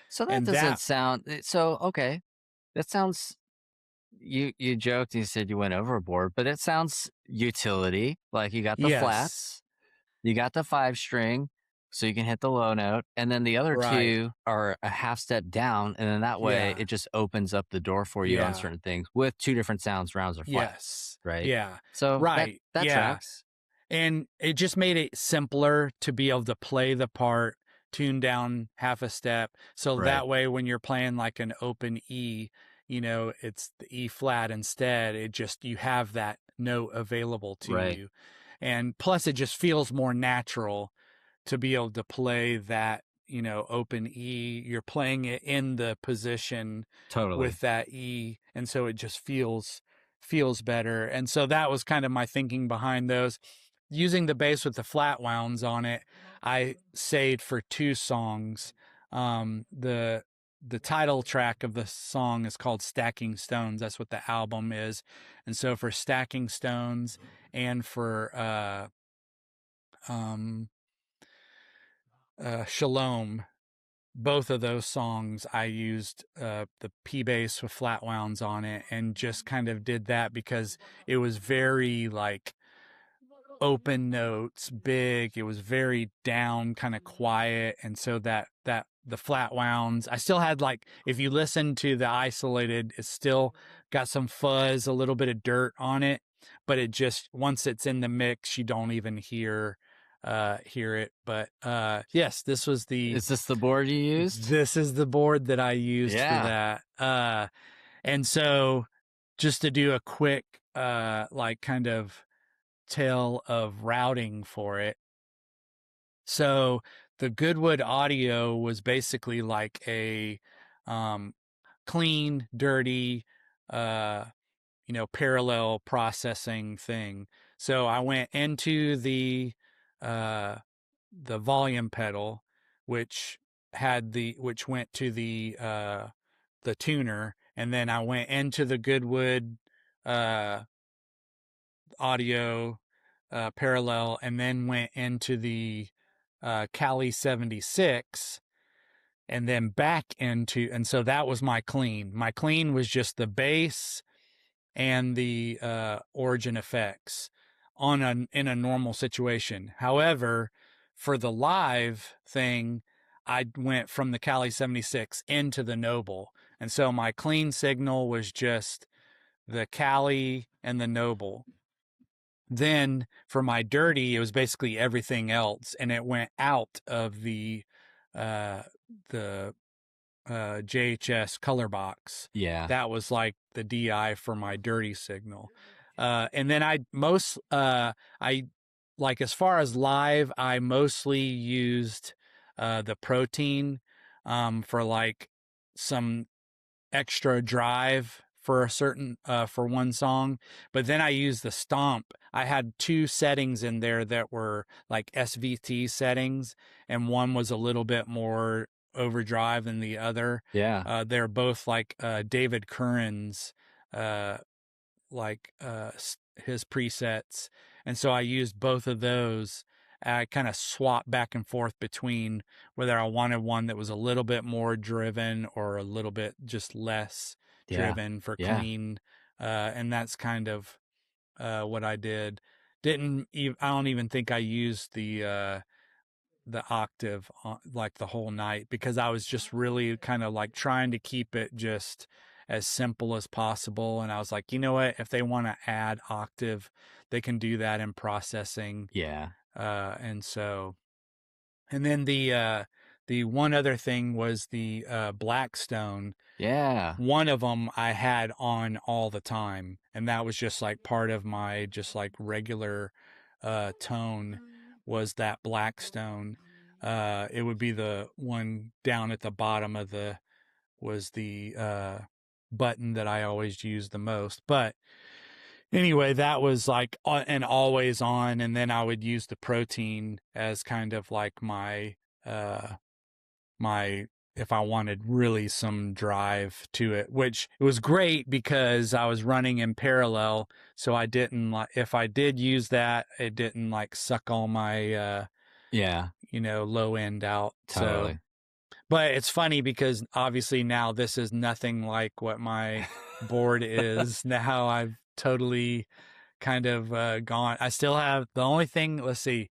So that And doesn't sound so okay. That sounds you joked and you said you went overboard, but it sounds utility. Like you got the yes, flats, you got the 5-string, so you can hit the low note, and then the other right, 2 are a half step down, and then that way yeah, it just opens up the door for you on yeah, certain things with 2 different sounds, rounds or flats, yes, right? yeah, So that right, that yeah. tracks. And it just made it simpler to be able to play the part, tune down half a step. So Right. that way, when you're playing like an open E, it's the E flat instead. You have that note available to Right. you. And plus, it just feels more natural to be able to play that, open E. You're playing it in the position Totally. with that E. And so it just feels better. And so that was kind of my thinking behind those. Using the bass with the flat wounds on it, I saved for 2 songs. The title track of the song is called Stacking Stones. That's what the album is. And so for Stacking Stones and for Shalom, both of those songs, I used the P bass with flat wounds on it, and just kind of did that because it was very like open notes, big. It was very down, kind of quiet. And so that the flat wounds, I still had, like, if you listen to the isolated, it's still got some fuzz, a little bit of dirt on it, but it just, once it's in the mix, you don't even hear it. But yes, this was Is this the board you used? this is the board that I used for Yeah. that. And so just to do a quick like kind of tale of routing for it. So the Goodwood Audio was basically like a clean, dirty, uh, parallel processing thing. So I went into uh, the volume pedal, which which went to the tuner, and then I went into the Goodwood uh, audio parallel, and then went into the Cali 76, and then back into, and so that was my clean. My clean was just the bass and the origin effects in a normal situation. However, for the live thing, I went from the Cali 76 into the Noble, and so my clean signal was just the Cali and the Noble. Then for my dirty, it was basically everything else, and it went out of uh, the JHS color box. Yeah. That was like the DI for my dirty signal. And then I like, as far as live, I mostly used the protein for like some extra drive for a certain for one song, but then I used the stomp. I had two settings in there that were like SVT settings, and one was a little bit more overdrive than the other. Yeah. They're both like David Curran's uh like his presets, and so I used both of those. I kind of swapped back and forth between whether I wanted one that was a little bit more driven or a little bit just less Yeah. driven for Yeah. clean. And that's kind of what I did. I don't even think I used the octave like the whole night, because I was just really kind of like trying to keep it just as simple as possible. And I was like, you know what, if they want to add octave, they can do that in processing. Yeah. And so, and then the one other thing was the Blackstone. Yeah. One of them I had on all the time, and that was just like part of my just like regular tone, was that Blackstone. It would be the one down at the bottom of the button that I always use the most. But anyway, that was like an always on, and then I would use the protein as kind of like uh my if I wanted really some drive to it, which it was great because I was running in parallel, so I didn't like, if I did use that, it didn't like suck all my Yeah. low end out. So, Totally. but it's funny because obviously now this is nothing like what my board is. Now I've totally kind of gone. I still have the only thing, let's see,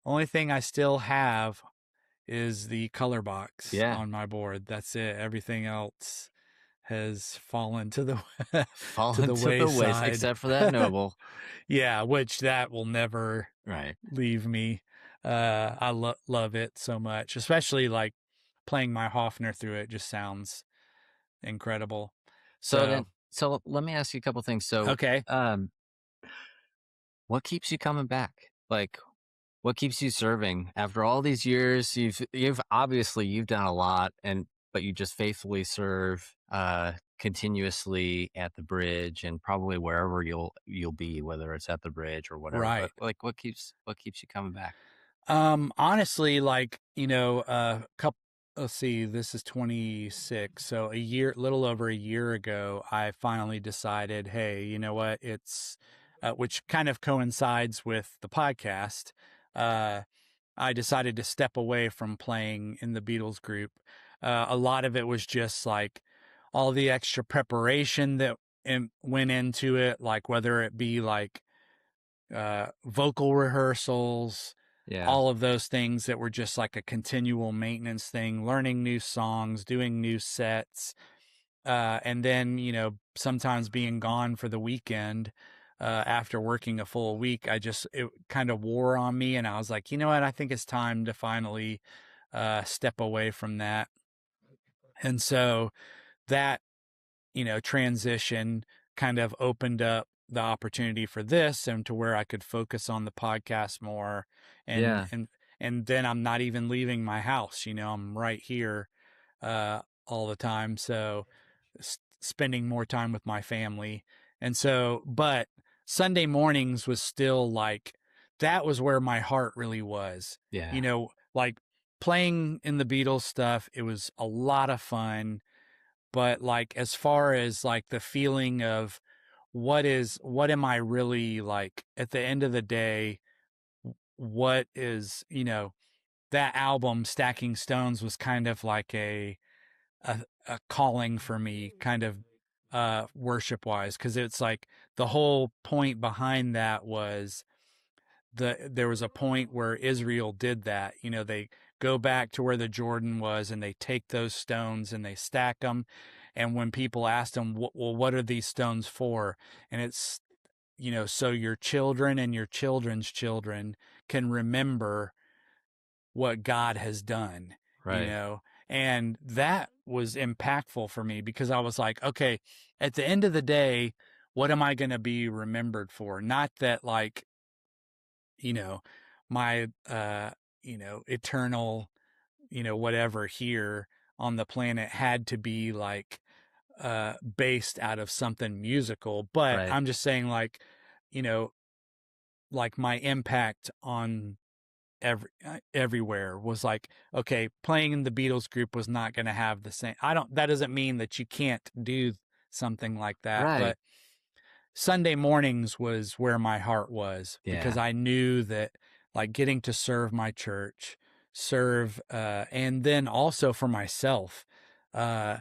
only thing I still have is the color box Yeah. on my board. That's it. Everything else has fallen to the to Fallen the to the waste, wayside. except for that Noble. Yeah, which that will never Right. leave me. I love it so much, especially like playing my Hofner through it just sounds incredible. So, So let me ask you a couple things. So, okay. what keeps you coming back? Like, what keeps you serving after all these years? You've obviously you've done a lot, but you just faithfully serve continuously at the bridge and probably wherever you'll be, whether it's at the bridge or whatever. But Right. like, what keeps you coming back? Honestly, like, couple, let's see, this is 26. So little over a year ago, I finally decided, hey, you know what? Which kind of coincides with the podcast. Uh, I decided to step away from playing in the Beatles group. A lot of it was just like all the extra preparation that went into it, like whether it be like vocal rehearsals, Yeah. all of those things that were just like a continual maintenance thing, learning new songs, doing new sets, and then, sometimes being gone for the weekend after working a full week. It kind of wore on me. And I was like, you know what? I think it's time to finally step away from that. And so that, transition kind of opened up the opportunity for this and to where I could focus on the podcast more. And, Yeah. and, and then I'm not even leaving my house, I'm right here all the time. So spending more time with my family. And so, but Sunday mornings was still like, that was where my heart really was, Yeah. like playing in the Beatles stuff. It was a lot of fun. But like, as far as like the feeling of what am I really like at the end of the day, what is, that album Stacking Stones was kind of like a calling for me, kind of worship wise, because it's like the whole point behind that was there was a point where Israel did that. They go back to where the Jordan was and they take those stones and they stack them. And when people asked them, well, what are these stones for? And it's, so your children and your children's children can remember what God has done, you Right. know? And that was impactful for me because I was like, okay, at the end of the day, what am I going to be remembered for? Not that like, you know, my, eternal, whatever here on the planet had to be like, based out of something musical, but Right. I'm just saying like, you know, like my impact on everywhere was like, okay, playing in the Beatles group was not going to have the same. I don't, that doesn't mean that you can't do something like that, Right. but Sunday mornings was where my heart was because Yeah. I knew that like getting to serve my church, and then also for myself, uh,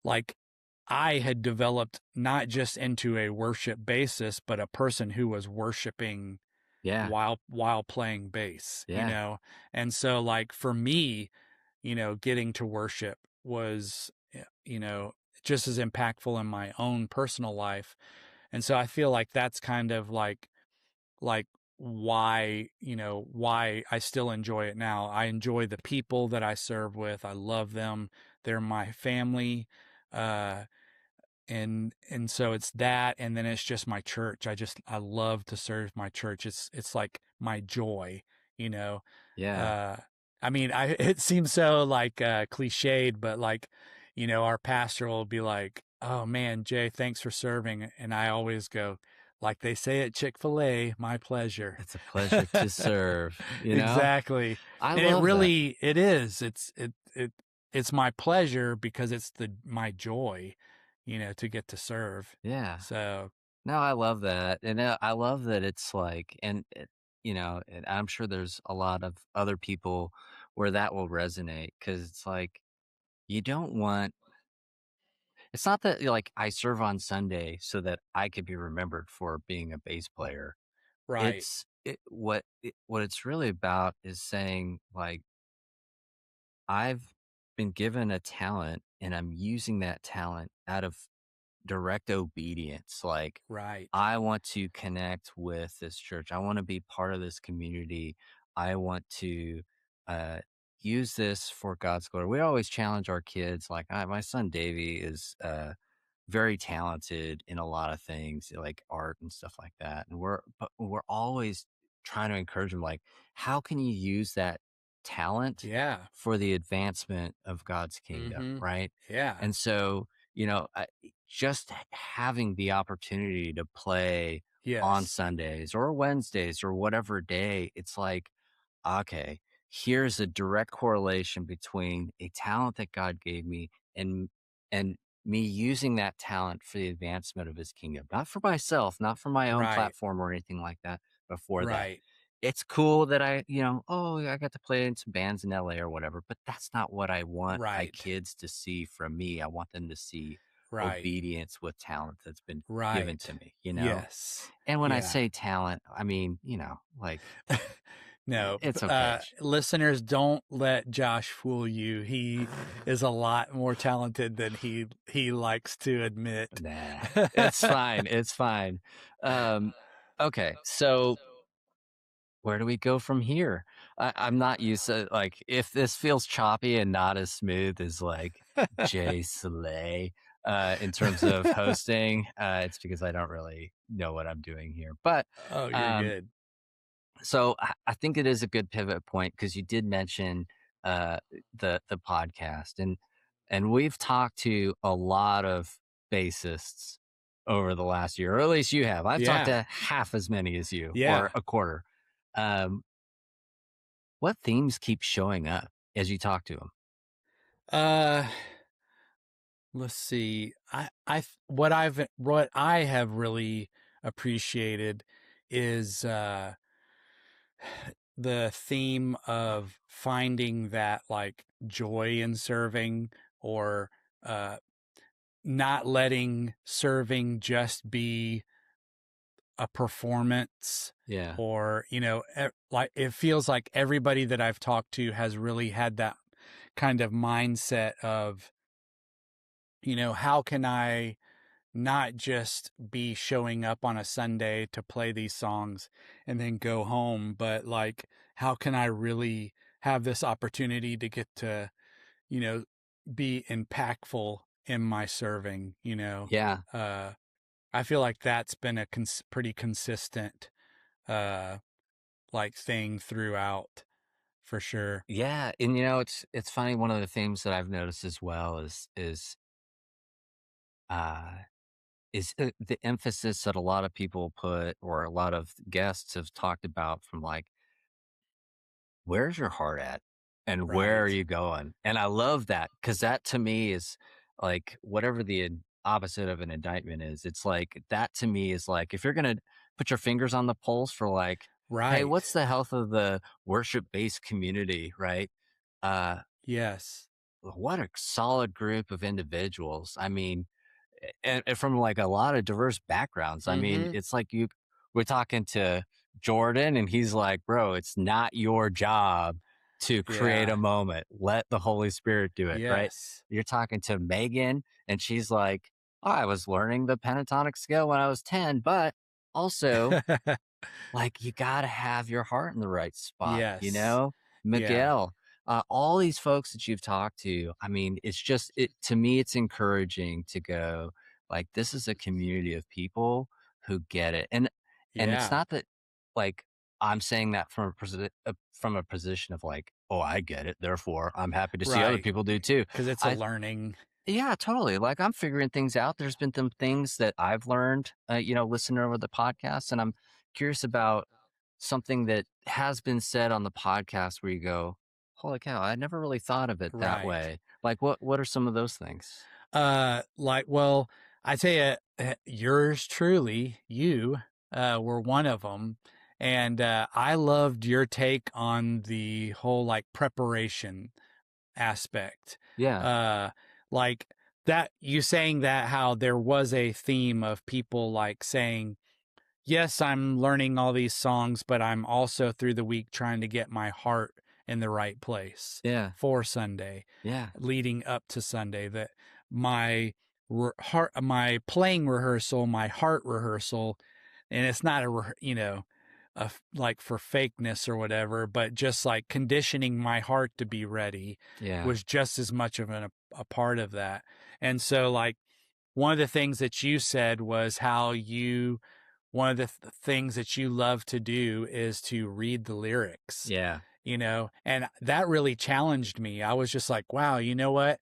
like I had developed not just into a worship basis, but a person who was worshiping Yeah. while playing bass, Yeah. and so like for me, getting to worship was, just as impactful in my own personal life. And so I feel like that's kind of like why, why I still enjoy it now. I enjoy the people that I serve with. I love them. They're my family. Uh and so it's that, and then it's just my church. I love to serve my church. It's like my joy, you know. Yeah. uh I mean, I it seems so like cliched, but like, our pastor will be like, oh man, Jay, thanks for serving, and I always go, like they say at Chick-fil-A, my pleasure. It's a pleasure to serve, you know? Exactly. I And it love that. really, it is, it's my pleasure because it's my joy, to get to serve. Yeah. So, No, I love that. And I love that it's like, and I'm sure there's a lot of other people where that will resonate because it's like, you don't want, it's not that like I serve on Sunday so that I could be remembered for being a bass player. right, What it's really about is saying like, I've been given a talent and I'm using that talent out of direct obedience. Like, right. I want to connect with this church. I want to be part of this community. I want to uh, use this for God's glory. We always challenge our kids. Like, my son Davy is very talented in a lot of things like art and stuff like that. And we're always trying to encourage him, like, how can you use that talent Yeah. for the advancement of God's kingdom, Mhm. right? Yeah. And so, just having the opportunity to play on Yes. Sundays or Wednesdays or whatever day, it's like, okay, here's a direct correlation between a talent that God gave me and me using that talent for the advancement of his kingdom, not for myself, not for my own Right. platform or anything like that, but for that. Right. It's cool that oh, I got to play in some bands in LA or whatever, but that's not what I want my Right. kids to see from me. I want them to see Right. obedience with talent that's been given Right. to me, you know? Yes. And when I Yeah. say talent, I mean, you know, like No, it's okay. listeners, don't let Josh fool you. He is a lot more talented than he likes to admit. Nah, it's fine. It's fine. Um, okay, so where do we go from here? I'm not used to like if this feels choppy and not as smooth as like Jay Slay in terms of hosting. It's because I don't really know what I'm doing here. But Oh, you're um, good. so I think it is a good pivot point because you did mention uh, the podcast and we've talked to a lot of bassists over the last year, or at least you have. I've talked Yeah. to half as many as you, or Yeah. a quarter. Um, what themes keep showing up as you talk to them? Uh let's see. What I have really appreciated is the theme of finding that like joy in serving, or uh not letting serving just be a performance, Yeah, or like it feels like everybody that I've talked to has really had that kind of mindset of, how can I not just be showing up on a Sunday to play these songs and then go home, but like, how can I really have this opportunity to get to, you know, be impactful in my serving, yeah, Uh, I feel like that's been a pretty consistent, uh, like thing throughout, for sure. yeah. And you know, it's funny. One of the themes that I've noticed as well uh, is the emphasis that a lot of people put, or a lot of guests have talked about, from like, where's your heart at and where are Right. you going? And I love that because that to me is like whatever the opposite of an indictment is. It's like that to me is like if you're going to put your fingers on the pulse for like, hey, Right. what's the health of the worship based community, right? Uh, Yes. what a solid group of individuals. I mean, and from like a lot of diverse backgrounds. I mean, Mm-hmm. it's like we're talking to Jordan and he's like, bro, it's not your job to create Yeah. a moment. Let the Holy Spirit do it, right? Yes. You're talking to Megan and she's like, oh, I was learning the pentatonic scale when I was 10, but also like, you gotta have your heart in the right spot, you Yes. know? Yeah. Miguel, all these folks that you've talked to, I mean, it's just to me, it's encouraging to go, like, this is a community of people who get it. And it's Yeah. not that, like, I'm saying that from a position of like, "Oh, I get it, therefore, I'm happy to see other Right. people do too." Because it's a I learning. Yeah, totally. Like I'm figuring things out. There's been some things that I've learned, listening over the podcast, and I'm curious about something that has been said on the podcast where you go, "Holy cow, I never really thought of it that Right. way." Like what are some of those things? Well, I tell you, yours truly, you, were one of them. And I loved your take on the whole like preparation aspect. Yeah, Uh, like that, you saying that how there was a theme of people like saying, yes, I'm learning all these songs, but I'm also through the week trying to get my heart in the right place yeah, for Sunday, yeah, leading up to Sunday. That my my playing rehearsal, my heart rehearsal, and it's not like for fakeness or whatever, but just like conditioning my heart to be ready yeah, was just as much of a part of that. And so, like, one of the things that you said was how one of the things that you love to do is to read the lyrics, yeah, and that really challenged me. I was just like, wow, you know what?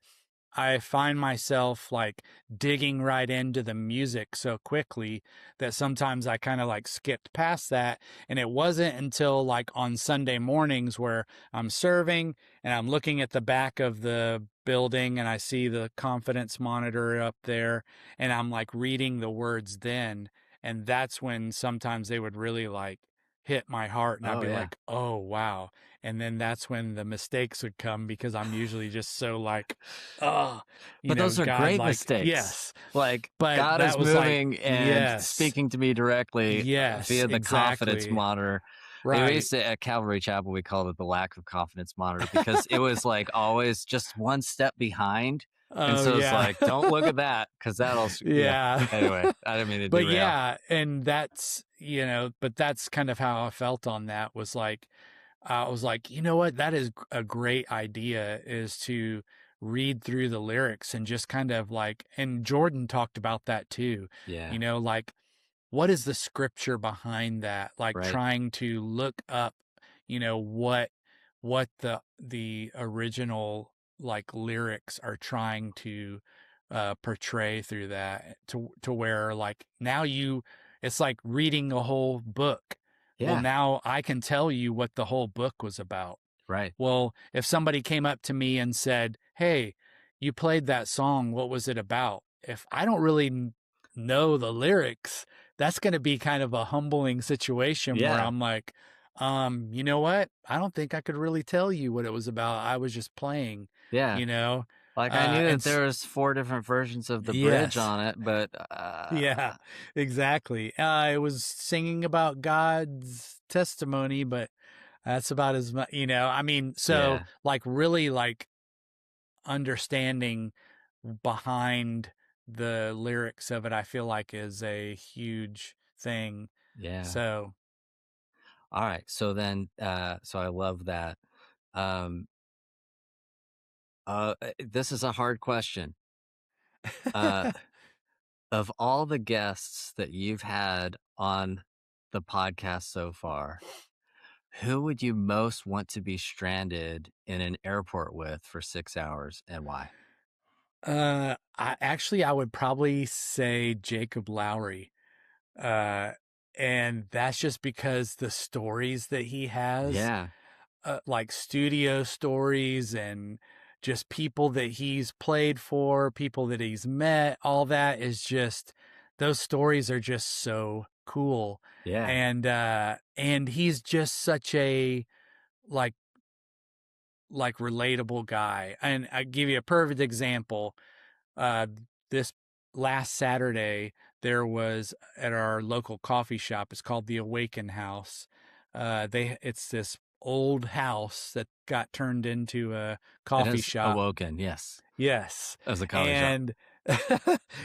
I find myself like digging right into the music so quickly that sometimes I kind of like skipped past that. And it wasn't until like on Sunday mornings where I'm serving and I'm looking at the back of the building and I see the confidence monitor up there and I'm like reading the words then. And that's when sometimes they would really like hit my heart and I'd oh be yeah, like, oh, wow. and then that's when the mistakes would come because I'm usually just so like, oh, But those are God, great like, mistakes. yes. Like, But God that is was like, moving and yes, speaking to me directly yes, via the confidence exactly. monitor. We Right. used to, at Calvary Chapel, we called it the lack of confidence monitor because it was like always just one step behind. And Oh, so it's yeah. like, don't look at that because yeah. Yeah. Anyway, I didn't mean to But derail. yeah, and that's, but that's kind of how I felt on that was like, I was like, you know what? That is a great idea is to read through the lyrics and just kind of like, and Jordan talked about that too, Yeah. like, what is the scripture behind that? Like Right. trying to look up, what the original like lyrics are trying to portray through that to where like now it's like reading a whole book. Well, Yeah. now I can tell you what the whole book was about. Right. Well, if somebody came up to me and said, "Hey, you played that song. What was it about?" If I don't really know the lyrics, that's going to be kind of a humbling situation where Yeah. I'm like, you know what? I don't think I could really tell you what it was about. I was just playing, Yeah. you know? Like I knew And that there was 4 different versions of the bridge yes, on it, but yeah, exactly. I was singing about God's testimony, but that's about as much, I mean, so yeah. like really like understanding behind the lyrics of it, I feel like is a huge thing. Yeah. So, All right. So then, so I love that. Um, this is a hard question. Uh, of all the guests that you've had on the podcast so far, who would you most want to be stranded in an airport with for 6 hours and why? I would probably say Jacob Lowry. Uh, and that's just because the stories that he has, Yeah. like studio stories and just people that he's played for, people that he's met, all that is just, those stories are just so cool. Yeah. And he's just such a like relatable guy. And I give you a perfect example. This last Saturday, there was at our local coffee shop. It's called the Awaken House. It's this old house that got turned into a It coffee has shop. awoken. Yes. Yes. As a coffee shop. And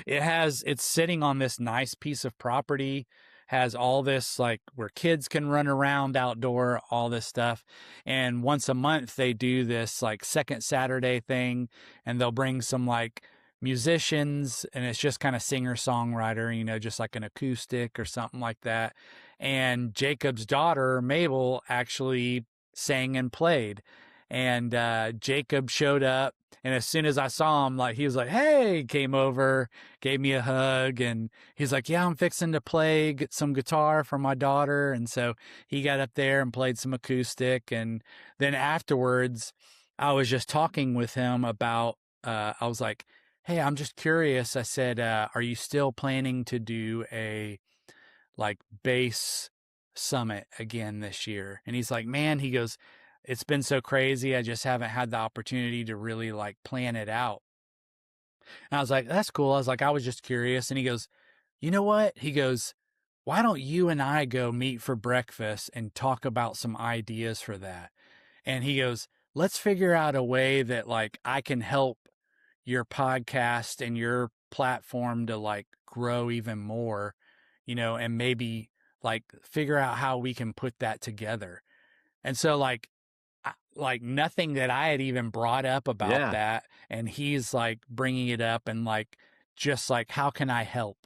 it's sitting on this nice piece of property, has all this like where kids can run around outdoor, all this stuff. And once a month they do this like second Saturday thing and they'll bring some like musicians and it's just kind of singer-songwriter, just like an acoustic or something like that. And Jacob's daughter, Mabel, actually sang and played. And Jacob showed up and as soon as I saw him, like he was like, "Hey," came over, gave me a hug, and he's like, "Yeah, I'm fixing to play some guitar for my daughter." And so he got up there and played some acoustic. And then afterwards, I was just talking with him about. I was like, "Hey, I'm just curious." I said, "Are you still planning to do a like bass summit again this year?" And he's like, "Man," he goes, "it's been so crazy. I just haven't had the opportunity to really like plan it out." And I was like, "That's cool." I was like, "I was just curious." And he goes, "You know what?" He goes, "Why don't you and I go meet for breakfast and talk about some ideas for that?" And he goes, "Let's figure out a way that like I can help your podcast and your platform to like grow even more, and maybe like figure out how we can put that together." And so like nothing that I had even brought up about Yeah. that. And he's like bringing it up and like, just like, how can I help?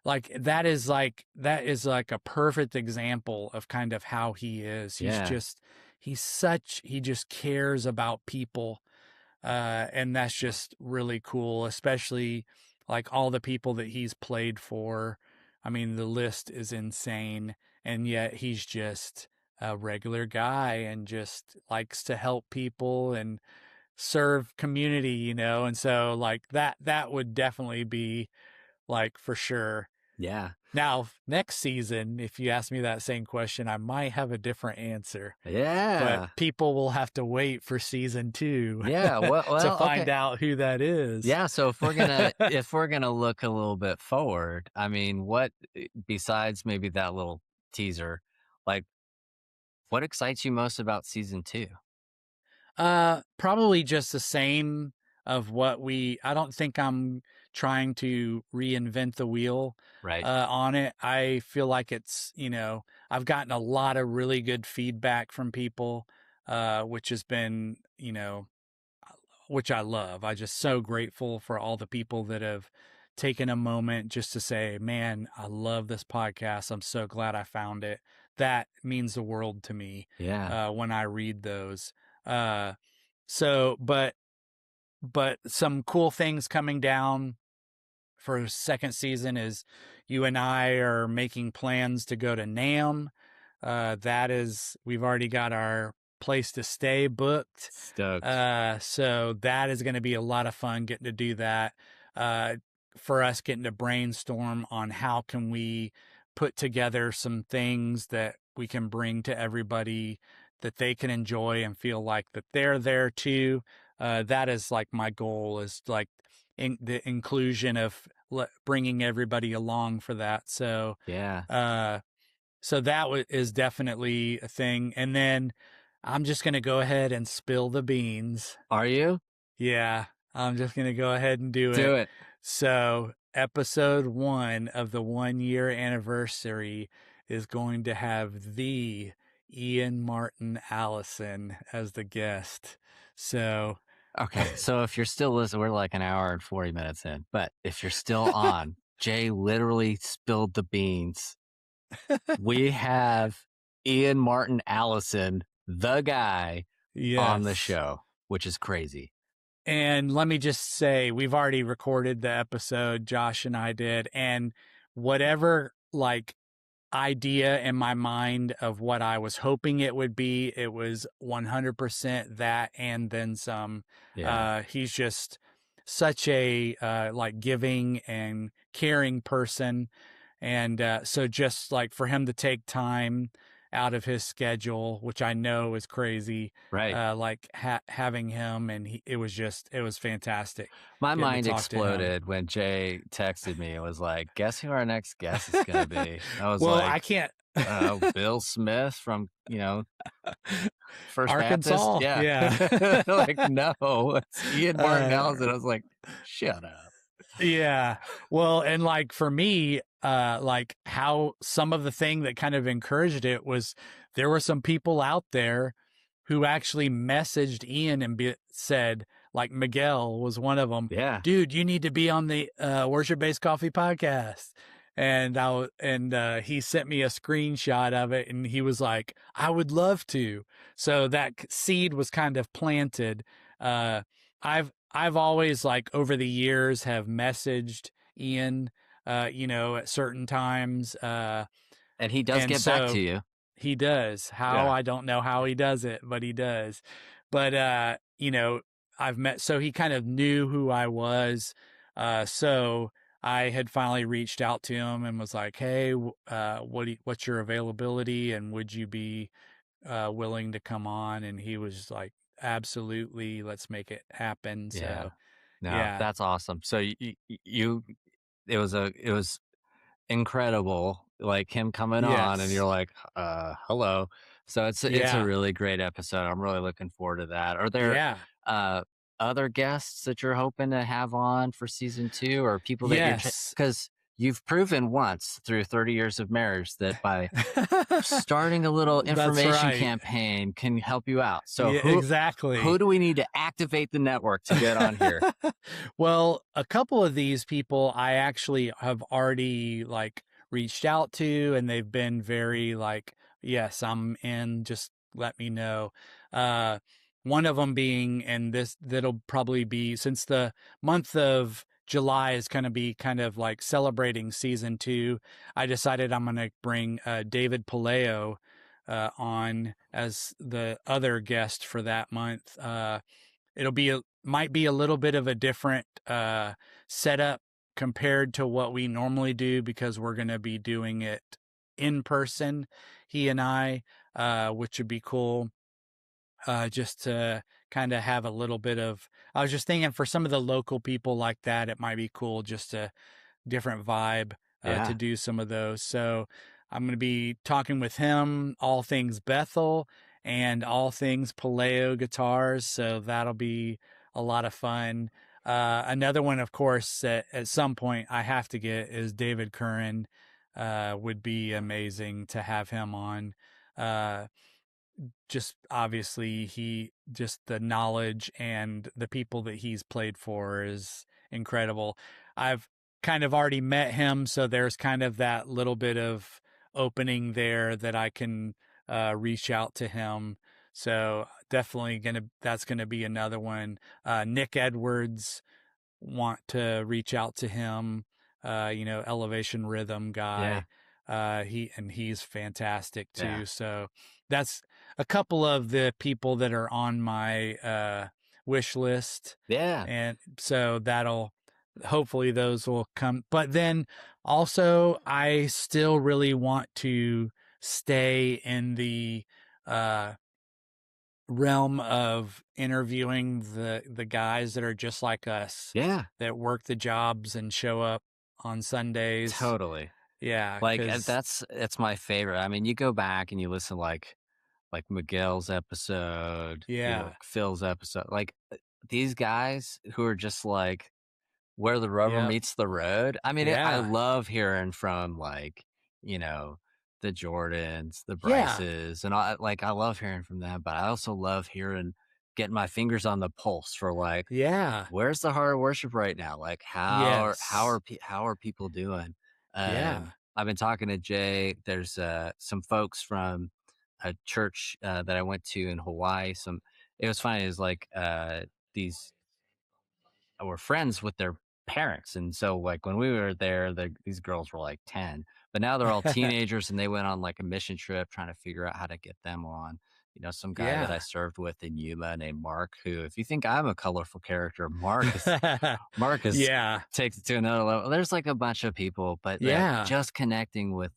That is like a perfect example of kind of how he is. Yeah. He just cares about people. And that's just really cool, especially like all the people that he's played for. I mean, the list is insane, and yet he's just a regular guy and just likes to help people and serve community, and so like that would definitely be like for sure. Yeah. Now, next season, if you ask me that same question, I might have a different answer. But Yeah. people will have to wait for season 2 Yeah. to Well, find okay. out who that is. Yeah. So if we're gonna look a little bit forward, I mean, what besides maybe that little teaser, like what excites you most about season 2? Probably just the same of what I don't think I'm trying to reinvent the wheel Right. on it. I feel like I've gotten a lot of really good feedback from people, which has been, which I love. I just so grateful for all the people that have taken a moment just to say, "Man, I love this podcast. I'm so glad I found it." That means the world to me Yeah. when I read those. Uh, so, but some cool things coming down for second season is you and I are making plans to go to NAM. We've already got our place to stay booked. Stoked. So that is going to be a lot of fun getting to do that. Uh, for us getting to brainstorm on how can we put together some things that we can bring to everybody that they can enjoy and feel like that they're there too. That is like my goal is like the inclusion of bringing everybody along for that. So, Yeah. uh, so that is definitely a thing. And then I'm just going to go ahead and spill the beans. Are you? Yeah, I'm just going to go ahead and do Do it. it. So, episode 1 of the 1 year anniversary is going to have the Ian Martin Allison as the guest. So, Okay, so if you're still listening, we're like an hour and 40 minutes in, but if you're still on, Jay literally spilled the beans. We have Ian Martin Allison, the guy, on the yes. show, which is crazy. And let me just say, we've already recorded the episode, Josh and I did, and whatever like idea in my mind of what I was hoping it would be, it was 100% that and then some. Yeah. He's just such a like giving and caring person. And so just like for him to take time out of his schedule, which I know is crazy, Right. like having him and it was fantastic My getting to mind talk to him. exploded when Jay texted me. It was like, guess who our next guest is going to be? I was Well, I like, can't. Bill Smith from, First Baptist. Arkansas, Yeah. yeah. Like, no, it's Ian Martin Allison. I was like, shut up. Yeah. Well, and like for me, like how some of the thing that kind of encouraged it was there were some people out there who actually messaged Ian and said, like Miguel was one of them, Yeah. dude, you need to be on the Worship Based Coffee podcast. And he sent me a screenshot of it and he was like, I would love to. So that seed was kind of planted. I've always like over the years have messaged Ian, at certain times. And he does And get back to so you. he does. How Yeah. I don't know how he does it, but he does. But so he kind of knew who I was. So I had finally reached out to him and was like, "Hey, what's your availability, and would you be willing to come on?" And he was like, "Absolutely, let's make it happen." Yeah. So No, yeah, that's awesome. So it was incredible, like him coming on and yes, you're like, hello. So it's a yeah, really great episode. I'm really looking forward to that. Are there yeah, uh other guests that you're hoping to have on for season 2 or people that you're yes. because you've proven once through 30 years of marriage that by starting a little That's information right. campaign can help you out. So Yeah, who exactly. do we need to activate the network to get on here? Well, a couple of these people I actually have already like reached out to and they've been very like, yes, I'm in, just let me know. Uh one of them being, and that'll probably be since the month of July is going to be kind of like celebrating season 2. I decided I'm going to bring David Paleo on as the other guest for that month. It'll be might be a little bit of a different setup compared to what we normally do, because we're going to be doing it in person, he and I, which would be cool. Just to kind of have a little bit of, I was just thinking for some of the local people like that, it might be cool, just a different vibe to Yeah. do some of those. So I'm going to be talking with him all things Bethel and all things Paleo guitars. So that'll be a lot of fun. Another one, of course, at some point I have to get is David Curran. Would be amazing to have him on. Uh, just obviously he just the knowledge and the people that he's played for is incredible. I've kind of already met him, so there's kind of that little bit of opening there that I can reach out to him. So definitely that's gonna be another one. Nick Edwards, want to reach out to him. Elevation Rhythm Yeah. guy. He's fantastic Yeah. too. So that's a couple of the people that are on my wish list. Yeah. And so that'll hopefully those will come. But then also I still really want to stay in the uh realm of interviewing the guys that are just like us, Yeah. that work the jobs and show up on Sundays. Totally. Yeah, Like, because that's my favorite. I mean, you go back and you listen, like Miguel's episode, yeah, Phil's episode, these guys who are just like where the rubber yep, meets the road. I mean, I yeah, love hearing from you know, the Jordans, the yeah, Bryces, and I love hearing from them, but I also love getting my fingers on the pulse for yeah, where's the heart of worship right now? Like yes, how are people doing? yeah, I've been talking to Jay. There's some folks from a church that I went to in Hawaii. It was funny. Is these were friends with their parents, and so when we were there, these girls were like 10, but now they're all teenagers, and they went on like a mission trip trying to figure out how to get them on. Some guy that I yeah, served with in Yuma named Mark, who, if you think I'm a colorful character, Marcus yeah, takes it to another level. There's like a bunch of people, but that yeah, just connecting with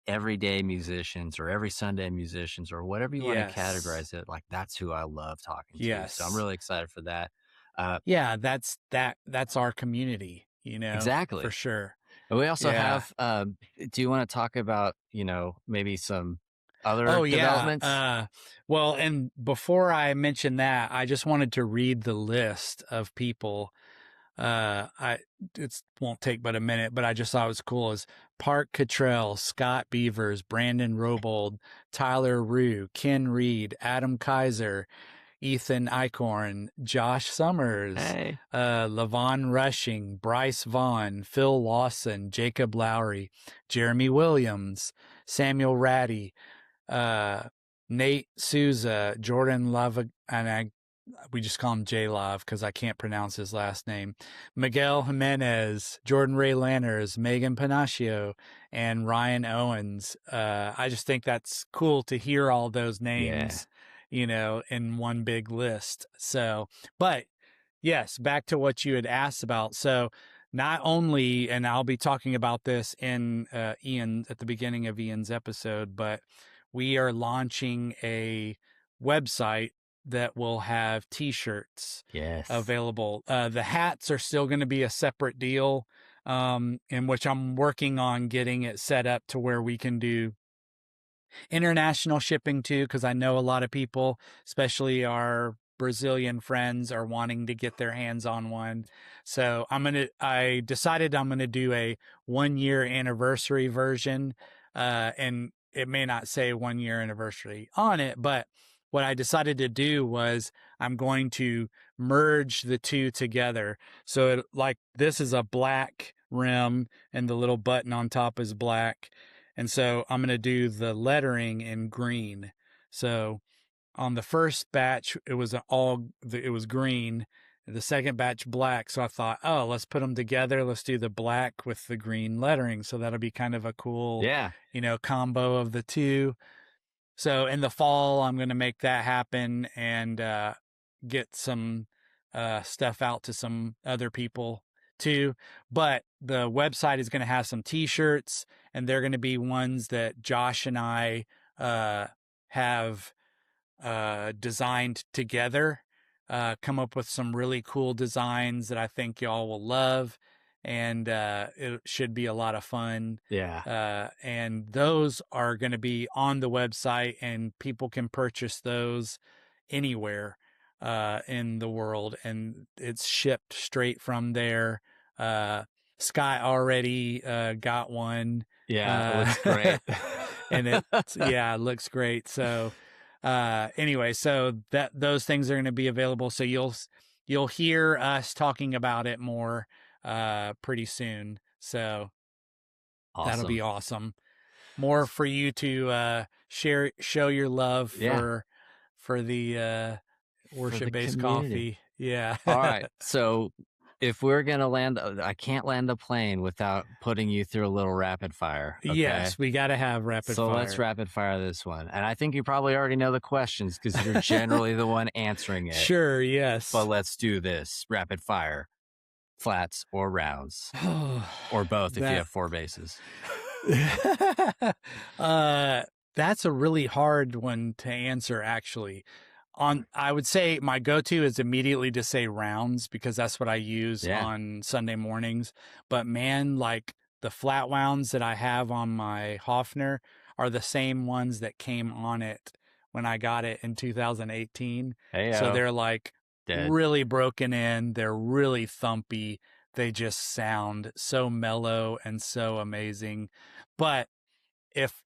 everyday musicians or every Sunday musicians or whatever you want to yes, categorize it, that's who I love talking to. So I'm yes, really excited for that. Uh, yeah. That's our community, for exactly. sure. And we also Yeah. have, do you want to talk about, maybe some other Oh yeah. developments? Well, and before I mention that, I just wanted to read the list of people. I It won't take but a minute, but I just thought it was cool. Is Park Cottrell, Scott Beavers, Brandon Robold, Tyler Rue, Ken Reed, Adam Kaiser, Ethan Eichhorn, Josh Summers, Hey. Levon Rushing, Bryce Vaughn, Phil Lawson, Jacob Lowry, Jeremy Williams, Samuel Ratty, uh, Nate Souza, Jordan Love, and we just call him J Love because I can't pronounce his last name. Miguel Jimenez, Jordan Ray Lanners, Megan Panaccio, and Ryan Owens. I just think that's cool to hear all those Yeah. names, in one big list. So, but yes, back to what you had asked about. So, not only, and I'll be talking about this in Ian at the beginning of Ian's episode, but we are launching a website that will have t-shirts Yes. available. The hats are still going to be a separate deal, in which I'm working on getting it set up to where we can do international shipping too, because I know a lot of people, especially our Brazilian friends, are wanting to get their hands on one. So I decided I'm gonna do a 1 year anniversary version, and it may not say 1 year anniversary on it, but what I decided to do was I'm going to merge the two together. So this is a black rim and the little button on top is black, and so I'm going to do the lettering in green. So on the first batch, it was green. The second batch black. So I thought, oh, let's put them together. Let's do the black with the green lettering. So that'll be kind of a cool, Yeah. combo of the two. So in the fall, I'm going to make that happen and get some stuff out to some other people too. But the website is going to have some t-shirts, and they're going to be ones that Josh and I have designed together, come up with some really cool designs that I think y'all will love, and it should be a lot of fun. Yeah. And those are going to be on the website, and people can purchase those anywhere in the world, and it's shipped straight from there. Sky already got one. Yeah, it looks great. And it looks great. So anyway, so that those things are going to be available, so you'll hear us talking about it more pretty soon. So that'll be awesome. More for you to show your love for the worship-based coffee. Yeah. All right. So if we're going to land, I can't land a plane without putting you through a little rapid fire. Okay? Yes, we got to have rapid fire. So let's rapid fire this one. And I think you probably already know the questions because you're generally the one answering it. Sure, yes. But let's do this. Rapid fire. Flats or rounds? Or both if you have 4 bases. That's a really hard one to answer, actually. I would say my go-to is immediately to say rounds, because that's what I use on Sunday mornings. But man, like the flat wounds that I have on my Hofner are the same ones that came on it when I got it in 2018. Hey-o. So they're like really broken in. They're really thumpy. They just sound so mellow and so amazing. But if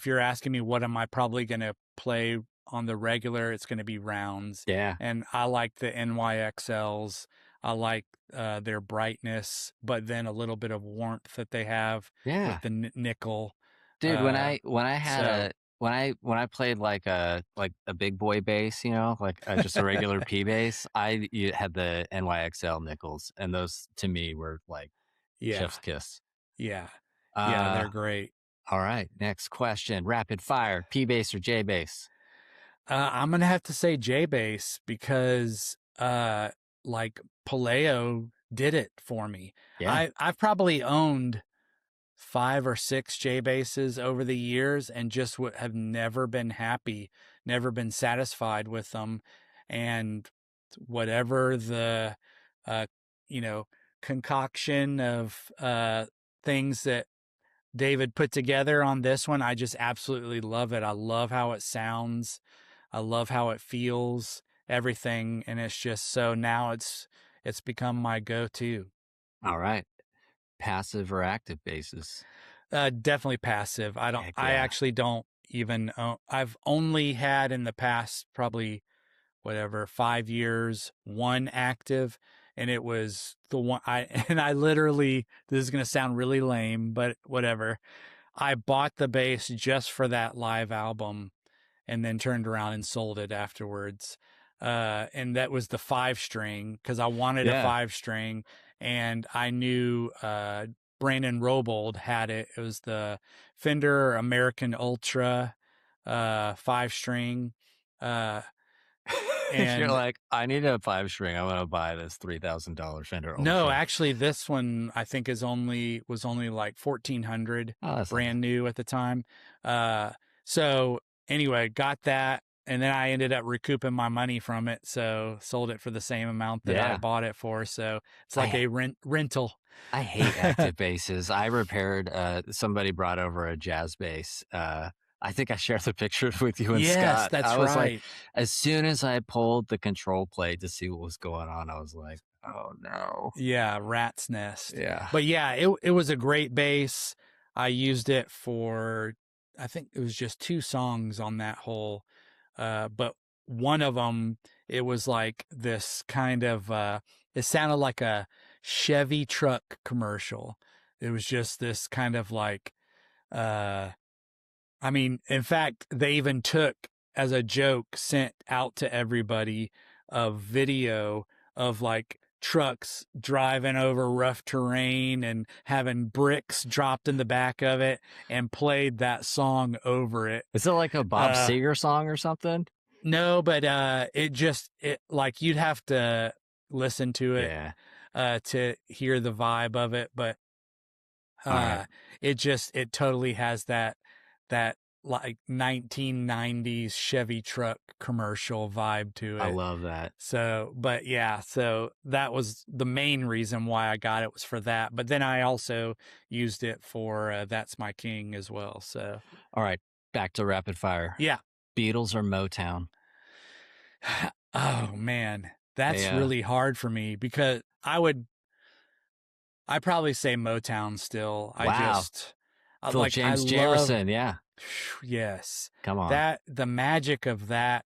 you're asking me what am I probably going to play on the regular, it's going to be rounds. Yeah. And I like the NYXLs. I like their brightness, but then a little bit of warmth that they have with the nickel. Dude, when I played like a big boy bass, you know, like just a regular P bass, you had the NYXL nickels, and those to me were like chef's kiss. Yeah. Yeah, they're great. All right, next question. Rapid fire, P bass or J bass? I'm going to have to say J bass, because like Paleo did it for me. Yeah. I've probably owned 5 or 6 J basses over the years, and just have never been happy, never been satisfied with them. And whatever the concoction of things that David put together on this one, I just absolutely love it. I love how it sounds. I love how it feels, everything. And it's just, so now it's become my go-to. All right. Passive or active basses? Definitely passive. I actually don't even own. I've only had in the past probably 5 years, one active, and it was the one I literally, this is going to sound really lame, but whatever. I bought the bass just for that live album, and then turned around and sold it afterwards. And that was the 5-string, because I wanted a 5-string, and I knew Brandon Robold had it. It was the Fender American Ultra 5-string. And you're like, I need a 5-string. I'm gonna buy this $3,000 Fender Ultra. No, actually, this one I think was only like $1,400, brand new at the time. So anyway, got that, and then I ended up recouping my money from it, so sold it for the same amount that I bought it for. So it's like a rental. I hate active basses. I repaired. Somebody brought over a jazz bass. I think I shared the picture with you and Scott. Yes, that's right. I was like, as soon as I pulled the control plate to see what was going on, I was like, oh no. Yeah, rat's nest. Yeah. But yeah, it was a great bass. I used it for, I think it was just 2 songs on that whole, but one of them, it was like this kind of, it sounded like a Chevy truck commercial. It was just this kind of like, I mean, in fact, they even took, as a joke, sent out to everybody a video of like trucks driving over rough terrain and having bricks dropped in the back of it, and played that song over it. Is it like a Bob Seger song or something? No, but it like you'd have to listen to it. Yeah. to hear the vibe of it, but right. it totally has that like 1990s Chevy truck commercial vibe to I it. love that. So, but yeah, so that was the main reason why I got it, was for that. But then I also used it for That's My King as well. So, All right, back to rapid fire. yeah. Beatles or Motown? Oh man, that's Yeah. really hard for me because I probably say Motown still. I Wow. just Phil like I James love Jamerson. Yeah. yes. Come on. That the magic of that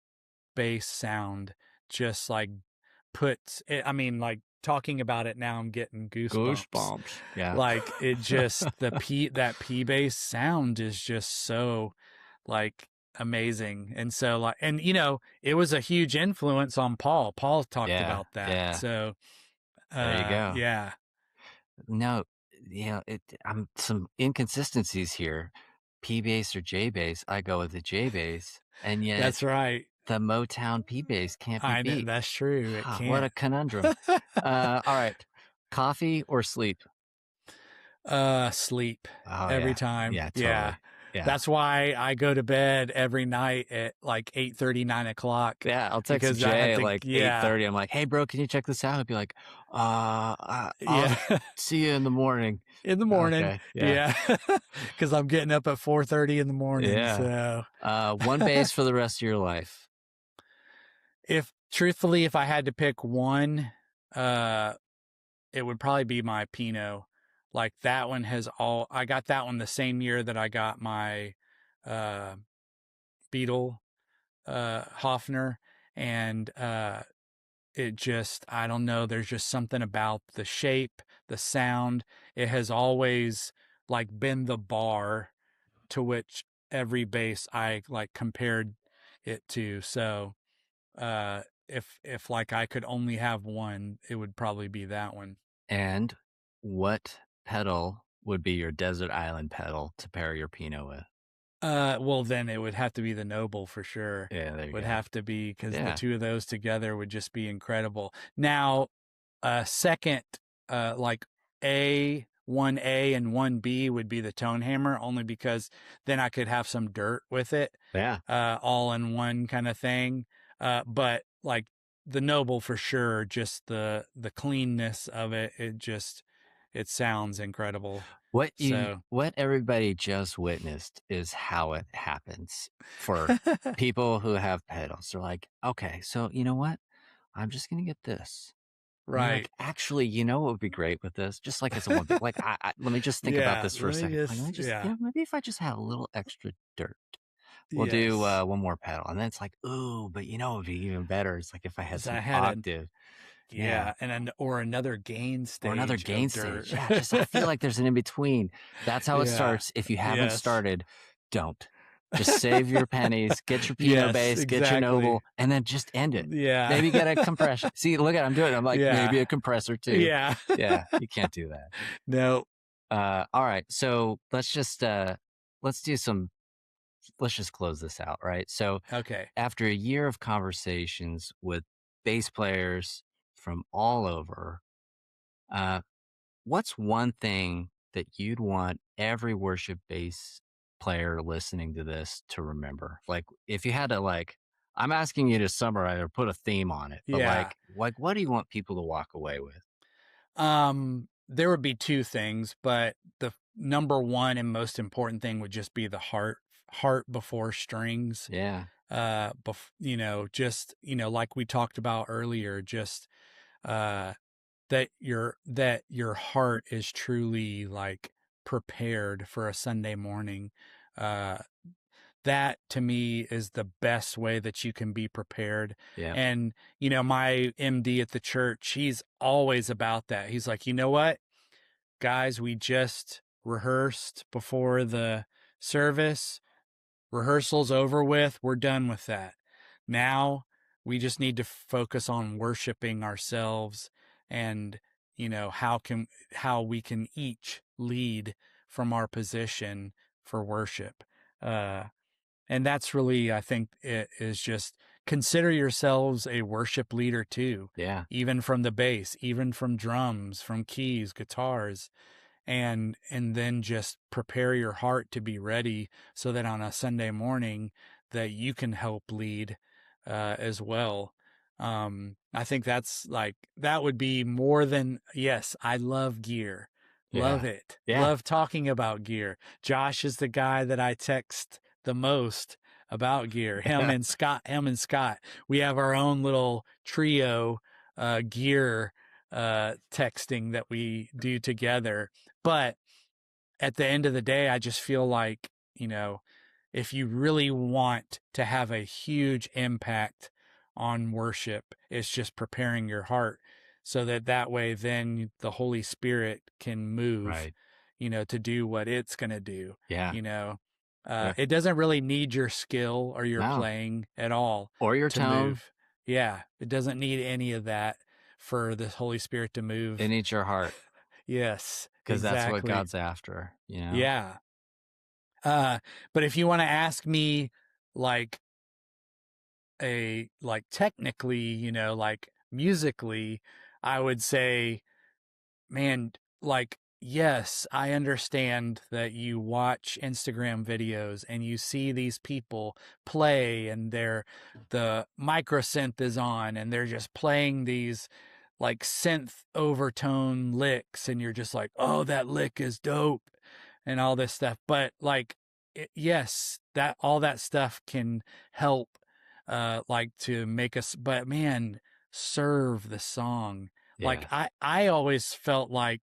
bass sound just like puts it, I mean, like talking about it now I'm getting goosebumps. Goosebumps. Yeah. Like it just that P bass sound is just so like amazing. And so like, and you know, it was a huge influence on Paul. Paul talked Yeah. about that. Yeah. So There you go. yeah. No, I'm some inconsistencies here. P bass or J bass? I go with the J bass, and yet That's right. the Motown P bass can't be I know beat. that's true. It What a can't. conundrum. All right, coffee or sleep? Sleep Oh every yeah, time. yeah, Yeah. totally. Yeah, That's why I go to bed every night at like 8:30, 9 o'clock, yeah. I'll text because I Jay have at to, like yeah, 8:30. I'm like, hey bro, can you check this out? He'll be like, I'll yeah, see you in the morning. in the morning. Okay, yeah, Yeah. Cause I'm getting up at 4:30 in the morning. yeah. So, One bass for the rest of your life. if truthfully, if I had to pick one, uh, it would probably be my Pinot. Like that one I got that one the same year that I got my, uh, Beetle Hofner, and it just, I don't know, there's just something about the shape, the sound. It has always like been the bar to which every bass I like compared it to. So if like I could only have one, it would probably be that one. And what pedal would be your desert island pedal to pair your Pinot with? Well, then it would have to be the Noble for sure. Yeah, there you Would go. have to be, because the Yeah. two of those together would just be incredible. Now, second, like one A and 1B would be the tone hammer, only because then I could have some dirt with it, Yeah. all in one kind of thing. But like the Noble for sure, just the cleanness of it, it sounds incredible. So What everybody just witnessed is how it happens for people who have pedals. They're like, okay, so you know what? I'm just gonna get this. And you're right. like, actually, you know what would be great with this? Just like it's a one bit. Like, let me just think about Yeah, this for a let me second. Like, let me just, just, yeah. maybe if I just had a little extra dirt, we'll do Yes. one more pedal. And then it's like, ooh, but you know, it'd be even better. It's like if I had As some I had a, octave. Yeah. yeah, and or another gain Or another stage gain of dirt. stage. Yeah, just I feel like there's an in between. That's how it Yeah. starts. If you haven't Yes. started, don't. Just save your pennies, get your Pinot Yes, base, get your exactly. Noble, and then just end it. Yeah. Maybe get a compression. See, look at I'm doing it. I'm like, Yeah. maybe a compressor too. Yeah. Yeah, you can't do that. No. All right. So let's do some let's just close this out, right? So Okay. after a year of conversations with bass players from all over, uh, what's one thing that you'd want every worship bass player listening to this to remember? Like, if you had to, like, I'm asking you to summarize or put a theme on it, but Yeah. what do you want people to walk away with? There would be two things, but the number one and most important thing would just be the heart before strings. Yeah, You know, just, you know, like we talked about earlier, just uh that your heart is truly like prepared for a Sunday morning. Uh that to me is the best way that you can be prepared. yeah, And, you know, my MD at the church, he's always about that. He's like, you know what, guys, we just rehearsed before the service. Rehearsal's over with. We're done with that. Now we just need to focus on worshiping ourselves, and, you know, how we can each lead from our position for worship. Uh, and that's really, I think, it is just consider yourselves a worship leader too. Yeah. Even from the bass, even from drums, from keys, guitars, and then just prepare your heart to be ready so that on a Sunday morning that you can help lead as well. I think that's like, that would be more than, yes, I love gear. Love Yeah. it. Yeah. Love talking about gear. Josh is the guy that I text the most about gear. Him and Scott. We have our own little trio gear texting that we do together. But at the end of the day, I just feel like, if you really want to have a huge impact on worship, it's just preparing your heart so that way then the Holy Spirit can move, Right. to do what it's going to do. Yeah. It doesn't really need your skill or your No. playing at all Or your to tone. move. Yeah, it doesn't need any of that for the Holy Spirit to move. It needs your heart. Yes, Because that's what exactly. God's after, Yeah. But if you want to ask me, like technically, like musically, I would say, man, like, yes, I understand that you watch Instagram videos and you see these people play and the micro synth is on and they're just playing these like synth overtone licks and you're just like, oh, that lick is dope and all this stuff. But like, yes, that all that stuff can help, like to make us, but man, serve the song. Like Yeah. I always felt like,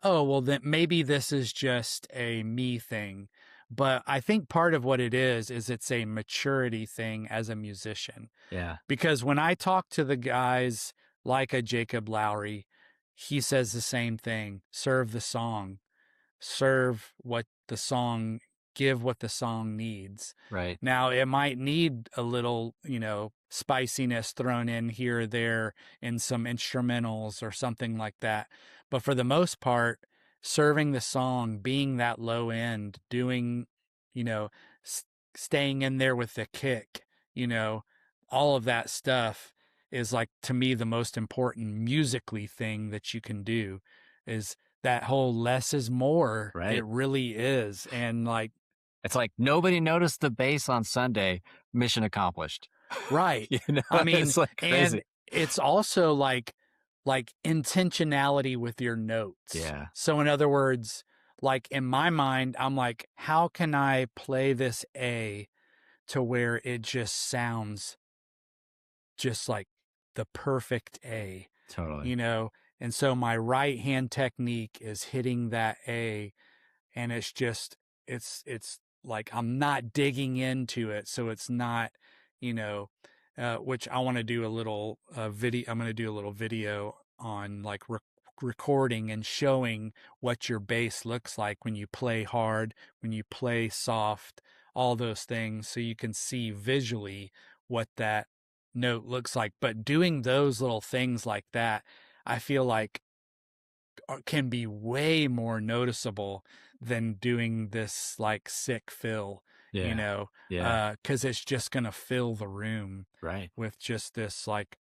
oh, well, then maybe this is just a me thing. But I think part of what it is it's a maturity thing as a musician. Yeah. Because when I talk to the guys like a Jacob Lowry, he says the same thing: serve the song, serve what the song, give what the song needs. Right. Now, it might need a little, spiciness thrown in here or there in some instrumentals or something like that. But for the most part, serving the song, being that low end, doing, you know, staying in there with the kick, all of that stuff is like, to me, the most important musically thing that you can do is that whole less is more. Right. It really is. And like, it's like nobody noticed the bass on Sunday, mission accomplished. Right. I mean, it's like crazy. And it's also like intentionality with your notes. Yeah. So in other words, like in my mind, I'm like, how can I play this A to where it just sounds just like the perfect A? Totally. And so my right hand technique is hitting that A, and it's just, it's like I'm not digging into it, so it's not, which I want to do a little video. I'm going to do a little video on like recording and showing what your bass looks like when you play hard, when you play soft, all those things, so you can see visually what that note looks like. But doing those little things like that, I feel like can be way more noticeable than doing this like sick fill, Yeah. because it's just going to fill the room Right. with just this like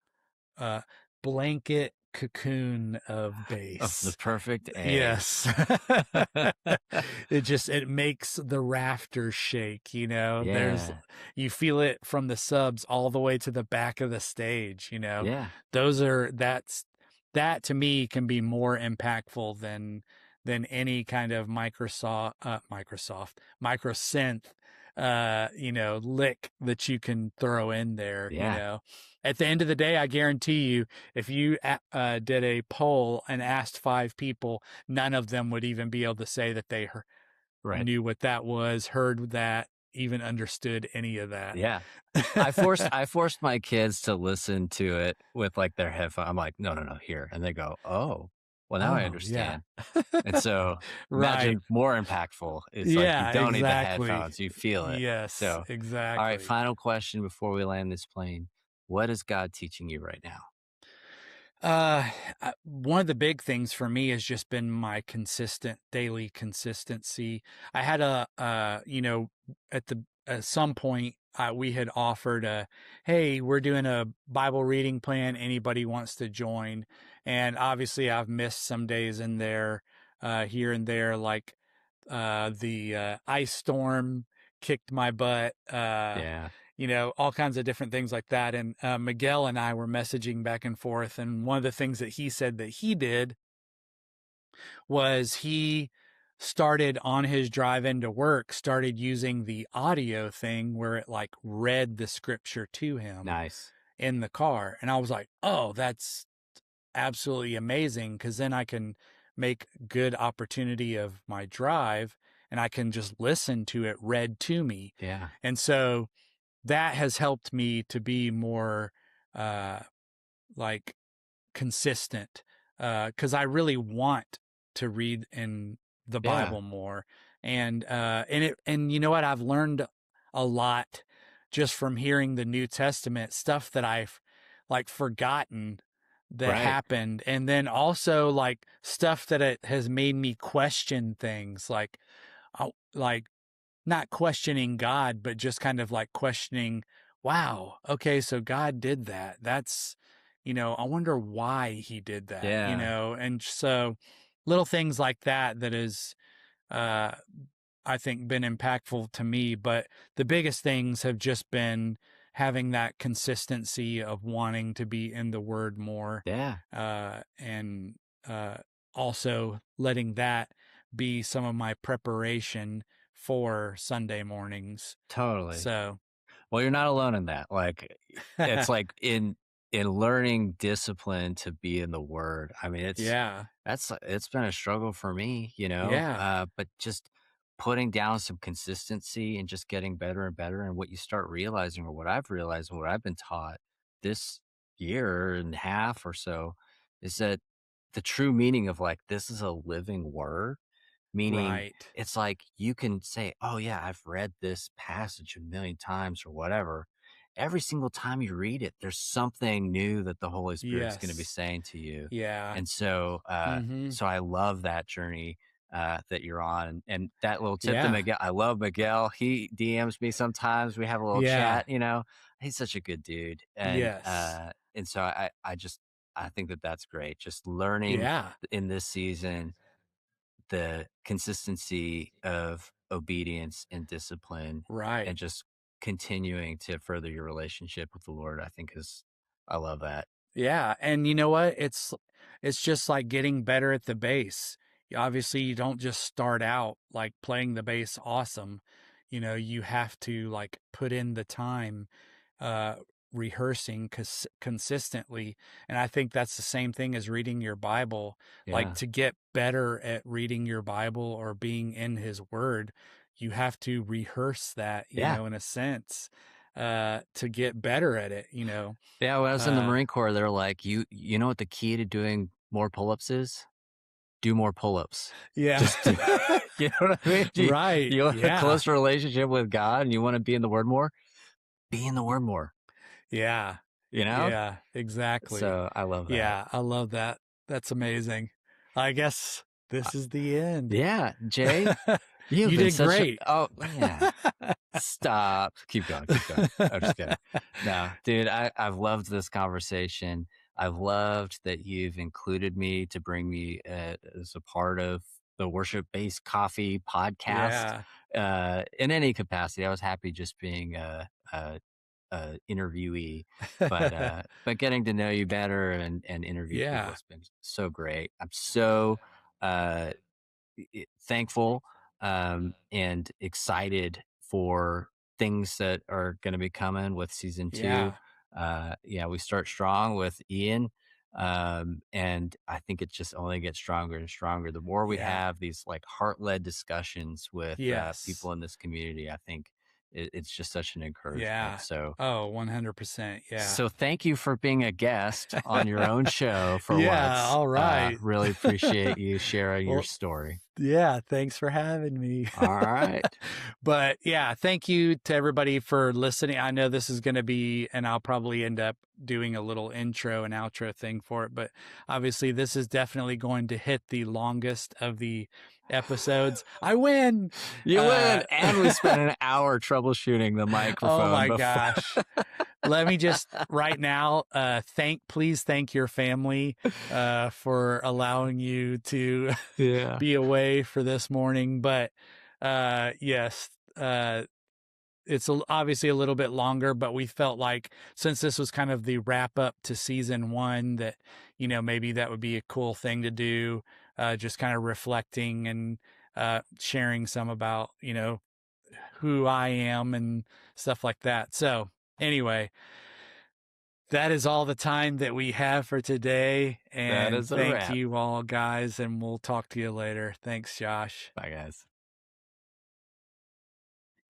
blanket cocoon of bass. Of the perfect A. Yes. It makes the rafters shake, Yeah. You feel it from the subs all the way to the back of the stage, Yeah. That to me can be more impactful than any kind of micro synth lick that you can throw in there. Yeah. At the end of the day, I guarantee you, if you did a poll and asked 5 people, none of them would even be able to say that they knew what that was, heard that, even understood any of that. Yeah. I forced my kids to listen to it with like their headphones. I'm like, no, here. And they go, oh, well, now I understand. Yeah. And so imagine more impactful. It's like, you don't need the headphones, you feel it. Yes, so exactly. All right, final question before we land this plane. What is God teaching you right now? One of the big things for me has just been my daily consistency. I had at some point we had offered hey, we're doing a Bible reading plan. Anybody wants to join? And obviously, I've missed some days in there, here and there, like the ice storm kicked my butt. Yeah. All kinds of different things like that. And Miguel and I were messaging back and forth. And one of the things that he said that he did was he started on his drive into work, started using the audio thing where it like read the scripture to him Nice. in the car. And I was like, oh, that's absolutely amazing, because then I can make good opportunity of my drive and I can just listen to it read to me. Yeah. And so that has helped me to be more like consistent, because I really want to read in the Yeah. Bible more. And you know what? I've learned a lot just from hearing the New Testament stuff that I've like forgotten that Right. happened. And then also like stuff that it has made me question things like not questioning God, but just kind of like questioning, wow, okay, so God did that. That's, I wonder why he did that, Yeah. and so little things like that that is, uh, I think been impactful to me. But the biggest things have just been having that consistency of wanting to be in the word more, Yeah. and also letting that be some of my preparation for Sunday mornings. Totally. So, Well, you're not alone in that. Like, it's like in learning discipline to be in the word. I mean, yeah, it's been a struggle for me, yeah, but just putting down some consistency and just getting better and better. And what you start realizing, or what I've realized, and what I've been taught this year and a half or so, is that the true meaning of like this is a living word. Meaning, right. it's like you can say, "Oh, yeah, I've read this passage a million times," or whatever. Every single time you read it, there's something new that the Holy Spirit's gonna be Yes. saying to you. Yeah. And so, Mm-hmm. so I love that journey, that you're on, and that little tip to Yeah. Miguel. I love Miguel. He DMs me sometimes. We have a little Yeah. chat, He's such a good dude, Yes. and so I think that that's great. Just learning Yeah. in this season the consistency of obedience and discipline Right. and just continuing to further your relationship with the Lord, I think I love that. Yeah, and you know what? It's just like getting better at the bass. Obviously, you don't just start out like playing the bass awesome. You have to like put in the time, uh rehearsing consistently. And I think that's the same thing as reading your Bible. Like, Yeah. to get better at reading your Bible or being in his word, you have to rehearse that, Yeah. in a sense, to get better at it. Yeah. When I was in the Uh Marine Corps, they're like, you know what the key to doing more pull-ups is? Do more pull-ups. Yeah. Just do, you know what I mean? Right. You want a Yeah. close relationship with God and you want to be in the word more? Be in the word more, Yeah. you know? Yeah. Exactly. So I love that. Yeah. I love that. That's amazing. I guess this is the end. Yeah, Jay, you've You been did such a great. oh man. Stop. Keep going, keep going. I'm just kidding. No, dude, I've loved this conversation. I've loved that you've included me to bring me as a part of the worship-based coffee podcast Yeah. in any capacity. I was happy just being a interviewee, but getting to know you better and interview people Yeah. has been so great. I'm so uh thankful and excited for things that are going to be coming with season two. Yeah. Yeah, we start strong with Ian, and I think it just only gets stronger and stronger the more we Yeah. have these like heart-led discussions with Yes. people in this community. I think it's just such an encouragement. Yeah. So Oh, 100%. Yeah. so thank you for being a guest on your own show for Yeah. once. All right. Really appreciate you sharing your Well, story. Yeah, thanks for having me. All right. But yeah, thank you to everybody for listening. I know this is going to be, and I'll probably end up doing a little intro and outro thing for it, but obviously this is definitely going to hit the longest of the episodes. I win. You win. And we spent an hour troubleshooting the microphone. Oh my before. gosh. Let me just right now, please thank your family, for allowing you to be away for this morning. But, yes, it's obviously a little bit longer, but we felt like since this was kind of the wrap up to season 1 that, maybe that would be a cool thing to do. Just kind of reflecting and, sharing some about, who I am and stuff like that. So anyway, that is all the time that we have for today. And thank you all, guys, and we'll talk to you later. Thanks, Josh. Bye, guys.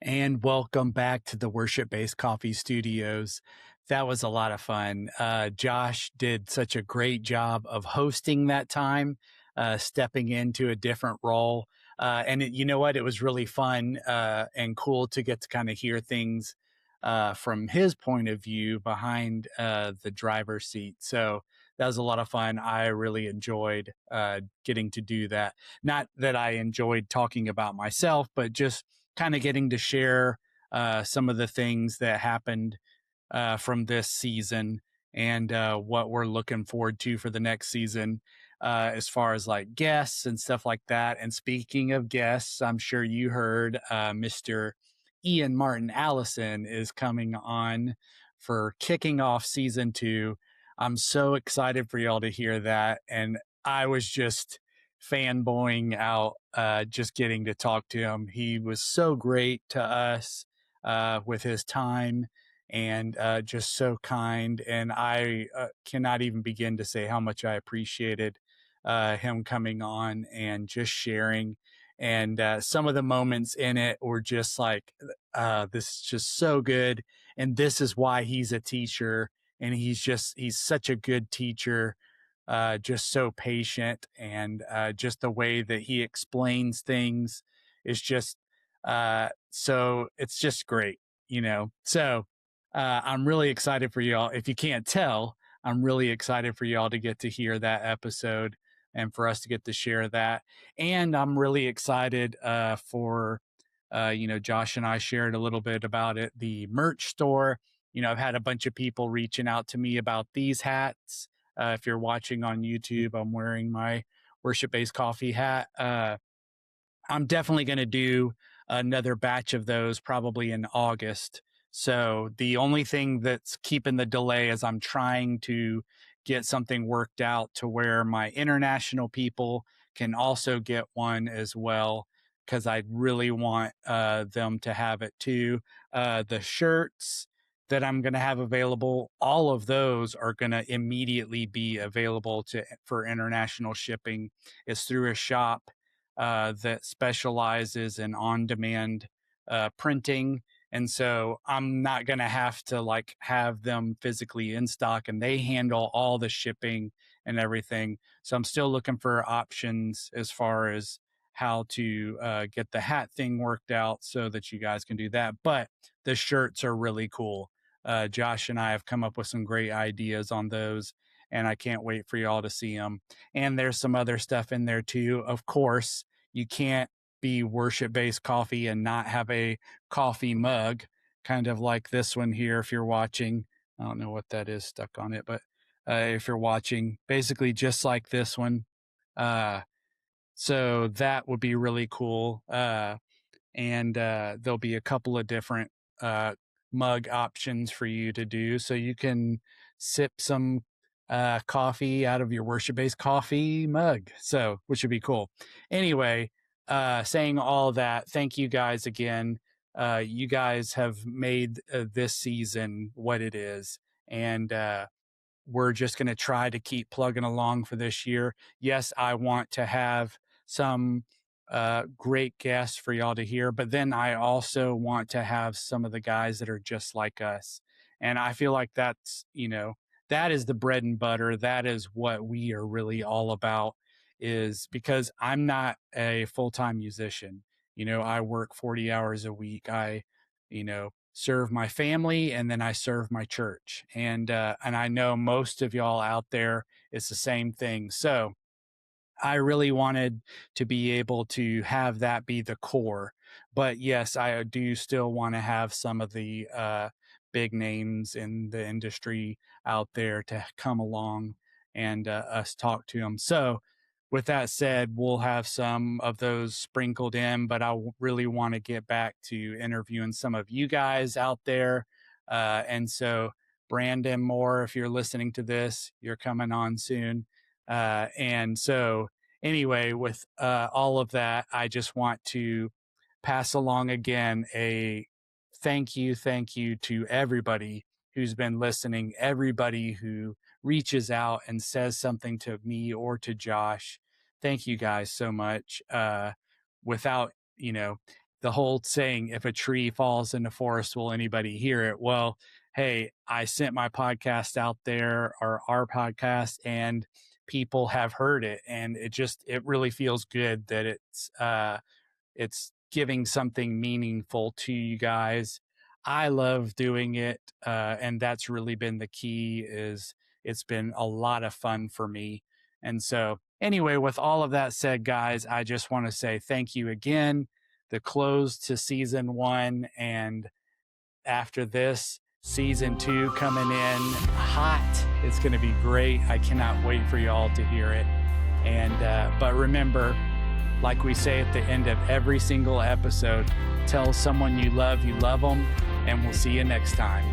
And welcome back to the Worship Based Coffee Studios. That was a lot of fun. Josh did such a great job of hosting that time, stepping into a different role. And you know what? It was really fun and cool to get to kind of hear things from his point of view behind the driver's seat. So that was a lot of fun. I really enjoyed getting to do that. Not that I enjoyed talking about myself, but just kind of getting to share some of the things that happened from this season and what we're looking forward to for the next season, as far as like guests and stuff like that. And speaking of guests, I'm sure you heard Mr. Ian Martin Allison is coming on for kicking off season 2. I'm so excited for y'all to hear that. And I was just fanboying out just getting to talk to him. He was so great to us with his time and just so kind. And I cannot even begin to say how much I appreciated him coming on and just sharing. And some of the moments in it were just like, this is just so good. And this is why he's a teacher. And he's such a good teacher, just so patient. And just the way that he explains things is just, so it's just great, So I'm really excited for y'all. If you can't tell, I'm really excited for y'all to get to hear that episode and for us to get to share that. And I'm really excited for, Josh and I shared a little bit about it, the merch store. I've had a bunch of people reaching out to me about these hats. If you're watching on YouTube, I'm wearing my Worship Based Coffee hat. I'm definitely going to do another batch of those probably in August. So the only thing that's keeping the delay is I'm trying to get something worked out to where my international people can also get one as well, because I really want them to have it too. The shirts that I'm going to have available, all of those are going to immediately be available for international shipping. It's through a shop that specializes in on-demand printing. And so I'm not going to have to like have them physically in stock, and they handle all the shipping and everything. So I'm still looking for options as far as how to get the hat thing worked out so that you guys can do that. But the shirts are really cool. Josh and I have come up with some great ideas on those, and I can't wait for y'all to see them. And there's some other stuff in there too. Of course, you can't be Worship Based Coffee and not have a coffee mug, kind of like this one here. If you're watching, I don't know what that is stuck on it, but if you're watching, basically just like this one. So that would be really cool. And there'll be a couple of different mug options for you to do, so you can sip some coffee out of your Worship Based Coffee mug, so which would be cool. Anyway, saying all that, thank you guys again. You guys have made this season what it is, and we're just going to try to keep plugging along for this year. Yes, I want to have some great guests for y'all to hear, but then I also want to have some of the guys that are just like us. And I feel like that's, that is the bread and butter. That is what we are really all about, is because I'm not a full-time musician. I work 40 hours a week. I, serve my family, and then I serve my church. And I know most of y'all out there, it's the same thing. So I really wanted to be able to have that be the core. But yes, I do still want to have some of the big names in the industry out there to come along and us talk to them. So, with that said, we'll have some of those sprinkled in, but I really want to get back to interviewing some of you guys out there. And so, Brandon Moore, if you're listening to this, you're coming on soon. And so, anyway, with all of that, I just want to pass along again a thank you to everybody who's been listening, everybody who reaches out and says something to me or to Josh. Thank you guys so much. Without, the whole saying, if a tree falls in the forest, will anybody hear it? Well, hey, I sent my podcast out there, or our podcast, and people have heard it, and it really feels good that it's giving something meaningful to you guys. I love doing it, and that's really been the key. Is It's been a lot of fun for me. And so anyway, with all of that said, guys, I just want to say thank you again. The close to season 1, and after this, season 2 coming in hot. It's going to be great. I cannot wait for y'all to hear it. And but remember, like we say at the end of every single episode, tell someone you love them, and we'll see you next time.